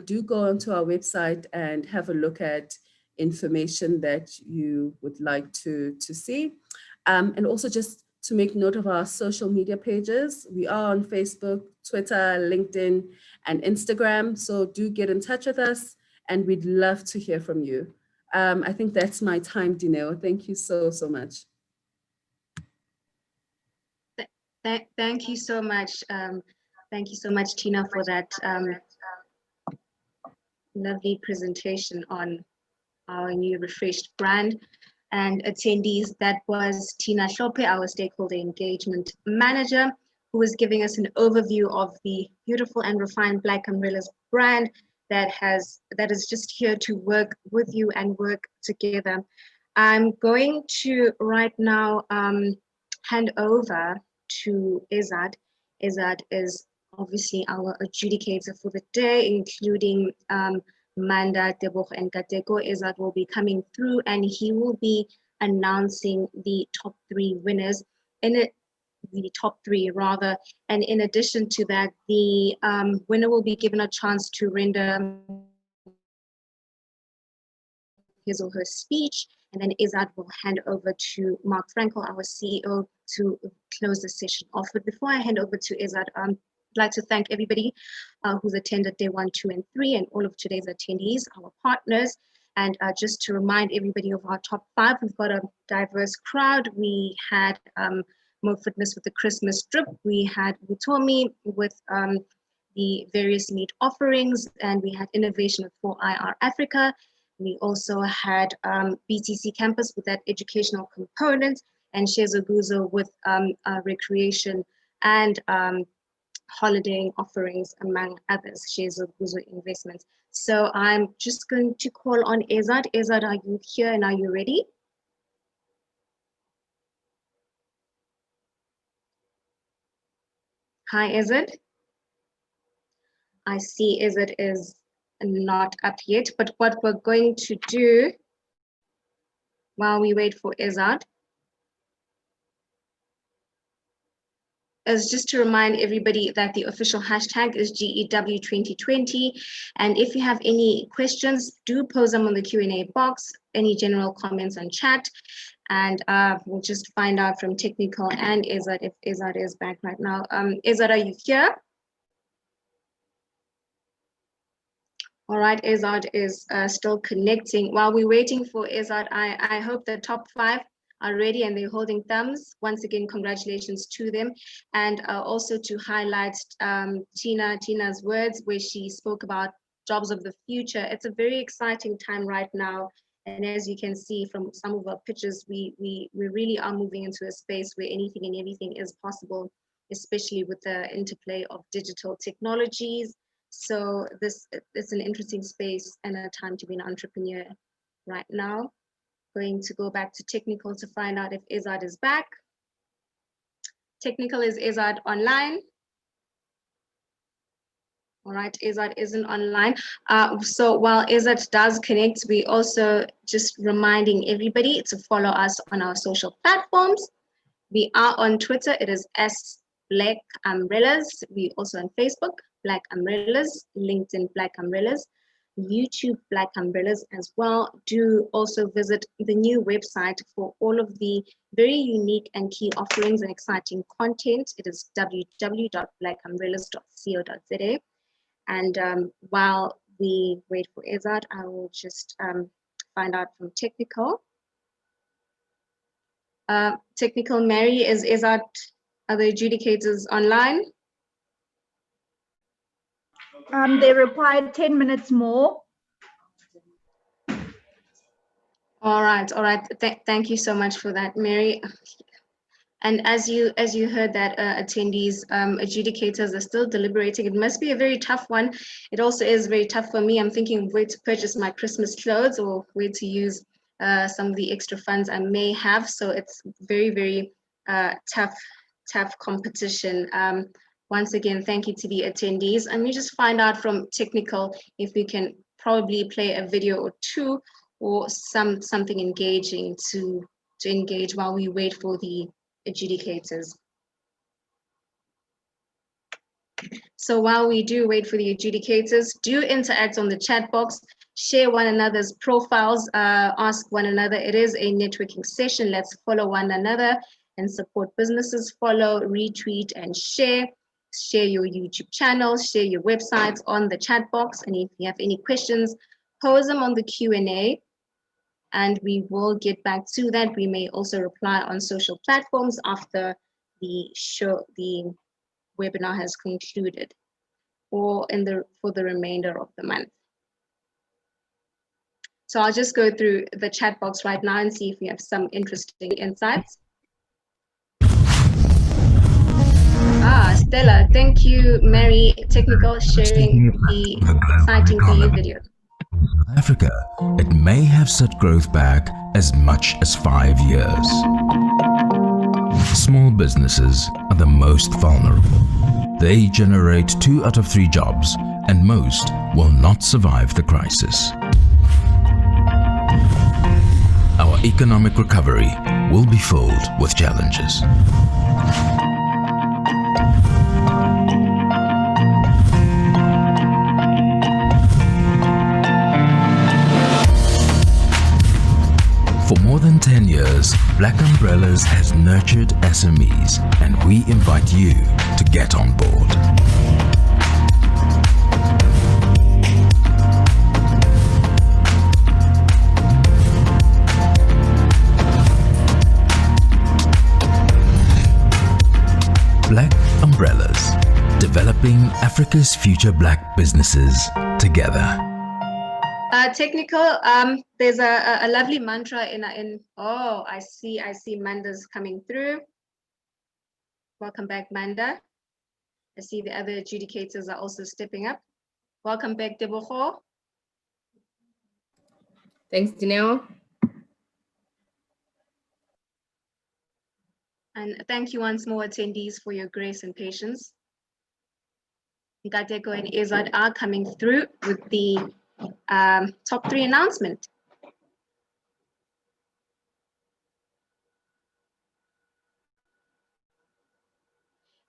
do go onto our website and have a look at information that you would like to see. And also just to make note of our social media pages. We are on Facebook, Twitter, LinkedIn, and Instagram. So do get in touch with us and we'd love to hear from you. I think that's my time, Dineo. Thank you so much. Thank you so much. Thank you so much, Tina, for that lovely presentation on our new refreshed brand. And attendees, that was Tina Shope, our stakeholder engagement manager, who was giving us an overview of the beautiful and refined Black Umbrellas brand that is just here to work with you and work together. I'm going to right now hand over to Ezad. Ezad is obviously our adjudicator for the day, including Manda, Tebogo, and Kateko. Ezad will be coming through and he will be announcing the top 3 winners the top 3 rather. And in addition to that, the winner will be given a chance to render his or her speech, and then Ezad will hand over to Mark Frankel, our CEO, to close the session off. But before I hand over to Ezad, I'd like to thank everybody who's attended day 1, 2, and 3, and all of today's attendees, our partners. And just to remind everybody of our top 5, we've got a diverse crowd. We had Mo Fitness with the Christmas drip. We had Utomi with the various meat offerings, and we had innovation with 4IR Africa. We also had BTC Campus with that educational component, and Shezoguzo with recreation and holidaying offerings, among others, Shezoguzo investments. So I'm just going to call on Ezad. Ezad, are you here and are you ready? Hi, Ezad. I see Ezad is not up yet, but what we're going to do while we wait for Ezad is just to remind everybody that the official hashtag is GEW2020. And if you have any questions, do pose them on the Q&A box, any general comments on chat, and we'll just find out from technical and Ezad if Ezad is back right now. Ezad, are you here? All right, Ezad is still connecting. While we're waiting for Ezad, I hope the top 5 are ready and they're holding thumbs. Once again, congratulations to them. And also to highlight Tina's words where she spoke about jobs of the future. It's a very exciting time right now. And as you can see from some of our pictures, we really are moving into a space where anything and everything is possible, especially with the interplay of digital technologies. So this is an interesting space and a time to be an entrepreneur right now. Going to go back to technical to find out if Ezad is back. Technical, is Ezad online? All right, Ezad isn't online. So while Ezad does connect, we also just reminding everybody to follow us on our social platforms. We are on Twitter, it is @Black Umbrellas. We also on Facebook, Black Umbrellas, LinkedIn, Black Umbrellas, YouTube, Black Umbrellas as well. Do also visit the new website for all of the very unique and key offerings and exciting content. It is www.blackumbrellas.co.za. And while we wait for Ezad, I will just find out from technical. Technical, Mary, is Ezad, are the adjudicators online? They required 10 minutes more. All right. Thank you so much for that, Mary. And as you heard that attendees, adjudicators are still deliberating. It must be a very tough one. It also is very tough for me. I'm thinking where to purchase my Christmas clothes or where to use some of the extra funds I may have. So it's very, very tough competition. Once again, thank you to the attendees. And we just find out from technical if we can probably play a video or two or something engaging to engage while we wait for the adjudicators. So while we do wait for the adjudicators, do interact on the chat box, share one another's profiles, ask one another. It is a networking session. Let's follow one another and support businesses. Follow, retweet, and share. Share your YouTube channel, share your websites on the chat box. And if you have any questions, pose them on the Q&A and we will get back to that. We may also reply on social platforms after the webinar has concluded or for the remainder of the month. So I'll just go through the chat box right now and see if we have some interesting insights. Stella, thank you, Mary Technical, sharing the exciting PU video. Africa, it may have set growth back as much as 5 years. Small businesses are the most vulnerable. They generate 2 out of 3 jobs, and most will not survive the crisis. Our economic recovery will be filled with challenges. For more than 10 years, Black Umbrellas has nurtured SMEs, and we invite you to get on board. Black Umbrellas, developing Africa's future black businesses together. Technical, there's a lovely mantra oh, I see Manda's coming through. Welcome back, Manda. I see the other adjudicators are also stepping up. Welcome back, Deboho. Thanks, Dineo. And thank you once more, attendees, for your grace and patience. Ngateko and Ezad are coming through with the top 3 announcement.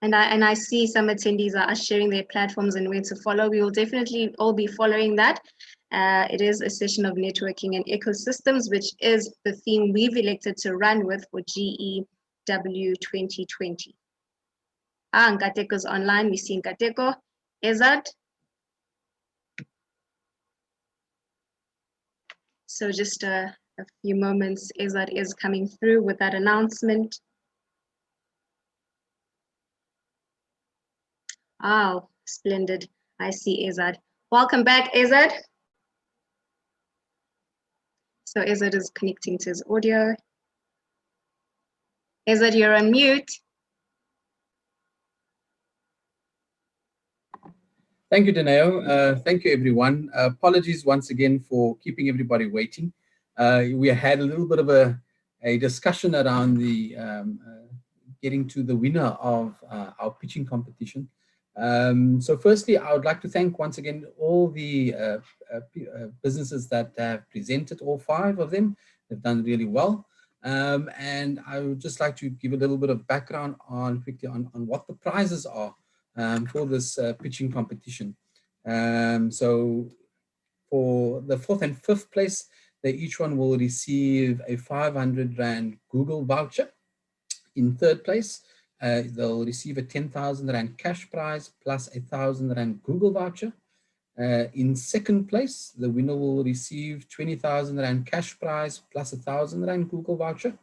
And I see some attendees are sharing their platforms and where to follow. We will definitely all be following that. It is a session of networking and ecosystems, which is the theme we've elected to run with for GEW 2020. Nkateko's online. We see Nkateko. Ezad. So just a few moments, Ezad is coming through with that announcement. Oh, splendid. I see Ezad. Welcome back, Ezad. So Ezad is connecting to his audio. Ezad, you're on mute. Thank you, Dineo. Thank you, everyone. Apologies once again for keeping everybody waiting. We had a little bit of a discussion around the getting to the winner of our pitching competition. So firstly, I would like to thank once again all the businesses that have presented, all 5 of them. They've done really well. And I would just like to give a little bit of background quickly on what the prizes are for this pitching competition. So for the 4th and 5th place, each one will receive a 500 Rand Google voucher. In 3rd place, they'll receive a 10,000 Rand cash prize plus a 1,000 Rand Google voucher. In 2nd place, the winner will receive 20,000 Rand cash prize plus a 1,000 Rand Google voucher.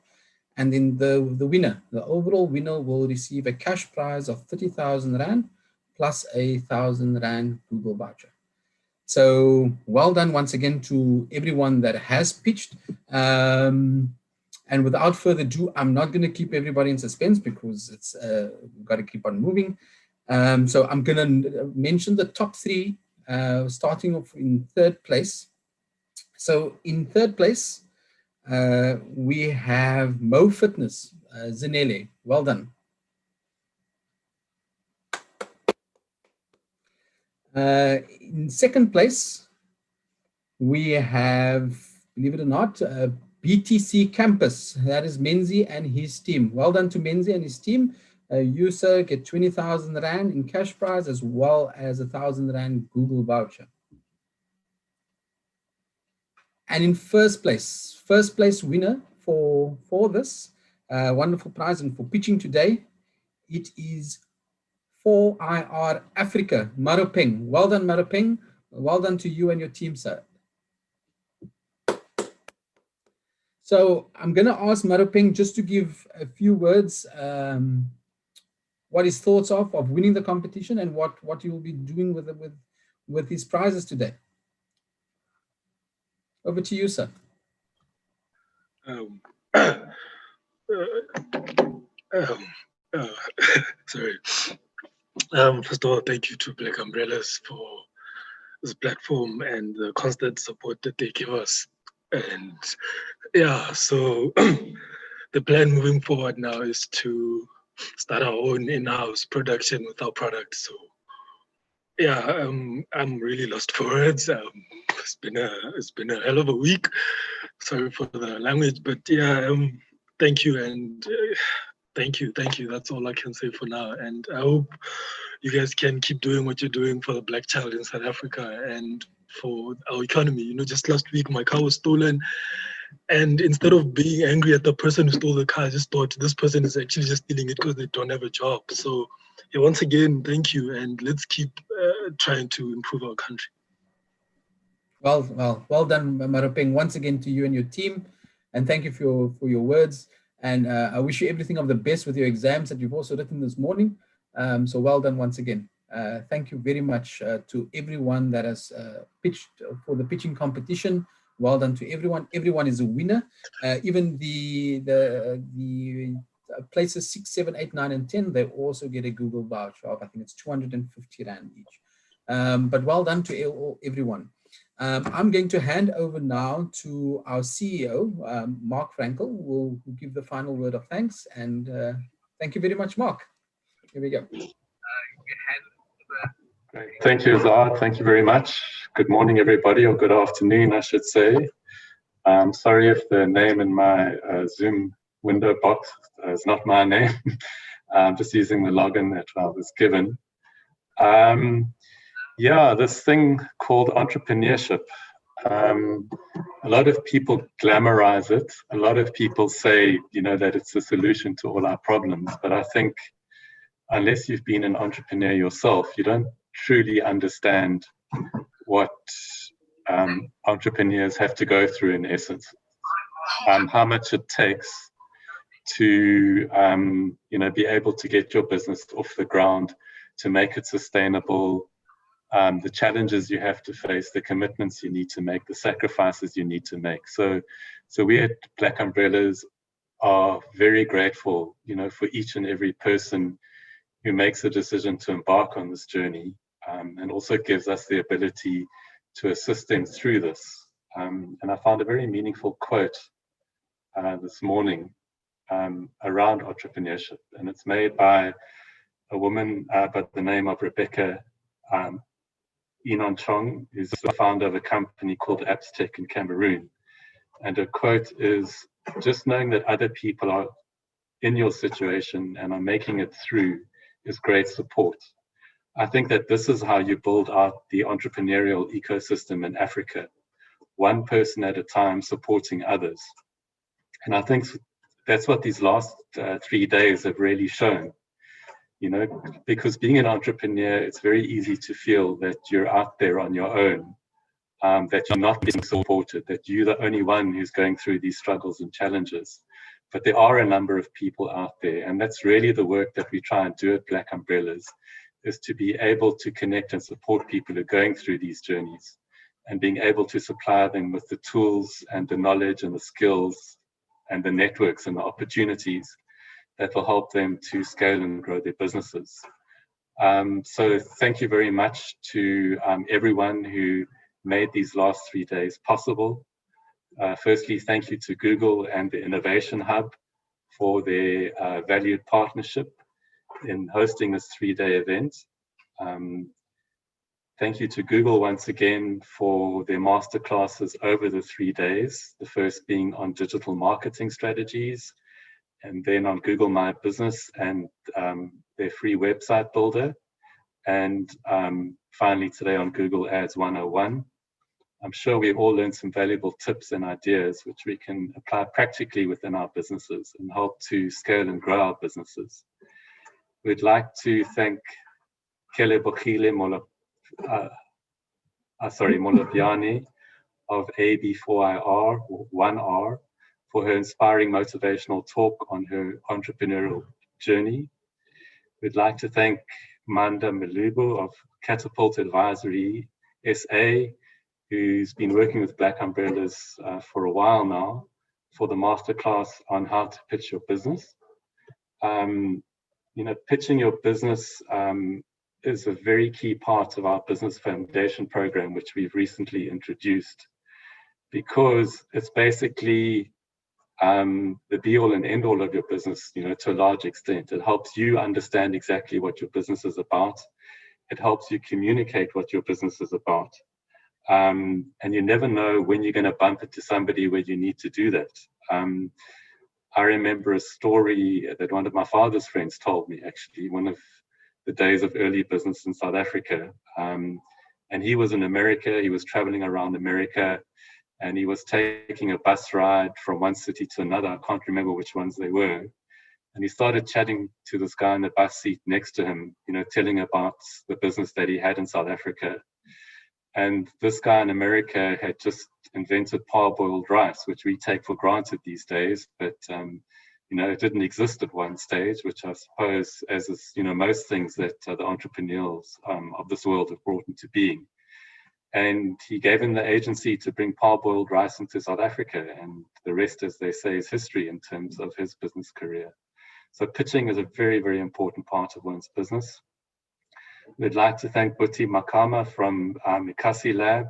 And then the overall winner will receive a cash prize of 30,000 Rand plus a 1,000 Rand Google voucher. So well done once again to everyone that has pitched. And without further ado, I'm not going to keep everybody in suspense because it's we've got to keep on moving. So I'm going to mention the top 3, starting off in 3rd place. So in 3rd place, we have Mo Fitness, Zanele. Well done. In 2nd place, we have, believe it or not, BTC Campus. That is Menzi and his team. Well done to Menzi and his team You, sir, get 20,000 Rand in cash prize as well as a 1,000 Rand Google voucher. And in first place winner for this wonderful prize and for pitching today, it is 4IR Africa, Maropeng. Well done, Maropeng. Well done to you and your team, sir. So I'm going to ask Maropeng just to give a few words, what his thoughts are of winning the competition and what he will be doing with his prizes today. Over to you, sir. Sorry. First of all, thank you to Black Umbrellas for this platform and the constant support that they give us. And yeah, so the plan moving forward now is to start our own in-house production with our product. So yeah, I'm really lost for words. It's been a hell of a week. Sorry for the language, but yeah, thank you and thank you. That's all I can say for now. And I hope you guys can keep doing what you're doing for the Black child in South Africa and for our economy. You know, just last week my car was stolen, and instead of being angry at the person who stole the car, I just thought this person is actually just stealing it because they don't have a job. So yeah, once again, thank you, and let's keep trying to improve our country. Well done, Maropeng, once again to you and your team, and thank you for your words. And I wish you everything of the best with your exams that you've also written this morning. So well done once again. Thank you very much to everyone that has pitched for the pitching competition. Well done to everyone. Everyone is a winner. Even the places 6, 7, 8, 9, and 10, they also get a Google voucher of, I think it's 250 Rand each. But well done to everyone. I'm going to hand over now to our CEO, Mark Frankel, who will give the final word of thanks. And thank you very much, Mark. Here we go. Great. Thank you, Azad. Thank you very much. Good morning, everybody, or good afternoon, I should say. Sorry if the name in my Zoom window box is not my name. I'm just using the login that I was given. Yeah, this thing called entrepreneurship. A lot of people glamorize it. A lot of people say, you know, that it's the solution to all our problems. But I think unless you've been an entrepreneur yourself, you don't truly understand what entrepreneurs have to go through in essence. How much it takes to, you know, be able to get your business off the ground, to make it sustainable, the challenges you have to face, the commitments you need to make, the sacrifices you need to make. So we at Black Umbrellas are very grateful, you know, for each and every person who makes a decision to embark on this journey, and also gives us the ability to assist them through this. And I found a very meaningful quote this morning around entrepreneurship, and it's made by a woman by the name of Rebecca Inon Chong, who's the founder of a company called Appstech in Cameroon. And her quote is, "Just knowing that other people are in your situation and are making it through is great support." I think that this is how you build out the entrepreneurial ecosystem in Africa, one person at a time supporting others. And I think that's what these last 3 days have really shown. You know, because being an entrepreneur, it's very easy to feel that you're out there on your own, that you're not being supported, that you're the only one who's going through these struggles and challenges. But there are a number of people out there, and that's really the work that we try and do at Black Umbrellas, is to be able to connect and support people who are going through these journeys, and being able to supply them with the tools and the knowledge and the skills and the networks and the opportunities that will help them to scale and grow their businesses. So thank you very much to everyone who made these last 3 days possible. Firstly, thank you to Google and the Innovation Hub for their valued partnership in hosting this 3-day event. Thank you to Google once again for their masterclasses over the 3 days, the first being on digital marketing strategies, and then on Google My Business and their free website builder, and finally today on Google Ads 101. I'm sure we all learned some valuable tips and ideas which we can apply practically within our businesses and help to scale and grow our businesses. We'd like to thank Kelebogile Molopiani of AB4IR, or 1R, for her inspiring motivational talk on her entrepreneurial journey. We'd like to thank Manda Malubu of Catapult Advisory SA, who's been working with Black Umbrellas for a while now, for the masterclass on how to pitch your business. Pitching your business is a very key part of our business foundation program, which we've recently introduced, because it's basically the be all and end all of your business, to a large extent. It helps you understand exactly what your business is about. It helps you communicate what your business is about. And you never know when you're going to bump into somebody where you need to do that. I remember a story that one of my father's friends told me, actually, one of the days of early business in South Africa. And he was in America, he was traveling around America, and he was taking a bus ride from one city to another. I can't remember which ones they were. And he started chatting to this guy in the bus seat next to him, telling about the business that he had in South Africa. And this guy in America had just invented parboiled rice, which we take for granted these days, but it didn't exist at one stage, which I suppose, as is most things that the entrepreneurs of this world have brought into being. And he gave him the agency to bring parboiled rice into South Africa, and the rest, as they say, is history in terms of his business career. So pitching is a very, very important part of one's business. We'd like to thank Buti Makama from Mikasi Lab,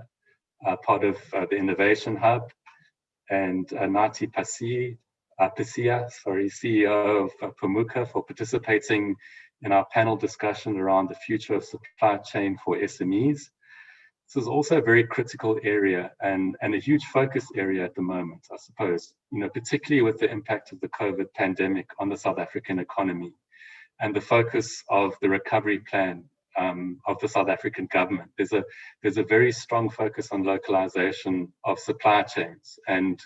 part of the Innovation Hub, and Nati Pasia, CEO of Pamuka, for participating in our panel discussion around the future of supply chain for SMEs. This is also a very critical area and a huge focus area at the moment, I suppose, particularly with the impact of the COVID pandemic on the South African economy and the focus of the recovery plan of the South African government. There's a very strong focus on localization of supply chains and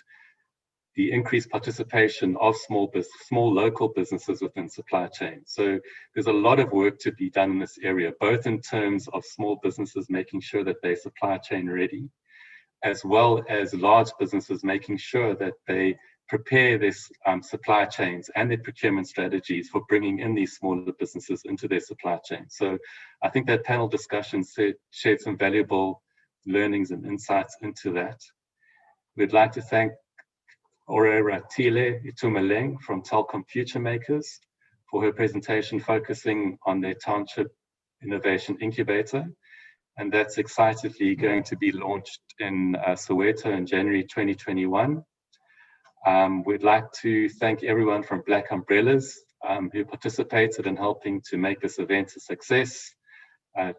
the increased participation of small local businesses within supply chains. So there's a lot of work to be done in this area, both in terms of small businesses making sure that they're supply chain ready, as well as large businesses making sure that they prepare their supply chains and their procurement strategies for bringing in these smaller businesses into their supply chain. So I think that panel discussion shared some valuable learnings and insights into that. We'd like to thank Aurora Tile Itumeleng from Telkom Future Makers for her presentation focusing on their Township Innovation Incubator. And that's excitedly going to be launched in Soweto in January 2021. We'd like to thank everyone from Black Umbrellas who participated in helping to make this event a success.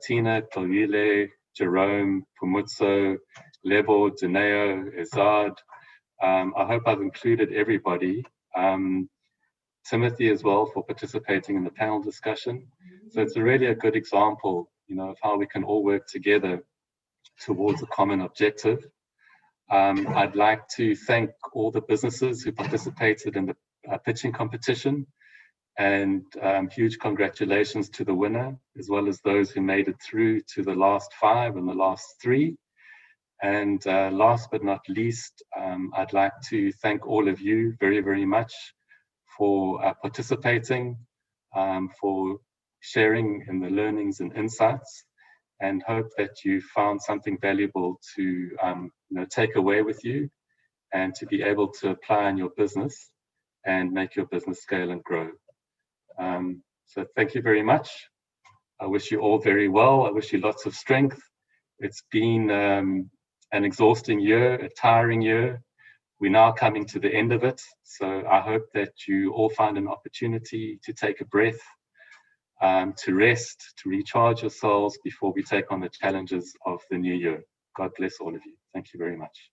Tina, Tolile, Jerome, Pumutso, Lebo, Dineo, Ezad. I hope I've included everybody. Timothy as well for participating in the panel discussion. So it's really a good example, of how we can all work together towards a common objective. I'd like to thank all the businesses who participated in the pitching competition, and huge congratulations to the winner, as well as those who made it through to the last 5 and the last 3. And last but not least, I'd like to thank all of you very, very much for participating, for sharing in the learnings and insights, and hope that you found something valuable to take away with you and to be able to apply in your business and make your business scale and grow. So thank you very much. I wish you all very well. I wish you lots of strength. It's been an exhausting year, a tiring year. We're now coming to the end of it. So I hope that you all find an opportunity to take a breath, to rest, to recharge yourselves before we take on the challenges of the new year. God bless all of you. Thank you very much.